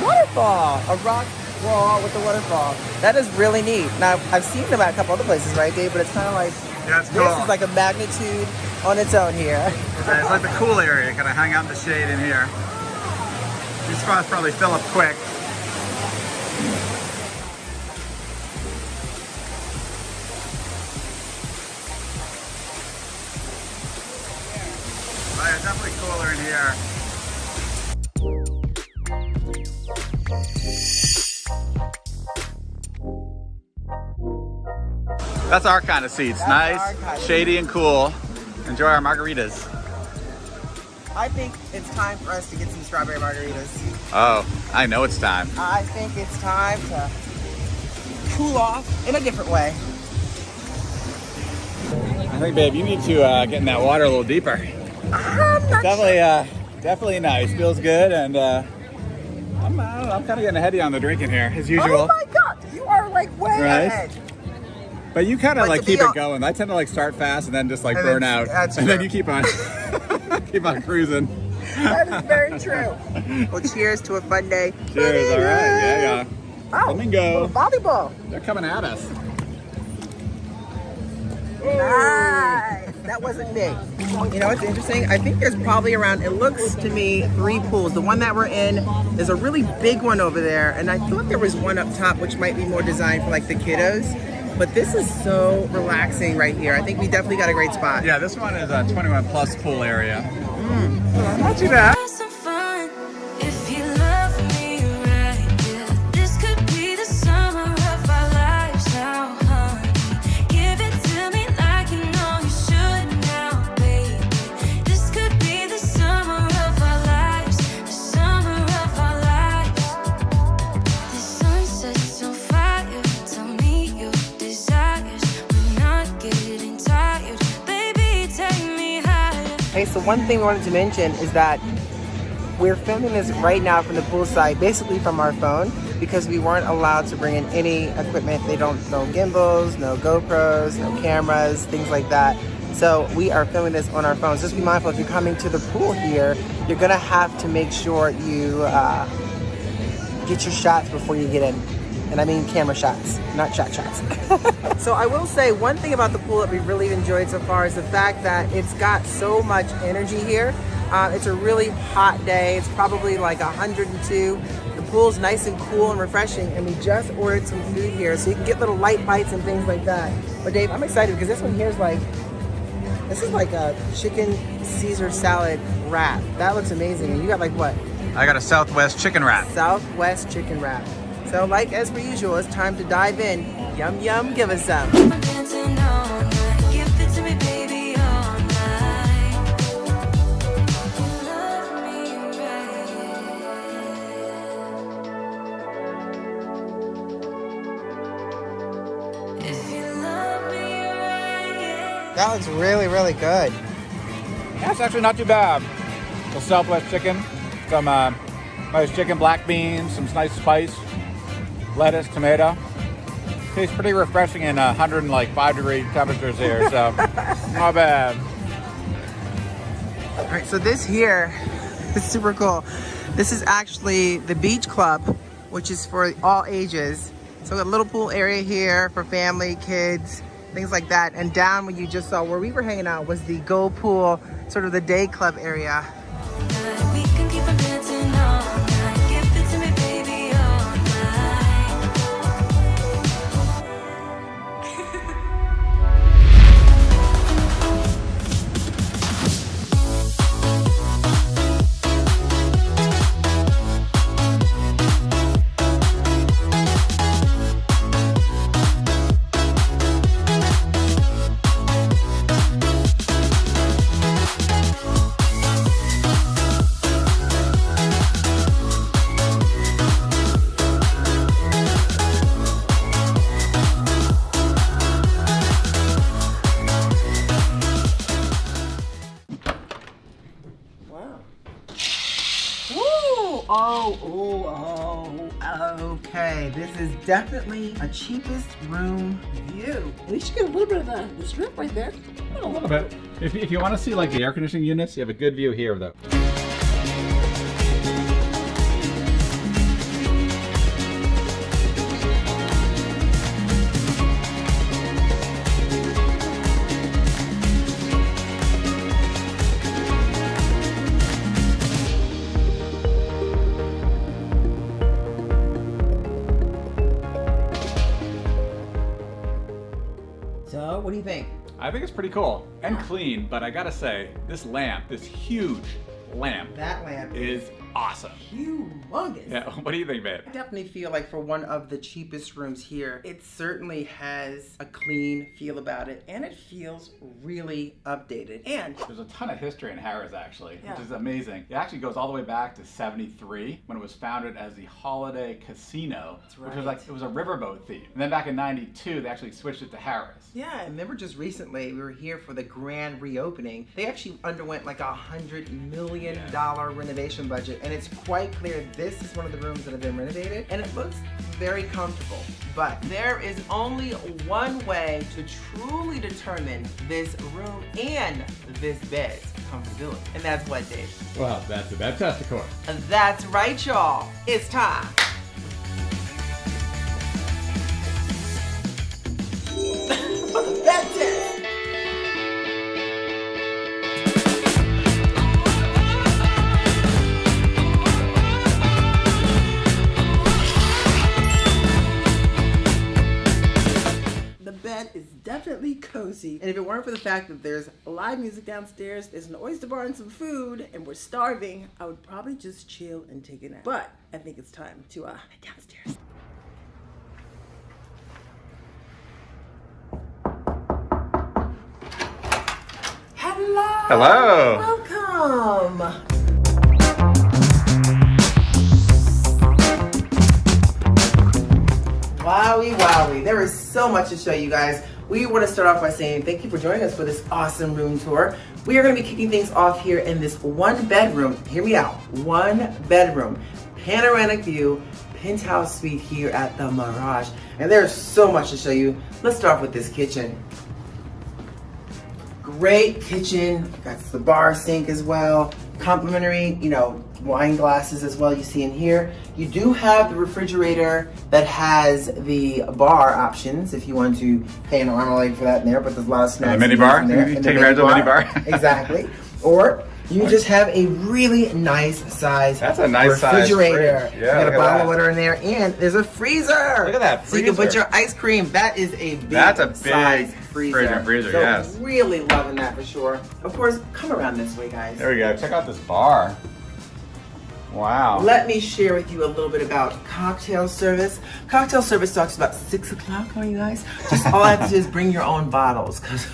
waterfall, a rock wall with a waterfall. That is really neat. Now, I've seen them at a couple other places, right, Dave? But it's kind of like, That's this is like a magnitude on its own here. Yeah, it's like the cool area. Kind of hang out in the shade in here. These spots probably fill up quick. But it's definitely cooler in here. That's our kind of seats. That's our nice, kind of shady and cool. Enjoy our margaritas. I think it's time for us to get some strawberry margaritas. Oh, I know it's time. I think it's time to cool off in a different way. I think, babe, you need to get in that water a little deeper. Definitely nice. Feels good, and I'm kind of getting ahead of you on the drinking here, as usual. Oh my God, you are like way ahead. But you kind of like keep it going. I tend to like start fast and then just like And burn then- out, that's and true. then you keep on keep on cruising. That is very true. Well, cheers to a fun day. Cheers. All right. Yeah. Oh, Flamingo. volleyball. They're coming at us. Nice. That wasn't me. You know what's interesting? I think there's probably around, it looks to me, 3 pools. The one that we're in, there's a really big one over there, and I thought there was one up top which might be more designed for like the kiddos. But this is so relaxing right here. I think we definitely got a great spot. Yeah, this one is a 21 plus pool area. Not too bad. Hey, so one thing we wanted to mention is that we're filming this right now from the poolside, basically from our phone, because we weren't allowed to bring in any equipment. No gimbals, no GoPros, no cameras, things like that. So we are filming this on our phones. Just be mindful, if you're coming to the pool here, you're gonna have to make sure you get your shots before you get in. And I mean camera shots, not shot shots. So I will say one thing about the pool that we really enjoyed so far is the fact that it's got so much energy here. It's a really hot day. It's probably like 102. The pool's nice and cool and refreshing, and we just ordered some food here, so you can get little light bites and things like that. But Dave, I'm excited because this one here is like, this is like a chicken Caesar salad wrap. That looks amazing. And you got like what? I got a Southwest chicken wrap. Southwest chicken wrap. So like as per usual, it's time to dive in. Yum, yum, give us some. That looks really, really good. That's actually not too bad. The Southwest chicken, some nice chicken, black beans, some nice spice, lettuce, tomato. Tastes pretty refreshing in 105-degree temperatures here, so not bad. All right, so this here is super cool. This is actually the beach club, which is for all ages. So we got a little pool area here for family, kids, things like that. And down when you just saw where we were hanging out was the Go Pool, sort of the day club area. We can keep on dancing all night. Give it to me, baby, all night. Okay, this is definitely a cheapest room view. At least you get a little bit of the strip right there. A little bit. If you want to see like the air conditioning units, you have a good view here though. So, what do you think? I think it's pretty cool and clean, but I gotta say, this lamp, this huge lamp, That lamp is awesome. Humongous. Yeah, what do you think, babe? I definitely feel like for one of the cheapest rooms here, it certainly has a clean feel about it, and it feels really updated. And There's a ton of history in Harrah's actually, Yeah. which is amazing. It actually goes all the way back to 73 when it was founded as the Holiday Casino, which was like, it was a riverboat theme. And then back in 92, they actually switched it to Harrah's. yeah, I remember just recently we were here for the grand reopening. They actually underwent like $100 million renovation budget, and it's quite clear this is one of the rooms that have been renovated, and it looks very comfortable. But there is only one way to truly determine this room and this bed's comfortability, and that's what, Dave? Well, that's the bed test, of course. That's right, y'all. It's time. For the bed test. The bed is definitely cozy. And if it weren't for the fact that there's live music downstairs, there's an oyster bar and some food, and we're starving, I would probably just chill and take a nap. But I think it's time to head downstairs. Hello! Hello! Welcome! Wowie, wowie. There is so much to show you guys. We want to start off by saying thank you for joining us for this awesome room tour. We are going to be kicking things off here in this one bedroom. Hear me out. One bedroom, panoramic view, penthouse suite here at the Mirage. And there's so much to show you. Let's start off with this kitchen. Great kitchen. Got the bar sink as well. Complimentary, wine glasses as well you see in here. You do have the refrigerator that has the bar options if you want to pay an arm and a leg for that in there, but there's a lot of snacks. And the mini bar? in there. You And take the advantage of the mini bar? Exactly. Or you just have a really nice size That's a nice size refrigerator. fridge. You Yeah, got look a at bottle that. of water in there, and there's a freezer. Look at that So you can put freezer. your ice cream. That is a big That's a big size freezer. fridge and freezer, So yes. really loving that for sure. Of course, come around this way, guys. There we go. Check out this bar. Wow. Let me share with you a little bit about cocktail service. Cocktail service starts about 6 o'clock, are you guys? Just all I have to do is bring your own bottles, because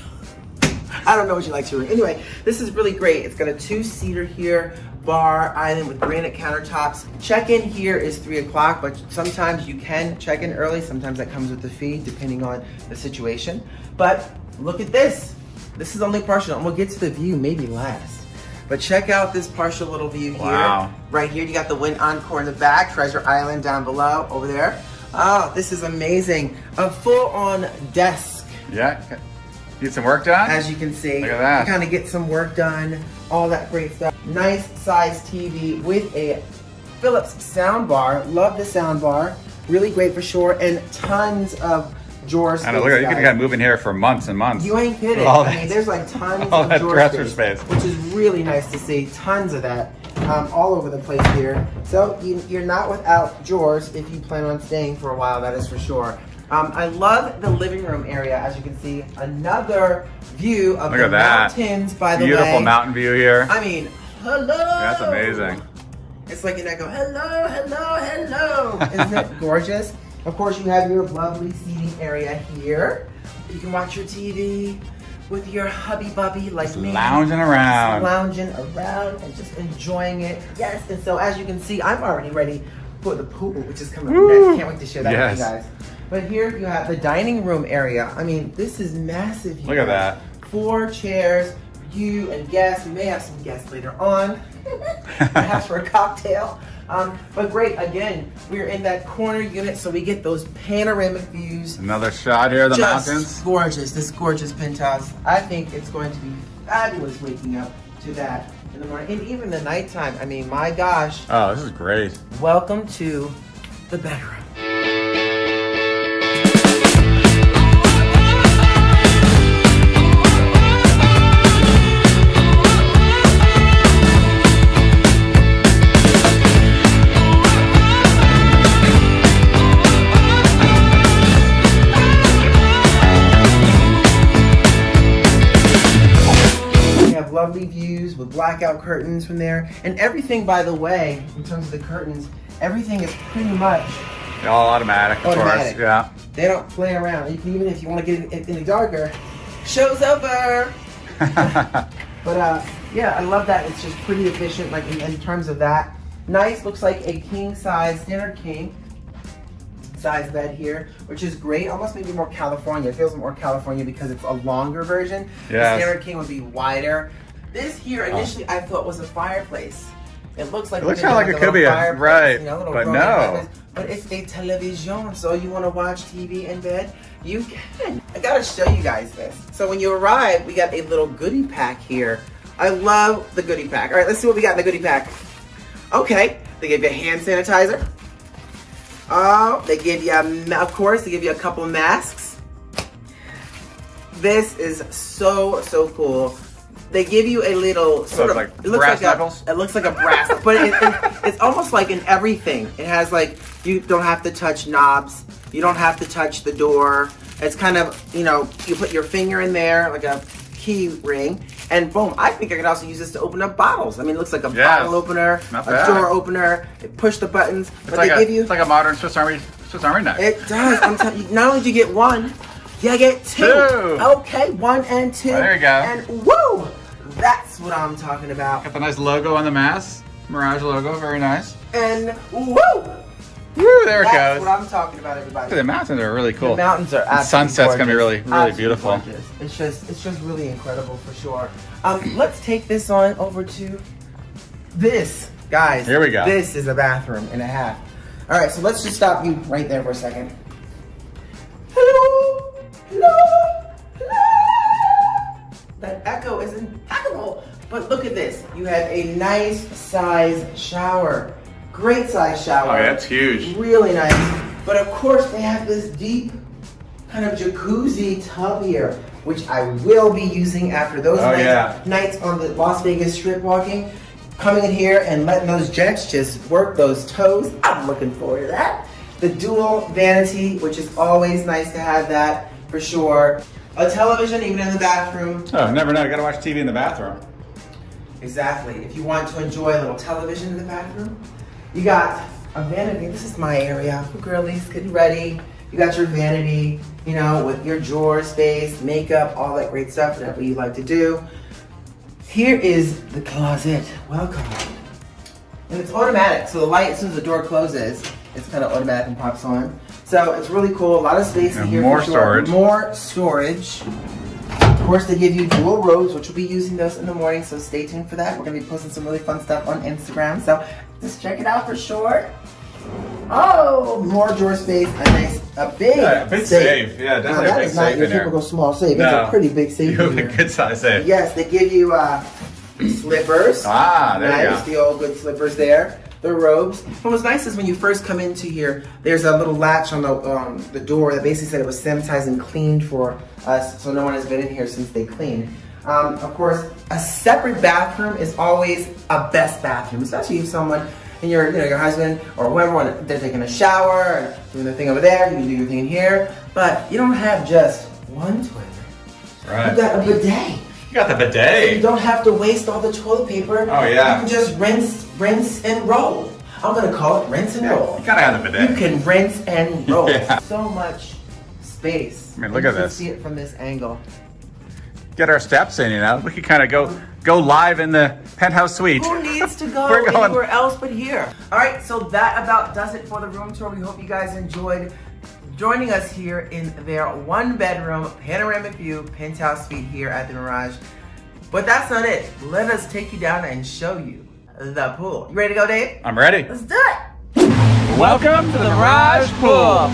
I don't know what you like to do. Anyway, this is really great. It's got a 2-seater here, bar island with granite countertops. Check-in here is 3 o'clock, but sometimes you can check in early. Sometimes that comes with the fee, depending on the situation. But look at this. This is only partial, and we'll get to the view maybe last. But check out this partial little view here. Wow. Right here, you got the Wynn Encore in the back, Treasure Island down below, over there. Oh, this is amazing. A full-on desk, Yeah. Get some work done? as you can see. Look at that. Kind of get some work done, all that great stuff. Nice size TV with a Philips sound bar. Love the sound bar. Really great for sure, and tons of drawer space. I know, look at you could guys. have moved in here for months and months. You ain't kidding. All I that- mean, there's like tons all of that drawer dresser space. which is really nice to see. Tons of that all over the place here. So you're not without drawers if you plan on staying for a while, that is for sure. I love the living room area, as you can see. Another view of Look the at that. mountains, by the way. Beautiful mountain view here. I mean, hello. That's amazing. It's like you're not going, hello, hello, hello. Isn't it gorgeous? Of course, you have your lovely seating area here. You can watch your TV with your hubby bubby like me. Lounging around. Just lounging around and just enjoying it. Yes, and so as you can see, I'm already ready for the pool, which is coming up next. Can't wait to share that with you Yes. guys. But here you have the dining room area. I mean, this is massive here. Look at that. 4 chairs for you and guests. We may have some guests later on, perhaps for a cocktail. But great, again, we're in that corner unit, so we get those panoramic views. Another shot here of the Just mountains. gorgeous, this gorgeous penthouse. I think it's going to be fabulous waking up to that in the morning. And even the nighttime, I mean, my gosh. Oh, this is great. Welcome to the bedroom. We have lovely views with blackout curtains from there. And everything, by the way, in terms of the curtains, everything is pretty much All automatic, of automatic. course. Yeah. They don't play around. You can, even if you want to get it in the darker, show's over. But yeah, I love that. It's just pretty efficient, like in terms of that. Nice, looks like a king size, standard king size bed here, which is great. Almost maybe more California. It feels more California because it's a longer version. Yes. The standard king would be wider. This here initially I thought was a fireplace. It looks like It looks kind of like it could be a, right, you know, little but Roman no. fireplace. But it's a television, so you want to watch TV in bed, you can. I gotta show you guys this. So when you arrive, we got a little goodie pack here. I love the goodie pack. All right, let's see what we got in the goodie pack. Okay, they give you a hand sanitizer. Oh, they give you, of course, they give you a couple masks. This is so cool. They give you a little sort of, like it looks brass like knuckles? it looks like a brass, but it's almost like in everything. It has like, you don't have to touch knobs. You don't have to touch the door. It's kind of, you know, you put your finger in there like a key ring, and boom. I think I could also use this to open up bottles. I mean, it looks like a bottle opener, Not a bad. door opener. It push the buttons, but Like they give you. it's like a modern Swiss Army knife. It does. I'm telling you, not only do you get one, you get two. Two. Okay, 1 and 2. Oh, there you go. And woo! That's what I'm talking about. Got the nice logo on the mask. Mirage logo, very nice. And woo! Woo, there it That's goes. what I'm talking about, everybody. The mountains are really cool. The mountains are absolutely sunset's gonna be gorgeous. really Absolutely beautiful. gorgeous. It's just really incredible for sure. Let's take this on over to this, guys. Here we go. This is a bathroom and a half. All right, so let's just stop you right there for a second. Hello, hello, hello. That echo is impeccable. But look at this. You have a nice size shower. Great size shower. Oh, yeah, it's huge. Really nice. But of course, they have this deep kind of jacuzzi tub here, which I will be using after those nights on the Las Vegas Strip walking. Coming in here and letting those jets just work those toes. I'm looking forward to that. The dual vanity, which is always nice to have that for sure. A television even in the bathroom. Oh, never know. You gotta watch TV in the bathroom. Exactly. If you want to enjoy a little television in the bathroom, you got a vanity. This is my area for girlies getting ready. You got your vanity, you know, with your drawer space, makeup, all that great stuff, whatever you like to do. Here is the closet. Welcome. And it's automatic, so the light, as soon as the door closes, it's kind of automatic and pops on. So it's really cool. A lot of space in here. More for sure. storage. More storage. Of course, they give you dual robes, which we'll be using those in the morning, so stay tuned for that. We're going to be posting some really fun stuff on Instagram, so just check it out for sure. Oh, more drawer space, a big safe. Yeah, definitely now, a that big is not safe your in here. typical small safe. No. It's a pretty big safe You have in a here. good size safe. Yes, they give you slippers. Ah, there you Nice, go. the old good slippers there. The robes. What was nice is when you first come into here, there's a little latch on the door that basically said it was sanitized and cleaned for us, so no one has been in here since they cleaned. Of course, a separate bathroom is always a best bathroom, especially if someone and your husband or whoever, they're taking a shower or doing their thing over there, you can do your thing in here, but you don't have just one toilet. Right. You got a bidet. You got the So you bidet. don't have to waste all the toilet paper. Oh, yeah. You can just rinse and roll. I'm gonna call it rinse and roll. You gotta have the bidet. You can rinse and roll. Yeah. So much space. I mean, look You at can this. see it from this angle. Get our steps in, you know. We could kind of go live in the penthouse suite. Who needs to go We're going- anywhere else but here? All right, so that about does it for the room tour. We hope you guys enjoyed joining us here in their 1-bedroom panoramic view penthouse suite here at the Mirage. But that's not it. Let us take you down and show you the pool. You ready to go, Dave? I'm ready. Let's do it. Welcome to the Mirage Pool.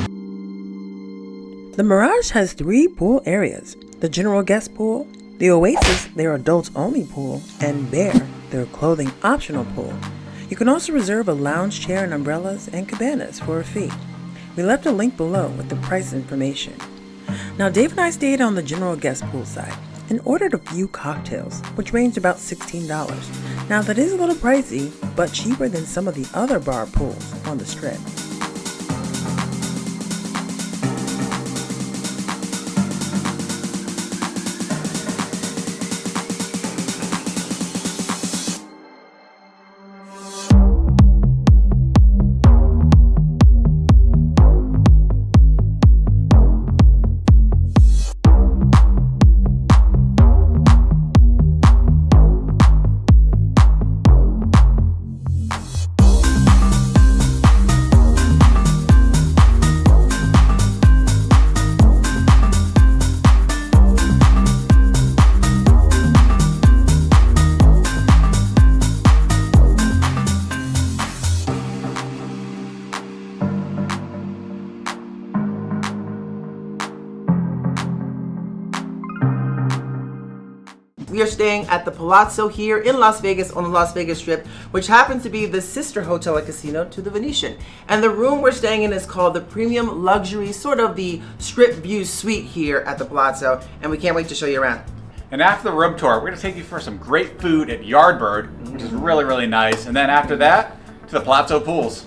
The Mirage has 3 pool areas: the general guest pool, the Oasis, their adults only pool, and Bear, their clothing optional pool. You can also reserve a lounge chair and umbrellas and cabanas for a fee. We left a link below with the price information. Now, Dave and I stayed on the general guest pool side and ordered a few cocktails, which ranged about $16. Now, that is a little pricey, but cheaper than some of the other bar pools on the Strip. we are staying at the Palazzo here in Las Vegas on the Las Vegas Strip, which happens to be the sister hotel and casino to the Venetian. And the room we're staying in is called the Premium Luxury, sort of the Strip View Suite here at the Palazzo, and we can't wait to show you around. And after the room tour, we're going to take you for some great food at Yardbird, which is really, really nice. And then after that, to the Palazzo pools.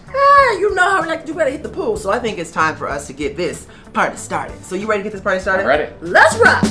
You know how we like to do, better hit the pool. So I think it's time for us to get this party started. So you ready to get this party started? I'm ready. Let's rock!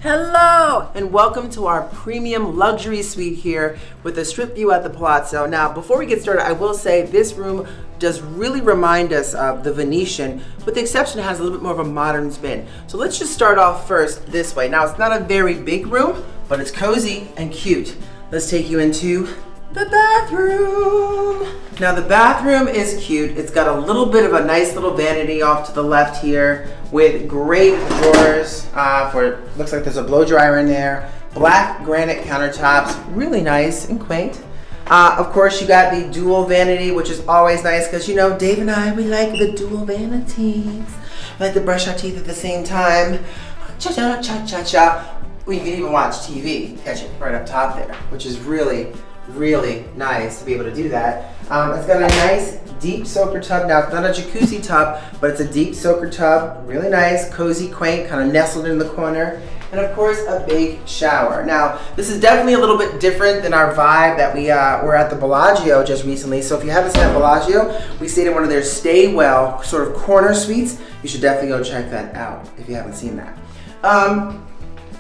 Hello and welcome to our premium luxury suite here with a strip view at the Palazzo. Now, before we get started, I will say this room does really remind us of the Venetian, with the exception it has a little bit more of a modern spin. So let's just start off first this way. Now, it's not a very big room, but it's cozy and cute. Let's take you into the bathroom. Now, the bathroom is cute. It's got a little bit of a nice little vanity off to the left here with great drawers looks like there's a blow dryer in there. Black granite countertops, really nice and quaint. Of course, you got the dual vanity, which is always nice because, you know, Dave and I, we like the dual vanities. We like to brush our teeth at the same time. Cha-cha, cha-cha-cha. We can even watch TV, catch it right up top there, which is really, really nice to be able to do that. It's got a nice deep soaker tub. Now, it's not a jacuzzi tub, but it's a deep soaker tub. Really nice, cozy, quaint, kind of nestled in the corner. And of course, a big shower. Now, this is definitely a little bit different than our vibe that we were at the Bellagio just recently. So if you haven't seen Bellagio, we stayed in one of their stay well sort of corner suites. You should definitely go check that out if you haven't seen that.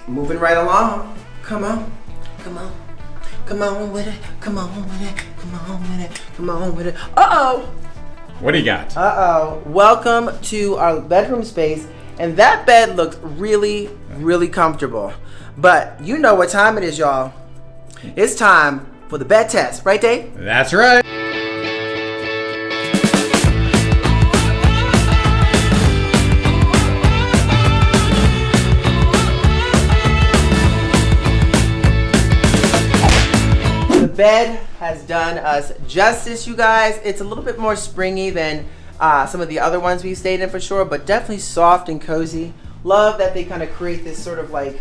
Moving right along. Come on, come on. Come on with it, come on with it, come on with it, come on with it. Uh-oh! What do you got? Uh-oh. Welcome to our bedroom space. And that bed looks really, really comfortable. But you know what time it is, y'all. It's time for the bed test. Right, Dave? That's right. The bed has done us justice, you guys. It's a little bit more springy than some of the other ones we've stayed in for sure, but definitely soft and cozy. Love that they kind of create this sort of like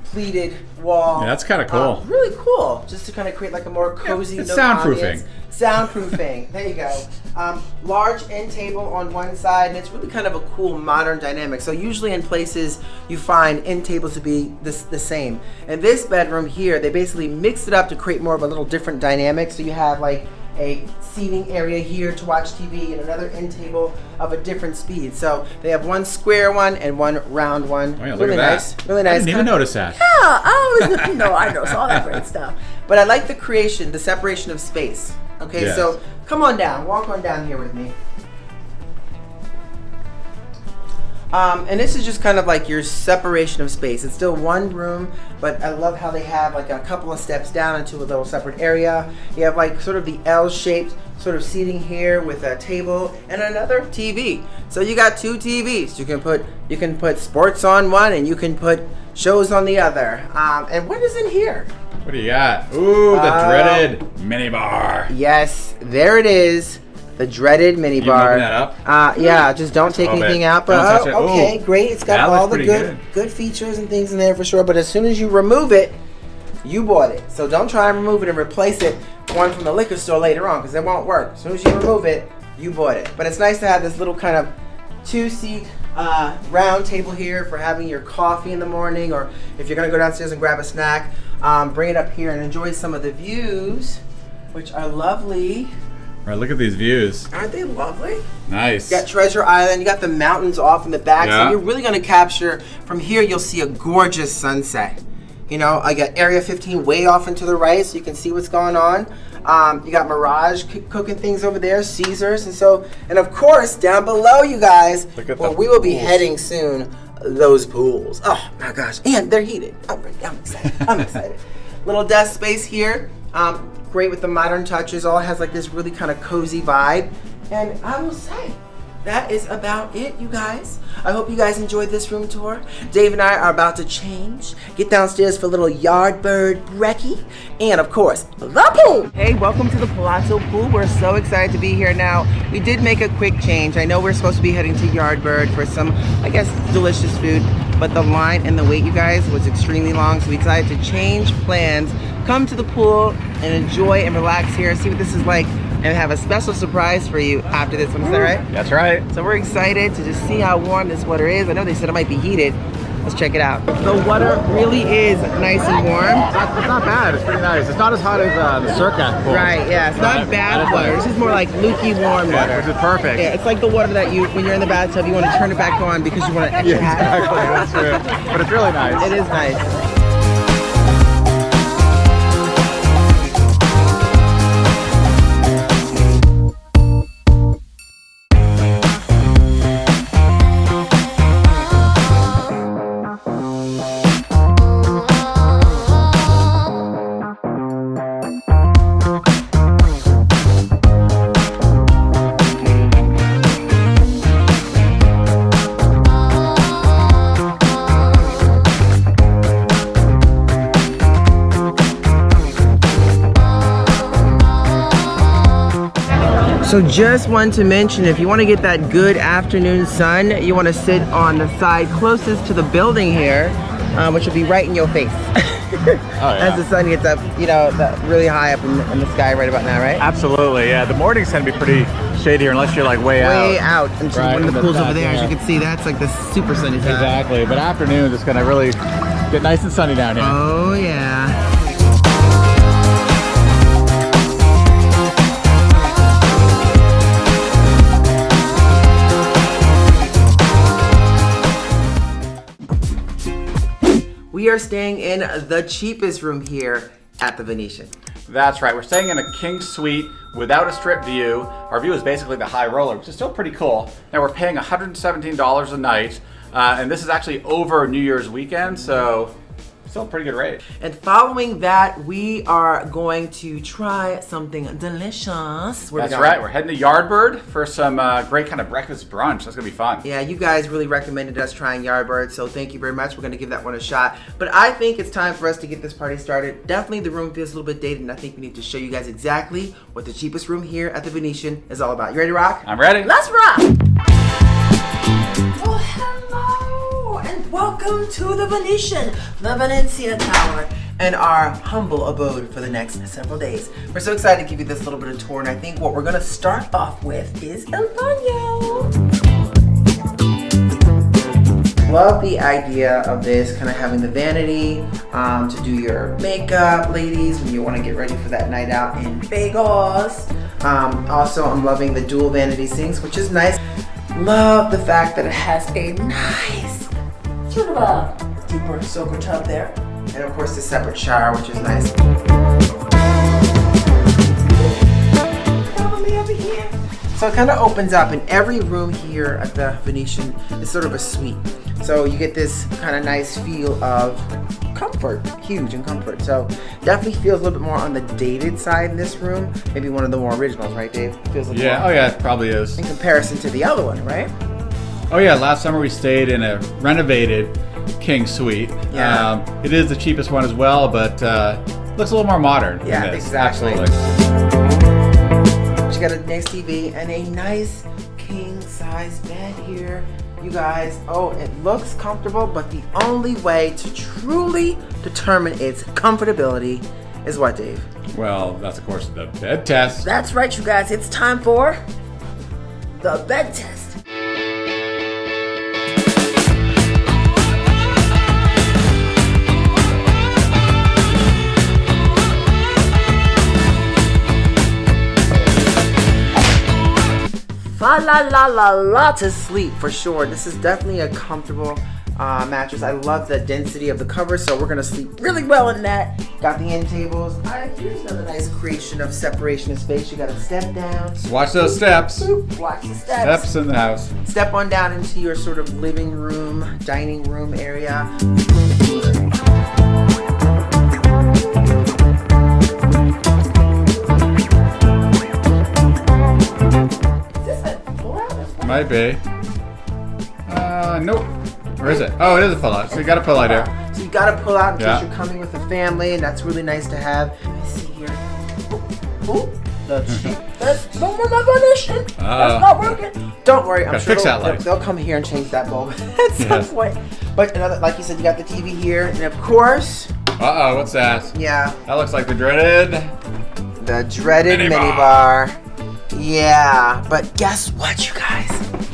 pleated wall. Yeah, that's kind of cool. Really cool, just to kind of create like a more cozy. It's soundproofing. Soundproofing. There you go. Large end table on one side, and it's really kind of a cool modern dynamic. So usually in places you find end tables to be the same. And this bedroom here, they basically mixed it up to create more of a little different dynamic. So you have like a seating area here to watch TV and another end table of a different speed. So they have one square one and one round one. Oh yeah, look really at nice. that. Really nice. I didn't even notice that. Yeah, I always know. I know. So all that great stuff. But I like the creation, the separation of space. Okay, Yes. So come on down. Walk on down here with me. And this is just kind of like your separation of space. It's still one room, but I love how they have like a couple of steps down into a little separate area. You have like sort of the L-shaped sort of seating here with a table and another TV. So you got two TVs. You can put sports on one and you can put shows on the other. And what is in here? What do you got? Ooh, the dreaded mini bar. Yes, there it is. The dreaded mini You bar. open that up? Yeah, just don't take anything out. But Don't touch it. okay, Ooh, great. It's got that all looks the pretty good features and things in there for sure. But as soon as you remove it, you bought it. So don't try and remove it and replace it one from the liquor store later on, because it won't work. As soon as you remove it, you bought it. But it's nice to have this little kind of two-seat round table here for having your coffee in the morning, or if you're gonna go downstairs and grab a snack, bring it up here and enjoy some of the views, which are lovely. All right, look at these views. Aren't they lovely? Nice. You got Treasure Island, you got the mountains off in the back, Yeah. so you're really gonna capture, from here you'll see a gorgeous sunset. You know, I got Area 15 way off and to the right, so you can see what's going on. You got Mirage cooking things over there, Caesars, and of course, down below, you guys, Look at well, the we will be pools. heading soon, those pools. Oh my gosh, and they're heated. I'm excited, I'm excited. Little desk space here, great with the modern touches, all has like this really kind of cozy vibe. And I will say, that is about it, you guys. I hope you guys enjoyed this room tour. Dave and I are about to change, get downstairs for a little yard bird brekkie, and of course, the pool. Hey, welcome to the Palazzo pool. We're so excited to be here now. We did make a quick change. I know we're supposed to be heading to Yardbird for some, I guess, delicious food, but the line and the wait, you guys, was extremely long, so we decided to change plans, come to the pool and enjoy and relax here, see what this is like, and have a special surprise for you after this one. Is that right? That's right. So we're excited to just see how warm this water is. I know they said it might be heated. Let's check it out. The water really is nice and warm. It's not bad. It's pretty nice. It's not as hot as the Circus pool. Right, yeah. It's not bad water. This is more like lukewarm water. Which is perfect. Yeah, it's like the water that you, when you're in the bathtub, you want to turn it back on because you want an extra Exactly, that's true. But it's really nice. It is nice. So just want to mention, if you want to get that good afternoon sun, you want to sit on the side closest to the building here, which will be right in your face. As the sun gets up, you know, really high up in the sky right about now, right? Absolutely, yeah. The mornings tend to be pretty shady here unless you're like way out. Until Right, one of the and pools that's over there, that, as you yeah. can see, that's like the super sunny side. Exactly, but afternoons it's gonna really get nice and sunny down here. Oh yeah. We are staying in the cheapest room here at the Venetian. That's right, we're staying in a king suite without a strip view. Our view is basically the high roller, which is still pretty cool. Now we're paying $117 a night, and this is actually over New Year's weekend, so still a pretty good rate. And following that, we are going to try something delicious. That's right, we're heading to Yardbird for some great kind of breakfast brunch. That's gonna be fun. Yeah, you guys really recommended us trying Yardbird, so thank you very much. We're gonna give that one a shot. But I think it's time for us to get this party started. Definitely the room feels a little bit dated, and I think we need to show you guys exactly what the cheapest room here at the Venetian is all about. You ready to rock? I'm ready. Let's rock! Oh, hello, and welcome to the Venetian, the Venezia Tower, and our humble abode for the next several days. We're so excited to give you this little bit of tour, and I think what we're gonna start off with is El Baño. Love the idea of this, kind of having the vanity to do your makeup, ladies, when you want to get ready for that night out in Vegas. Also, I'm loving the dual vanity sinks, which is nice. Love the fact that it has a nice sort of a deeper soaker tub there. And of course the separate shower, which is nice. Follow me over here. So it kind of opens up, and every room here at the Venetian is sort of a suite. So you get this kind of nice feel of comfort, huge in comfort. So definitely feels a little bit more on the dated side in this room. Maybe one of the more originals, right, Dave? Feels like Yeah, more oh yeah, it probably is. in comparison to the other one, right? Oh yeah, last summer we stayed in a renovated king suite. Yeah. It is the cheapest one as well, but looks a little more modern than Yeah, this. exactly. Absolutely. She got a nice TV and a nice king size bed here. You guys, oh, it looks comfortable, but the only way to truly determine its comfortability is what, Dave? Well, that's of course the bed test. That's right, you guys. It's time for the bed test. Fa la la la la to sleep for sure. This is definitely a comfortable mattress. I love the density of the cover, so we're gonna sleep really well in that. Got the end tables. Here's another nice creation of separation of space. You got a step down. Watch those steps. Boop, watch the steps. Steps in the house. Step on down into your sort of living room, dining room area. Might be. Nope. Where is it? Oh, it is a pull-out. So you got a pull-out here. So you gotta pull out in Yeah. case you're coming with a family, and that's really nice to have. Let me see here. Oh, that's no, that's not working. Don't worry, I'm Gotta sure fix that light. they'll come here and change that bulb at some Yes. point. But another, like you said, you got the TV here, and of course, Uh-oh, what's that? yeah, That looks like the dreaded. the dreaded minibar. Yeah, but guess what, you guys?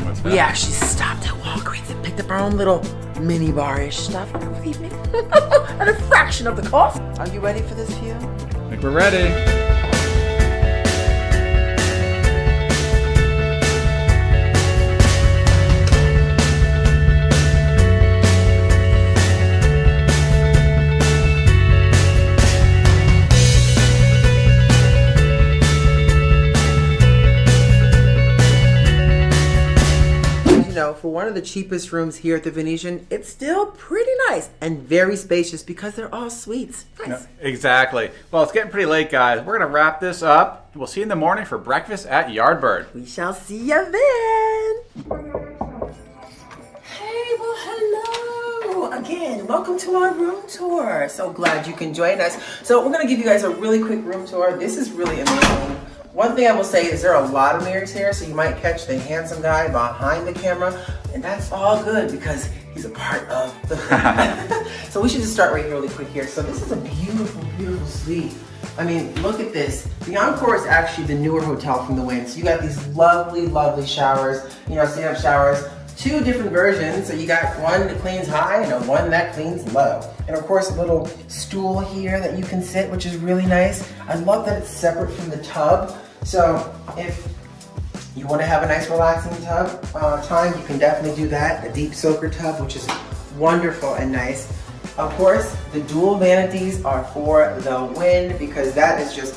What's We that? actually stopped at Walgreens and picked up our own little mini bar-ish stuff for the evening at a fraction of the cost. Are you ready for this view? I think we're ready. For one of the cheapest rooms here at the Venetian, it's still pretty nice and very spacious because they're all suites. Nice. No, exactly. Well, it's getting pretty late, guys. We're going to wrap this up. We'll see you in the morning for breakfast at Yardbird. We shall see you then. Hey, well, hello again. Welcome to our room tour. So glad you can join us. So we're going to give you guys a really quick room tour. This is really amazing. One thing I will say is there are a lot of mirrors here, so you might catch the handsome guy behind the camera, and that's all good because he's a part of the So we should just start right here really quick here. So this is a beautiful, beautiful suite. I mean, look at this. The Encore is actually the newer hotel from the Wynn. So you got these lovely, lovely showers, you know, stand-up showers. Two different versions. So you got one that cleans high and one that cleans low. And of course, a little stool here that you can sit, which is really nice. I love that it's separate from the tub. So if you want to have a nice relaxing tub time, you can definitely do that. A deep soaker tub, which is wonderful and nice. Of course, the dual vanities are for the Wynn because that is just,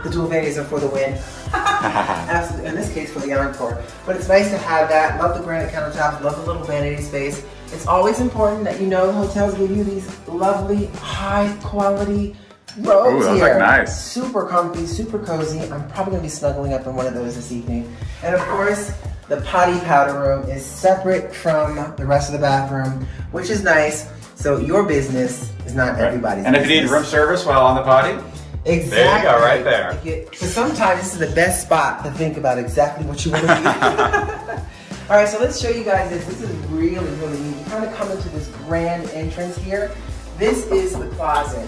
the dual vanities are for the Wynn. Absolutely, in this case for the Encore. But it's nice to have that. Love the granite countertops, love the little vanity space. It's always important that you know hotels give you these lovely, high quality robes Ooh, those here. look nice. Super comfy, super cozy. I'm probably gonna be snuggling up in one of those this evening. And of course, the potty powder room is separate from the rest of the bathroom, which is nice. So your business is not everybody's And if business. you need room service while on the potty, Exactly. there you go, right there. Because sometimes this is the best spot to think about exactly what you want to do. All right, so let's show you guys this. This is really, really neat. You kind of come into this grand entrance here. This is the closet.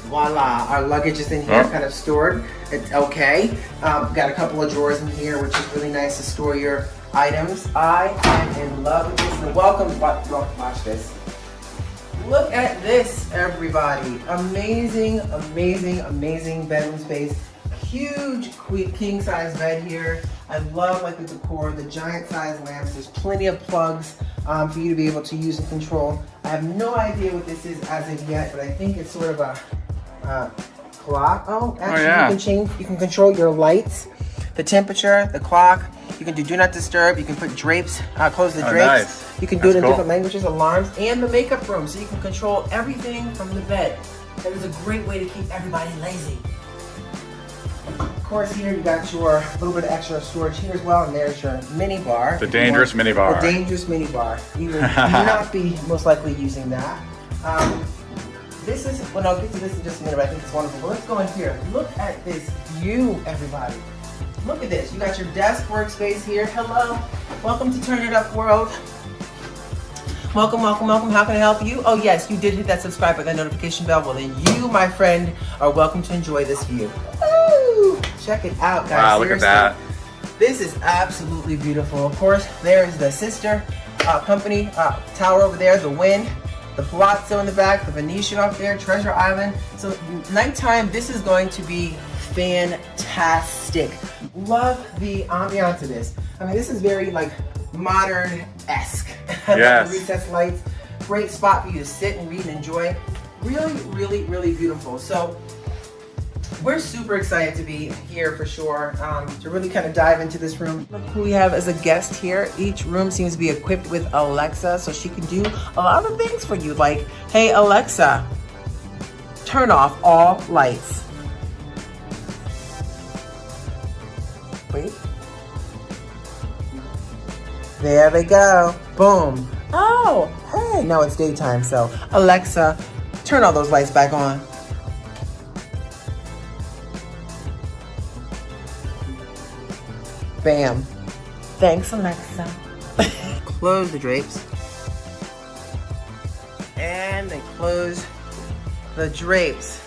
Voila, our luggage is in here, kind of stored. It's okay. Got a couple of drawers in here, which is really nice to store your items. I am in love with this. And welcome, watch this. Look at this, everybody. Amazing, amazing, amazing bedroom space. Huge king size bed here. I love like the decor, the giant size lamps. There's plenty of plugs for you to be able to use and control. I have no idea what this is as of yet, but I think it's sort of a clock. Oh, actually yeah. you can control your lights, the temperature, the clock. You can do not disturb. You can put drapes, close the drapes. Nice. You can do it That's in cool. different languages, alarms, and the makeup room. So you can control everything from the bed. That is a great way to keep everybody lazy. Of course, here you got your little bit of extra storage here as well, and there's your mini bar. The dangerous mini bar. The dangerous mini bar. You will not be most likely using that. This is, well, I'll get to this in just a minute, but I think it's wonderful. But let's go in here. Look at this view, everybody. Look at this. You got your desk workspace here. Hello. Welcome to Turn It Up World. Welcome, welcome, welcome. How can I help you? Oh, yes, you did hit that subscribe button, that notification bell. Well, then you, my friend, are welcome to enjoy this view. Woo! Check it out, guys. Wow, look at that. This is absolutely beautiful. Of course, there is the sister company tower over there, the Wynn, the Palazzo in the back, the Venetian up there, Treasure Island. So nighttime, this is going to be fantastic. Love the ambiance of this. I mean, this is very like modern-esque. I love the recessed lights. Great spot for you to sit and read and enjoy. Really, really, really beautiful. So we're super excited to be here for sure, to really kind of dive into this room. Look who we have as a guest here. Each room seems to be equipped with Alexa, so she can do a lot of things for you, like, hey Alexa, turn off all lights. Wait. There they go. Boom. Oh, hey. No, it's daytime, so Alexa, turn all those lights back on. Bam. Thanks, Alexa. Close the drapes. And they close the drapes.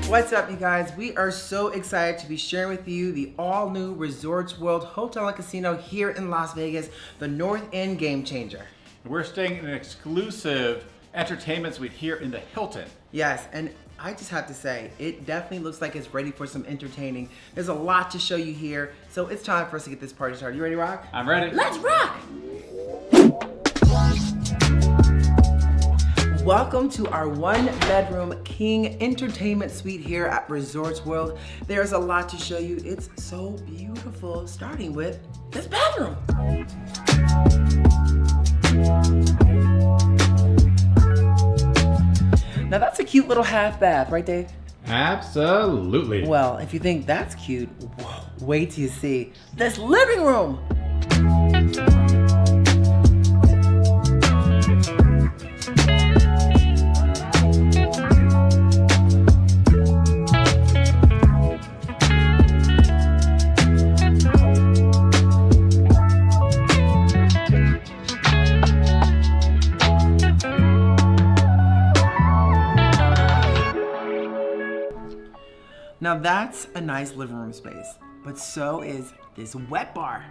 What's up, you guys? We are so excited to be sharing with you the all-new Resorts World Hotel and Casino here in Las Vegas, the North End Game Changer. We're staying in an exclusive entertainment suite here in the Hilton. Yes, and I just have to say, it definitely looks like it's ready for some entertaining. There's a lot to show you here, so it's time for us to get this party started. You ready to rock? I'm ready. Let's rock! Welcome to our one-bedroom king entertainment suite here at Resorts World. There's a lot to show you. It's so beautiful, starting with this bedroom. Now that's a cute little half bath, right, Dave? Absolutely. Well, if you think that's cute, wait till you see this living room. Now that's a nice living room space, but so is this wet bar.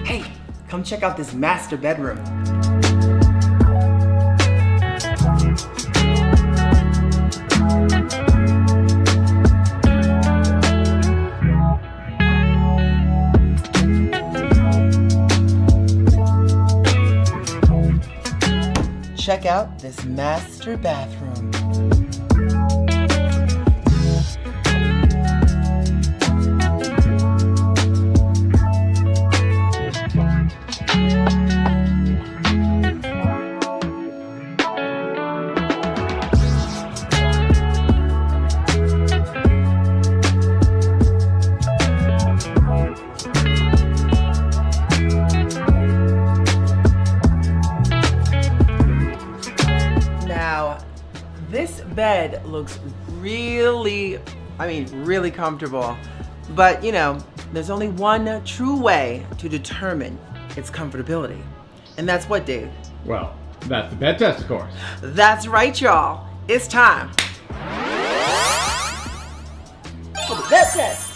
Hey, come check out this master bedroom. Check out this master bathroom. This bed looks really comfortable. But you know, there's only one true way to determine its comfortability. And that's what, Dave? Well, that's the bed test, of course. That's right, y'all. It's time for the bed test.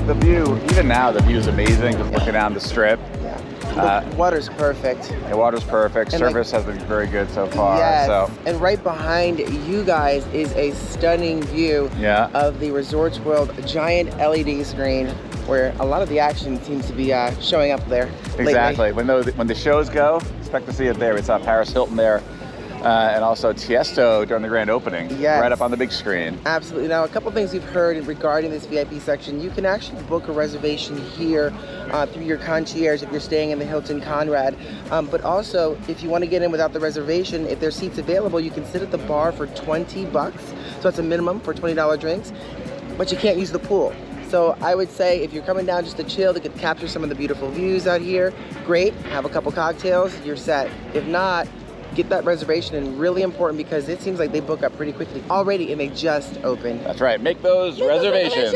The view, even now, the view is amazing. Just looking down the strip. The water's perfect. The water's perfect. And Service has been very good so far. Yes. So And right behind you guys is a stunning view of the Resorts World giant LED screen, where a lot of the action seems to be showing up there. exactly. Lately. When the shows go, expect to see it there. We saw Paris Hilton there. And also Tiesto during the grand opening, Yes. right up on the big screen. Absolutely. Now, a couple things we've heard regarding this VIP section. You can actually book a reservation here through your concierge if you're staying in the Hilton Conrad. But also, if you want to get in without the reservation, if there's seats available, you can sit at the bar for $20. So it's a minimum for $20 drinks, but you can't use the pool. So I would say if you're coming down just to chill, to capture some of the beautiful views out here, great, have a couple cocktails, you're set. If not, get that reservation in, really important because it seems like they book up pretty quickly already and they just opened. That's right, make those reservations.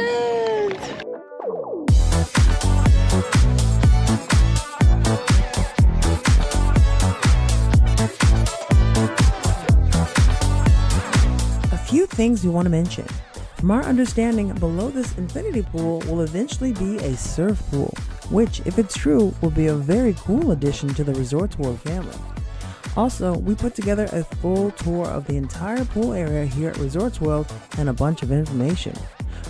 A few things we want to mention. From our understanding, below this infinity pool will eventually be a surf pool, which, if it's true, will be a very cool addition to the Resorts World family. Also, we put together a full tour of the entire pool area here at Resorts World and a bunch of information.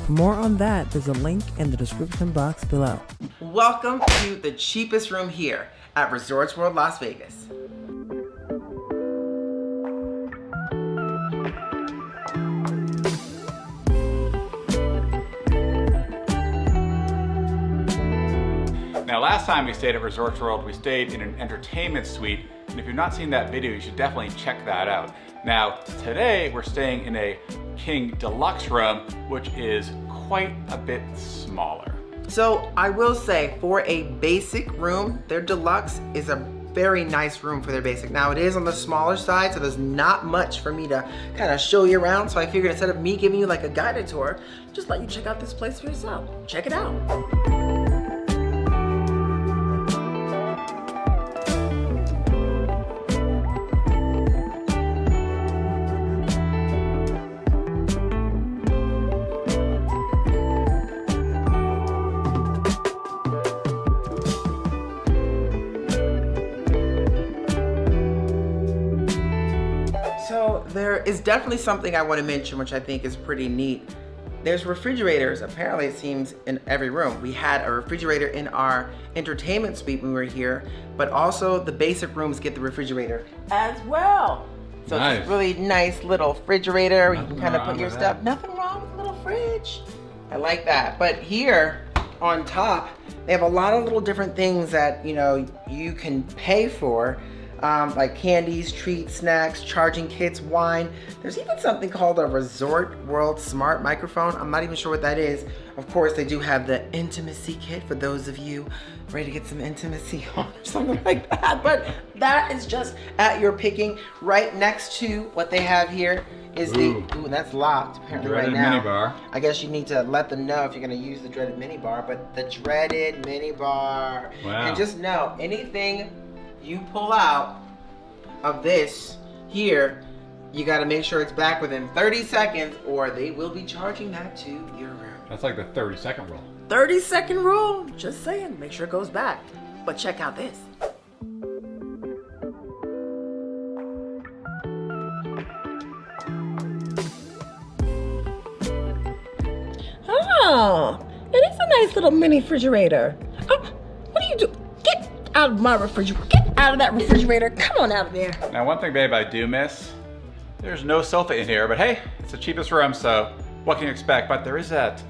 For more on that, there's a link in the description box below. Welcome to the cheapest room here at Resorts World Las Vegas. Now, last time we stayed at Resorts World, we stayed in an entertainment suite, and if you've not seen that video, you should definitely check that out. Now, today we're staying in a King Deluxe room, which is quite a bit smaller. So I will say, for a basic room, their deluxe is a very nice room for their basic. Now it is on the smaller side, so there's not much for me to kind of show you around. So I figured instead of me giving you like a guided tour, just let you check out this place for yourself. Check it out. There is definitely something I want to mention, which I think is pretty neat. There's refrigerators, apparently it seems, in every room. We had a refrigerator in our entertainment suite when we were here, but also the basic rooms get the refrigerator as well. So Nice. it's a really nice little refrigerator where you Nothing can kind of wrong put your with stuff. that. Nothing wrong with a little fridge. I like that. But here on top, they have a lot of little different things that, you know, you can pay for. Like candies, treats, snacks, charging kits, wine. There's even something called a Resort World Smart Microphone. I'm not even sure what that is. Of course, they do have the intimacy kit for those of you ready to get some intimacy on or something like that. But that is just at your picking. Right next to what they have here is ooh, that's locked apparently Dreaded right now. minibar. I guess you need to let them know if you're gonna use the dreaded minibar, but the dreaded minibar. Wow. And just know, anything you pull out of this here, you got to make sure it's back within 30 seconds or they will be charging that to your room. That's like the 30-second rule. 30-second rule, just saying, make sure it goes back. But check out this. Oh, it is a nice little mini refrigerator. Oh, what do you do? Get out of my refrigerator. Get out of that refrigerator. Come on out of there. Now, one thing, babe, I do miss, there's no sofa in here, but hey, it's the cheapest room, so what can you expect? But there is that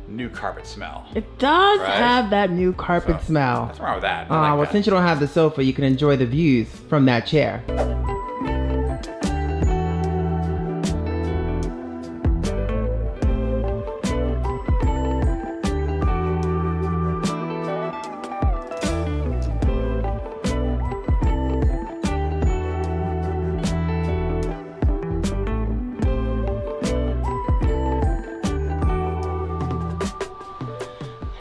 new carpet smell. It does Right? have that new carpet smell. What's wrong with that? I like Well, that. since you don't have the sofa, you can enjoy the views from that chair.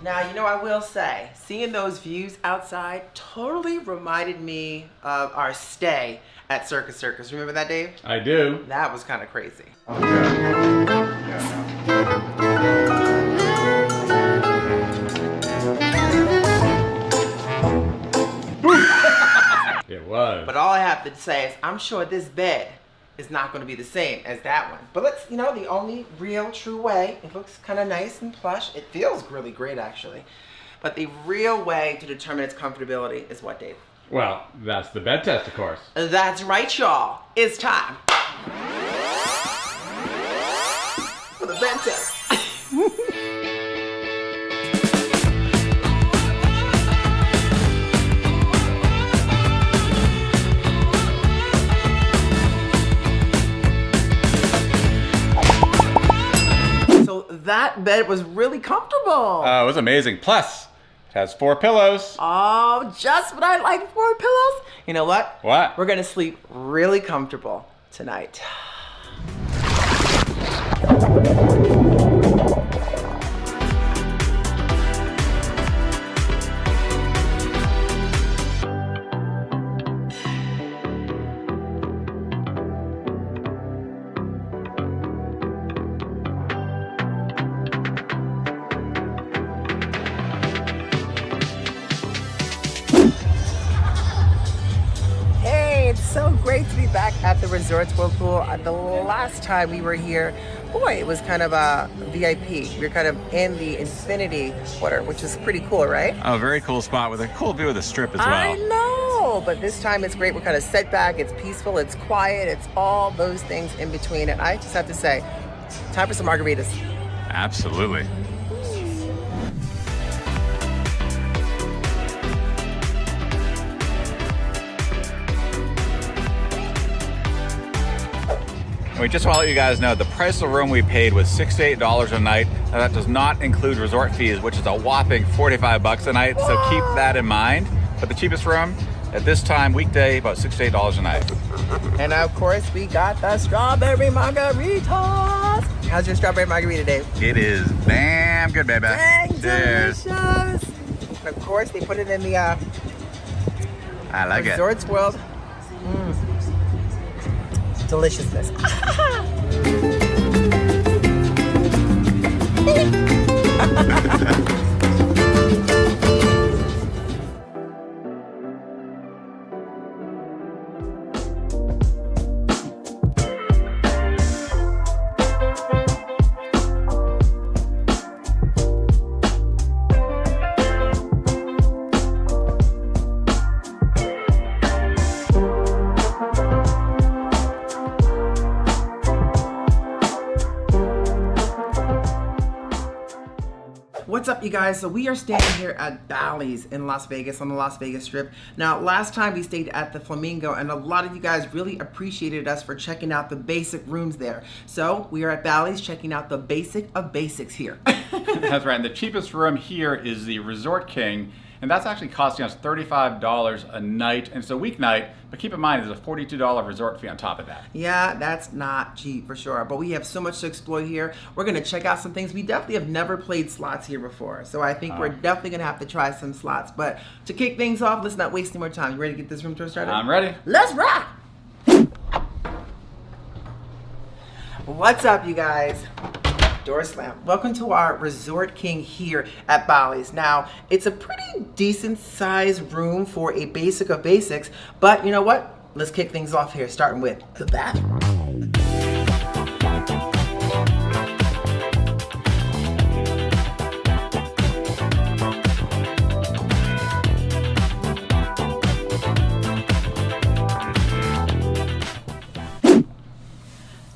Now, you know, I will say, seeing those views outside totally reminded me of our stay at Circus Circus. Remember that, Dave? I do. That was kind of crazy. Oh, yeah. It was. But all I have to say is, I'm sure this bed is not going to be the same as that one. But let's, you know, the only real true way, it looks kind of nice and plush. It feels really great, actually. But the real way to determine its comfortability is what, Dave? Well, that's the bed test, of course. That's right, y'all. It's time for the bed test. that bed was really comfortable. It was amazing. Plus, it has 4 pillows. Oh, just what I like, 4 pillows. You know what? What? We're gonna sleep really comfortable tonight. So great to be back at the Resorts World Pool. The last time we were here, boy, it was kind of a VIP. We were kind of in the infinity water, which is pretty cool, right? Oh, very cool spot with a cool view of the strip as well. I know, but this time it's great. We're kind of set back. It's peaceful. It's quiet. It's all those things in between. And I just have to say, time for some margaritas. Absolutely. We just want to let you guys know the price of the room we paid was $68 a night. Now that does not include resort fees, which is a whopping $45 a night. Whoa. So keep that in mind. But the cheapest room at this time, weekday, about $68 a night. And of course, we got the strawberry margaritas. How's your strawberry margarita, Dave? It is damn good, baby. Dang, Cheers. delicious. And of course, they put it in the I like Resorts it. World. Deliciousness. What's up, you guys? So we are staying here at Bally's in Las Vegas on the Las Vegas Strip. Now, last time we stayed at the Flamingo, and a lot of you guys really appreciated us for checking out the basic rooms there. So we are at Bally's checking out the basic of basics here. That's right. And the cheapest room here is the Resort King, and that's actually costing us $35 a night, and it's a weeknight. But keep in mind, there's a $42 resort fee on top of that. Yeah, that's not cheap for sure. But we have so much to explore here. We're gonna check out some things. We definitely have never played slots here before, so I think we're definitely gonna have to try some slots. But to kick things off, let's not waste any more time. You ready to get this room tour started? I'm ready. Let's rock! What's up, you guys? Door slam. Welcome to our Resort King here at Bally's. Now, it's a pretty decent sized room for a basic of basics, but you know what? Let's kick things off here, starting with the bathroom.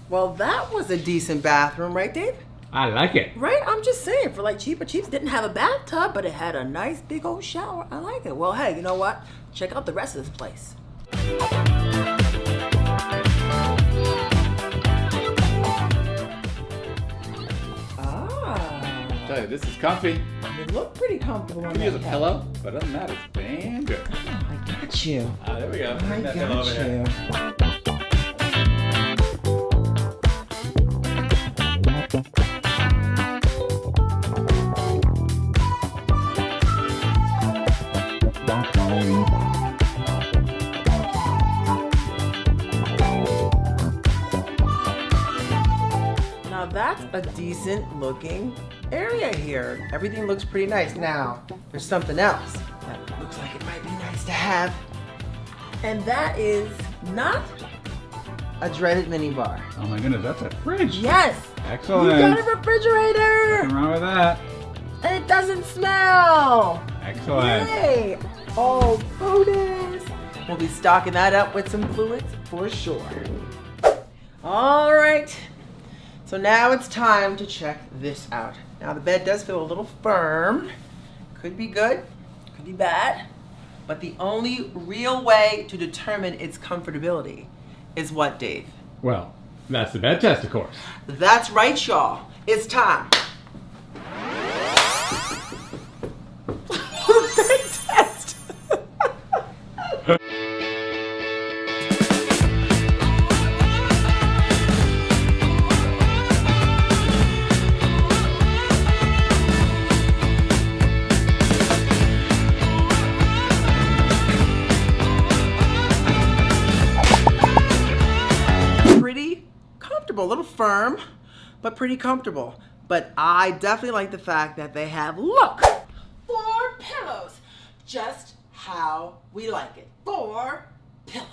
Well, that was a decent bathroom, right, Dave? I like it. Right? I'm just saying, for like cheaper cheaps, didn't have a bathtub, but it had a nice big old shower. I like it. Well, hey, you know what? Check out the rest of this place. I tell you, this is comfy. It looked pretty comfortable. I can use a pillow, but other than that, it's damn good. I got you. There we go. I That pillow over got here. you. Now that's a decent looking area here. Everything looks pretty nice. Now, there's something else that looks like it might be nice to have. And that is not a dreaded mini bar. Oh my goodness, that's a fridge. Yes! Excellent. You got a refrigerator! Nothing wrong with that. And it doesn't smell! Excellent. Yay! All bonus! We'll be stocking that up with some fluids for sure. All right. So now it's time to check this out. Now the bed does feel a little firm. Could be good, could be bad. But the only real way to determine its comfortability is what, Dave? Well, that's the bed test, of course. That's right, y'all. It's time Pretty comfortable, a little firm, but pretty comfortable. But I definitely like the fact that they have, look, 4 pillows. Just how we like it. 4 pillows.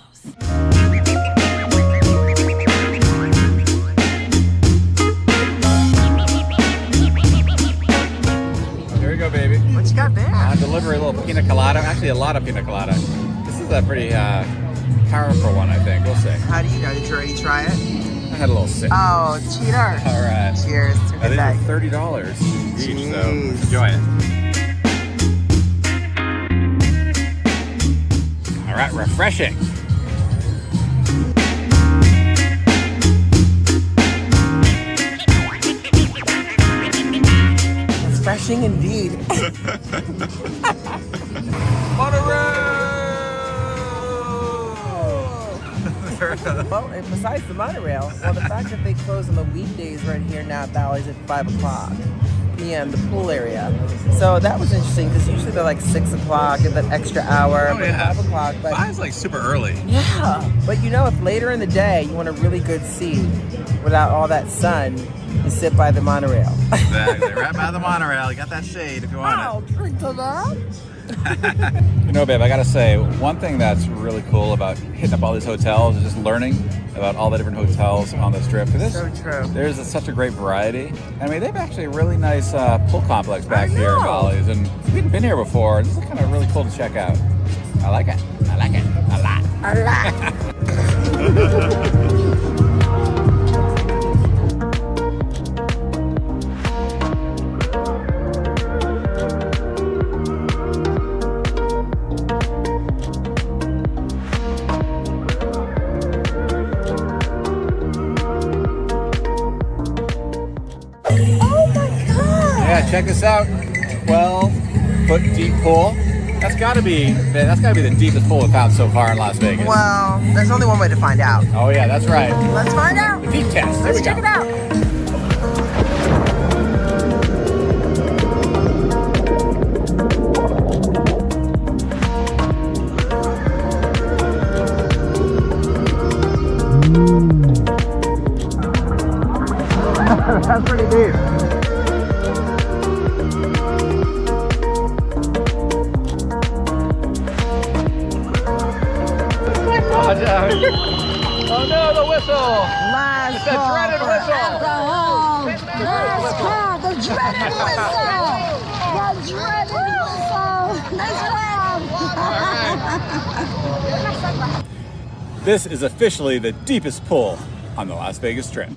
Here we go, baby. What you got there? Delivery, a little pina colada. Actually, a lot of pina colada. This is a pretty powerful one, I think. We'll see. How do you know? Did you already try it? I had a little sip. Oh, cheater. All right. Cheers to Now, the day. these are $30 each, so Jeez. enjoy it. All right, refreshing. Refreshing indeed. Well, and besides the monorail, well, the fact that they close on the weekdays right here now at Bally's at 5 o'clock p.m., the pool area. So that was interesting because usually they're like 6 o'clock and that extra hour, Oh, yeah. 5 o'clock. But 5's like super early. yeah, but you know, if later in the day you want a really good seat without all that sun, you sit by the monorail. Exactly. Right by the monorail. You got that shade if you want I'll drink to that. it. You know, babe, I gotta say, one thing that's really cool about hitting up all these hotels is just learning about all the different hotels on the strip. This, So true. There's such a great variety. I mean, they've actually a really nice pool complex back here in know. Bally's, and we hadn't been here before. This is kind of really cool to check out. I like it. I like it a lot. Yeah, check this out. 12-foot deep pool. That's gotta be the deepest pool we've found so far in Las Vegas. Well, there's only one way to find out. Oh yeah, that's right. Let's find out. The deep test. Here Let's we check go. it out. That's pretty deep. Oh no, the whistle! Last It's that dreaded whistle! The dreaded whistle! Nice job! This is officially the deepest pool on the Las Vegas Strip.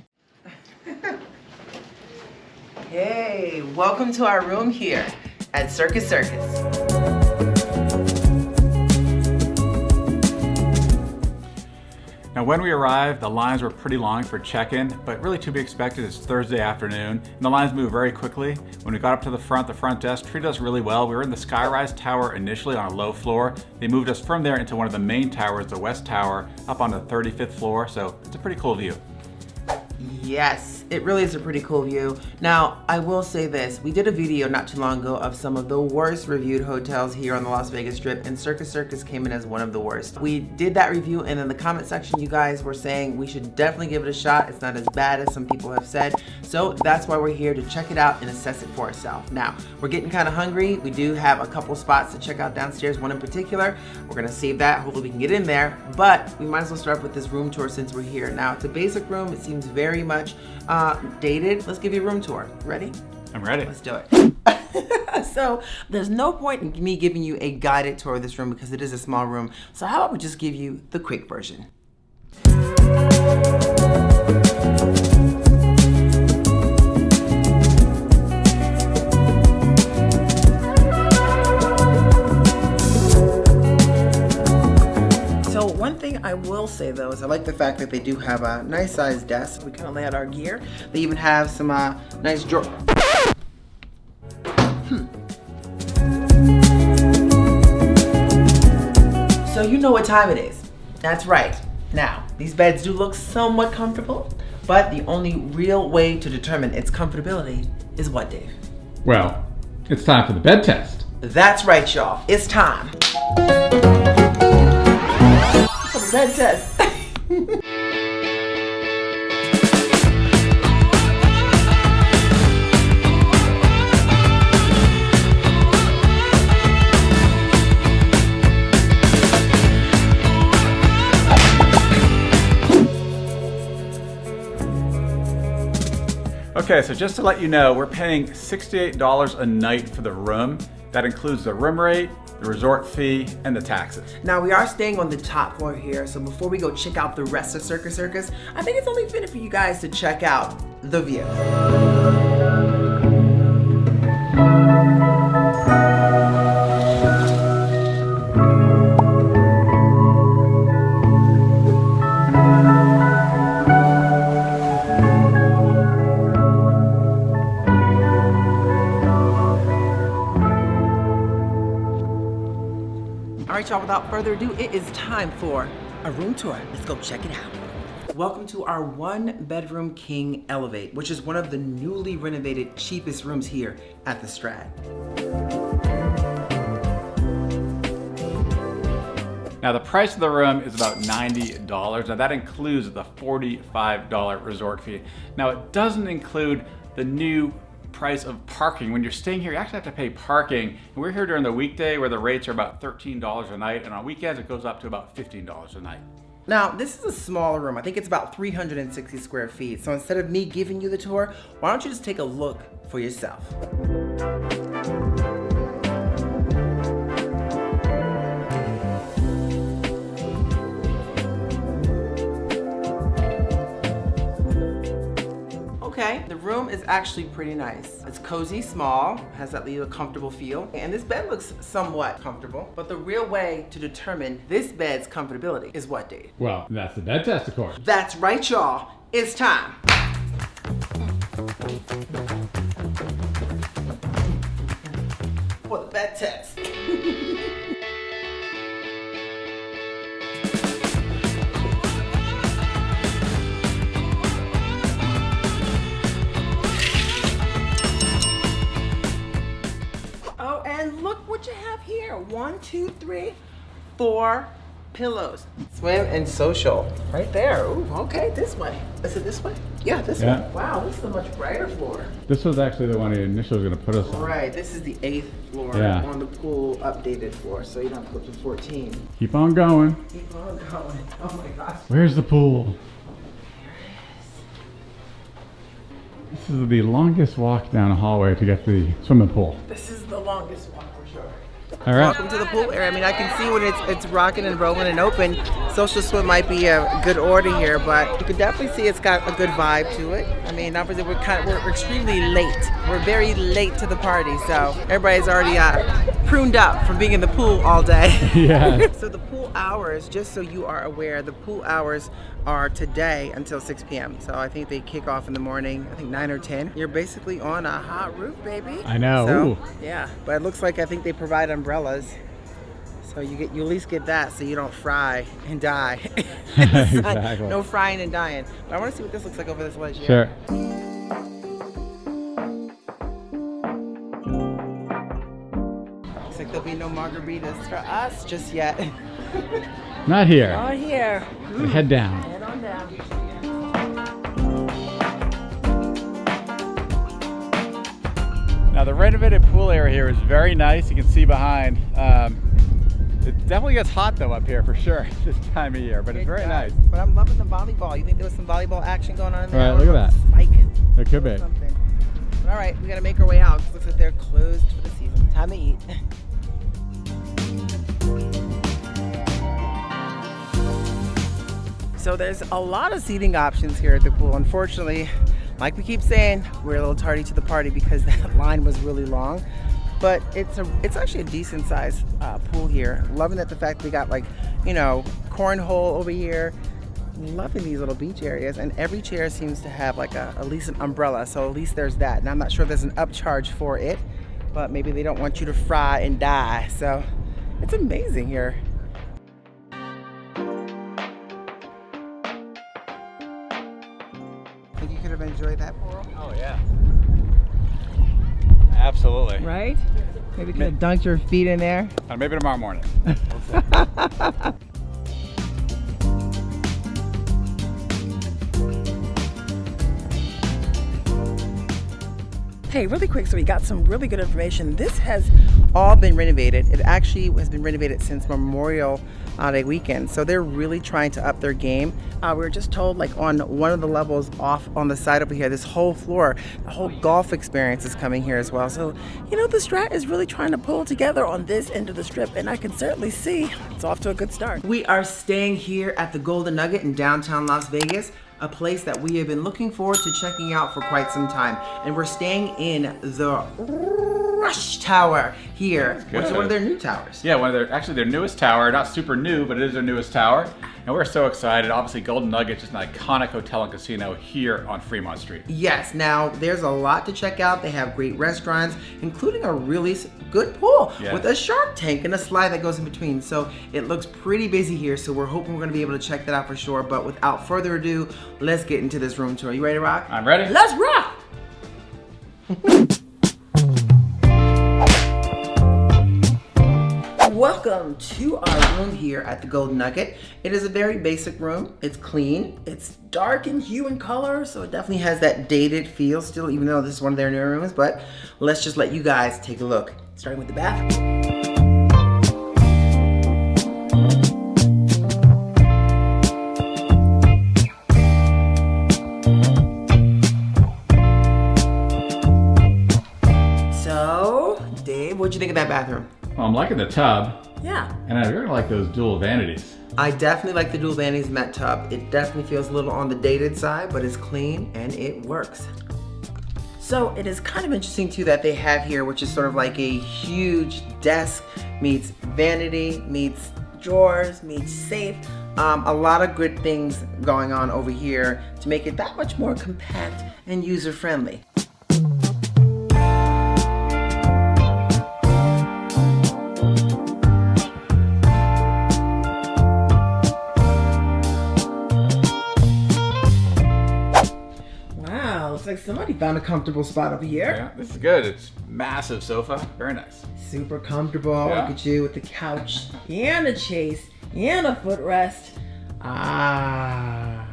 Hey, welcome to our room here at Circus Circus. Now, when we arrived, the lines were pretty long for check-in, but really to be expected. It's Thursday afternoon, and the lines move very quickly. When we got up to the front desk treated us really well. We were in the Skyrise Tower initially on a low floor. They moved us from there into one of the main towers, the West Tower, up on the 35th floor, so it's a pretty cool view. Yes, it really is a pretty cool view. Now, I will say this. We did a video not too long ago of some of the worst reviewed hotels here on the Las Vegas Strip, and Circus Circus came in as one of the worst. We did that review, and in the comment section, you guys were saying we should definitely give it a shot. It's not as bad as some people have said. So that's why we're here to check it out and assess it for ourselves. Now, we're getting kind of hungry. We do have a couple spots to check out downstairs, one in particular. We're gonna save that. Hopefully we can get in there, but we might as well start with this room tour since we're here. Now, it's a basic room. It seems very much dated. Let's give you a room tour. Ready? I'm ready. Let's do it. So there's no point in me giving you a guided tour of this room because it is a small room. So how about we just give you the quick version? So one thing I will say though is I like the fact that they do have a nice sized desk. We kind of lay out our gear. They even have some nice drawers. So So you know what time it is. That's right. Now, these beds do look somewhat comfortable, but the only real way to determine its comfortability is what, Dave? Well, it's time for the bed test. That's right, y'all. It's time for the bed test. Okay, so just to let you know, we're paying $68 a night for the room. That includes the room rate, the resort fee, and the taxes. Now, we are staying on the top floor here, so before we go check out the rest of Circus Circus, I think it's only fitting for you guys to check out the view. All right, y'all, without further ado, it is time for a room tour. Let's go check it out. Welcome to our 1-bedroom king elevate, which is one of the newly renovated cheapest rooms here at the Strat. Now the price of the room is about $90. Now that includes the $45 resort fee. Now it doesn't include the new price of parking. When you're staying here, you actually have to pay parking. And we're here during the weekday where the rates are about $13 a night, and on weekends it goes up to about $15 a night. Now, this is a smaller room. I think it's about 360 square feet. So instead of me giving you the tour, why don't you just take a look for yourself? Okay, the room is actually pretty nice. It's cozy, small, has that little comfortable feel, and this bed looks somewhat comfortable, but the real way to determine this bed's comfortability is what, Dave? Well, that's the bed test, of course. That's right, y'all. It's time. For the bed test. Look what you have here. 1, 2, 3, 4 pillows. Swim and social. Right there. Ooh, okay, this way. Is it this way? Yeah, this way. Wow, this is a much brighter floor. This was actually the one he initially was going to put us on. Right, this is the 8th floor on the pool updated floor, so you don't have to go to 14. Keep on going. Keep on going. Oh my gosh. Where's the pool? This is the longest walk down a hallway to get to the swimming pool. This is the longest walk for sure. All right. Welcome to the pool area. I mean, I can see when it's rocking and rolling and open. Social swim might be a good order here, but you can definitely see it's got a good vibe to it. I mean, obviously we're extremely late. We're very late to the party, so everybody's already pruned up from being in the pool all day. Yeah. So the pool hours, just so you are aware, the pool hours are today until 6 p.m. So I think they kick off in the morning, I think 9 or 10. You're basically on a hot roof, baby. I know. So, yeah, but it looks like I think they provide umbrellas. So you at least get that so you don't fry and die. Exactly. No frying and dying. But I want to see what this looks like over this ledge here. Sure. Looks like there'll be no margaritas for us just yet. Not here. Not here. Head down. Head on down. Now the renovated pool area here is very nice. You can see behind. It definitely gets hot though up here for sure this time of year, but it's very nice. But I'm loving the volleyball. You think there was some volleyball action going on in there? Right, look at that. Spike. There could be. Something. But all right, we gotta make our way out. Looks like they're closed for the season. Time to eat. So there's a lot of seating options here at the pool. Unfortunately, like we keep saying, we're a little tardy to the party because that line was really long. But it's actually a decent sized pool here. Loving that the fact that we got like, you know, cornhole over here. Loving these little beach areas, and every chair seems to have like at least an umbrella, so at least there's that. And I'm not sure if there's an upcharge for it, but maybe they don't want you to fry and die. So it's amazing here. Oh yeah. Absolutely. Right? Maybe could have dunked your feet in there. Maybe tomorrow morning. Hey, really quick, so we got some really good information. This has all been renovated. It actually has been renovated since Memorial Day weekend, so they're really trying to up their game. We were just told, like, on one of the levels off on the side over here, this whole floor, the whole golf experience is coming here as well. So, you know, the Strat is really trying to pull together on this end of the strip, and I can certainly see it's off to a good start. We are staying here at the Golden Nugget in downtown Las Vegas, a place that we have been looking forward to checking out for quite some time. And we're staying in the Rush Tower here, which is one of their new towers. Yeah, actually their newest tower, not super new, but it is their newest tower. And we're so excited. Obviously, Golden Nugget is just an iconic hotel and casino here on Fremont Street. Yes, now there's a lot to check out. They have great restaurants, including a really good pool with a shark tank and a slide that goes in between. So it looks pretty busy here, so we're hoping we're gonna be able to check that out for sure. But without further ado, let's get into this room tour. You ready to rock? I'm ready. Let's rock! Welcome to our room here at the Golden Nugget. It is a very basic room. It's clean. It's dark in hue and color, so it definitely has that dated feel still, even though this is one of their newer rooms. But let's just let you guys take a look. Starting with the bathroom. So, Dave, what'd you think of that bathroom? Well, I'm liking the tub. Yeah. And I really like those dual vanities. I definitely like the dual vanities in that tub. It definitely feels a little on the dated side, but it's clean and it works. So it is kind of interesting too that they have here, which is sort of like a huge desk meets vanity, meets drawers, meets safe. A lot of good things going on over here to make it that much more compact and user-friendly. Looks like somebody found a comfortable spot over here. Yeah, this is good. It's massive sofa. Very nice. Super comfortable. Yeah. Look at you with the couch and a chase and a footrest. Ah.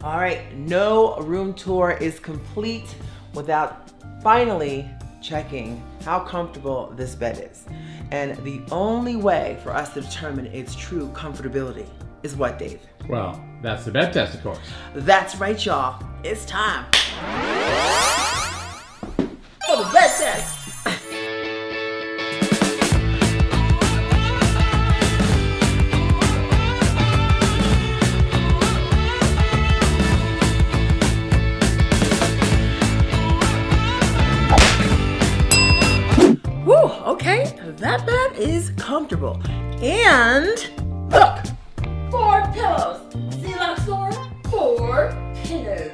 All right, no room tour is complete without finally checking how comfortable this bed is. And the only way for us to determine its true comfortability is what, Dave? Well, that's the bed test, of course. That's right, y'all. It's time for the bed test. Woo, okay, that bed is comfortable. And look, 4 pillows. See, Luxor? 4 pillows.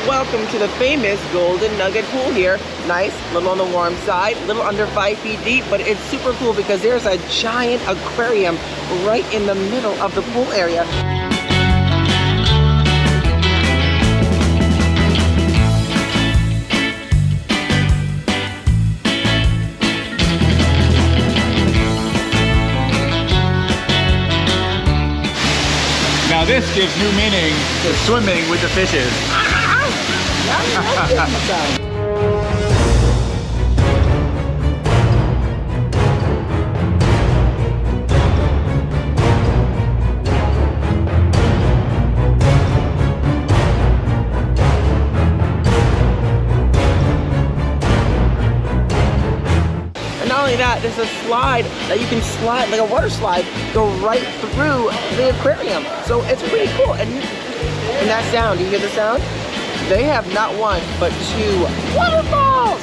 Welcome to the famous Golden Nugget pool here. Nice, a little on the warm side, a little under 5 feet deep, but it's super cool because there's a giant aquarium right in the middle of the pool area. Now this gives new meaning to swimming with the fishes. And not only that, there's a slide that you can slide, like a water slide, go right through the aquarium. So it's pretty cool. And that sound, do you hear the sound? They have not one, but 2 waterfalls!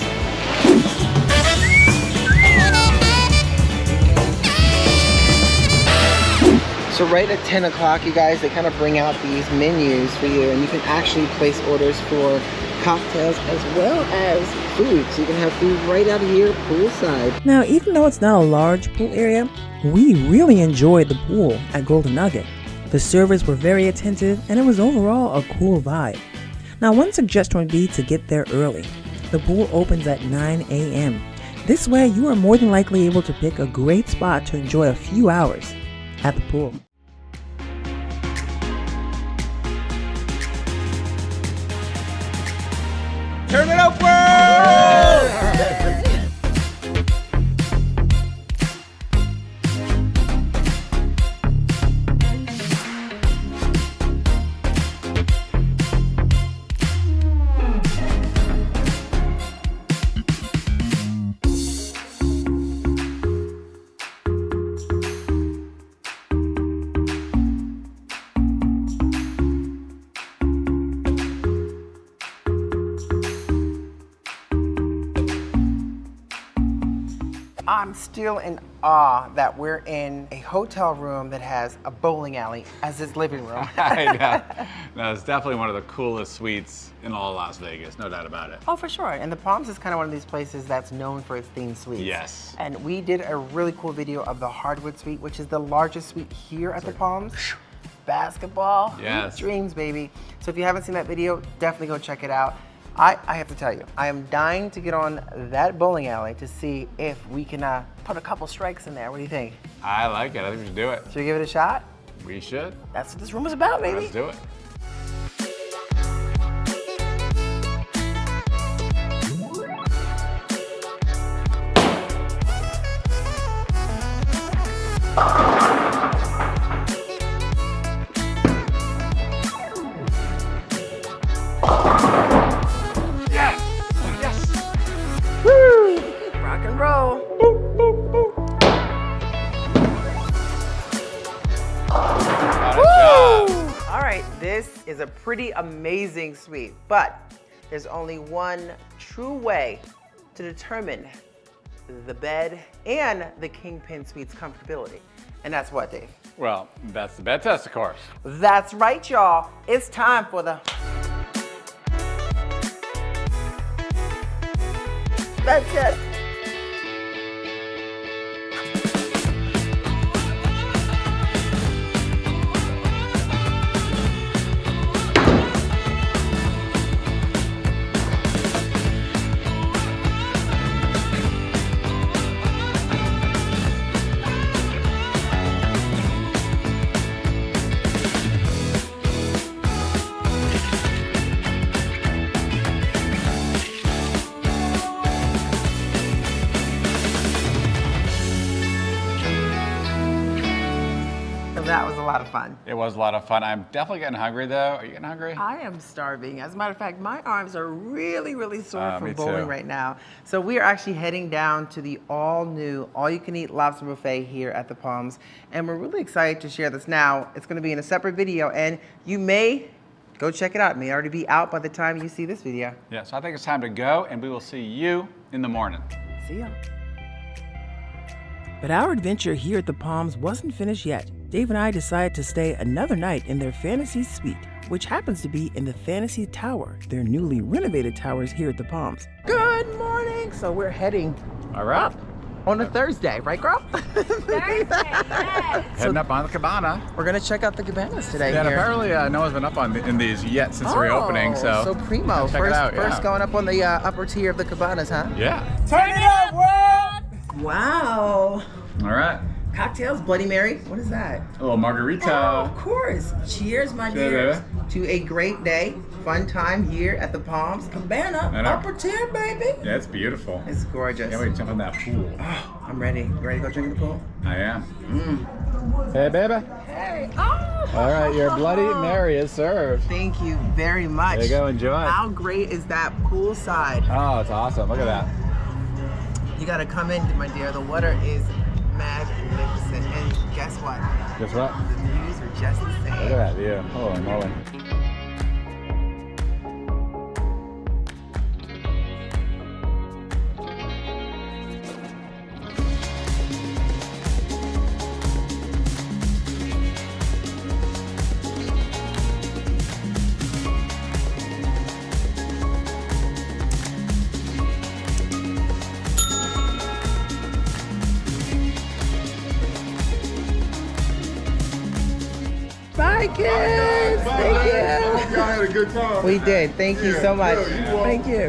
So right at 10 o'clock, you guys, they kind of bring out these menus for you, and you can actually place orders for cocktails as well as food. So you can have food right out of here poolside. Now, even though it's not a large pool area, we really enjoyed the pool at Golden Nugget. The servers were very attentive, and it was overall a cool vibe. Now, one suggestion would be to get there early. The pool opens at 9 a.m. This way, you are more than likely able to pick a great spot to enjoy a few hours at the pool. Turn it up, world! I'm still in awe that we're in a hotel room that has a bowling alley as its living room. I know. No, it's definitely one of the coolest suites in all of Las Vegas, no doubt about it. Oh, for sure. And the Palms is kind of one of these places that's known for its themed suites. Yes. And we did a really cool video of the Hardwood Suite, which is the largest suite here at the Palms. Basketball. Yes. Dreams, baby. So if you haven't seen that video, definitely go check it out. I have to tell you, I am dying to get on that bowling alley to see if we can put a couple strikes in there. What do you think? I like it. I think we should do it. Should we give it a shot? We should. That's what this room is about, baby. Let's do it. Rock and roll. All right, this is a pretty amazing suite, but there's only one true way to determine the bed and the Kingpin Suite's comfortability. And that's what, Dave? Well, that's the bed test, of course. That's right, y'all. It's time for the bed test. That was a lot of fun. It was a lot of fun. I'm definitely getting hungry, though. Are you getting hungry? I am starving. As a matter of fact, my arms are really, really sore Me from bowling too. right now. So we are actually heading down to the all-new, all-you-can-eat lobster buffet here at the Palms. And we're really excited to share this now. It's going to be in a separate video, and you may go check it out. It may already be out by the time you see this video. Yeah, so I think it's time to go, and we will see you in the morning. See ya. But our adventure here at the Palms wasn't finished yet. Dave and I decided to stay another night in their Fantasy Suite, which happens to be in the Fantasy Tower, their newly renovated towers here at the Palms. Good morning. So we're heading All right. up on a Thursday, right, girl? Heading up on the cabana. We're going to check out the cabanas today Yeah, and here. apparently no one's been up in these yet since the reopening, so primo. check it out, First yeah. going up on the upper tier of the cabanas, huh? Yeah. Turn it up, world! Wow. All right. Cocktails, Bloody Mary. What is that? A little margarita. Oh, of course. Cheers, my Cheers, dears, to a great day. Fun time here at the Palms. Cabana, I know. upper tier, baby. Yeah, it's beautiful. It's gorgeous. Can't wait to jump in that pool. Oh, I'm ready. You ready to go drink in the pool? I am. Hey, baby. Hey. Oh. All right, your Bloody Mary is served. Thank you very much. There you go, enjoy. How great is that poolside? Oh, it's awesome. Look at that. You gotta come in, my dear. The water is magnificent. And guess what? Guess what? The views are just the Look same. at that view. Holy moly. Hi, kids. Thank you. Y'all had a good time. We did. Thank you so much. Thank you.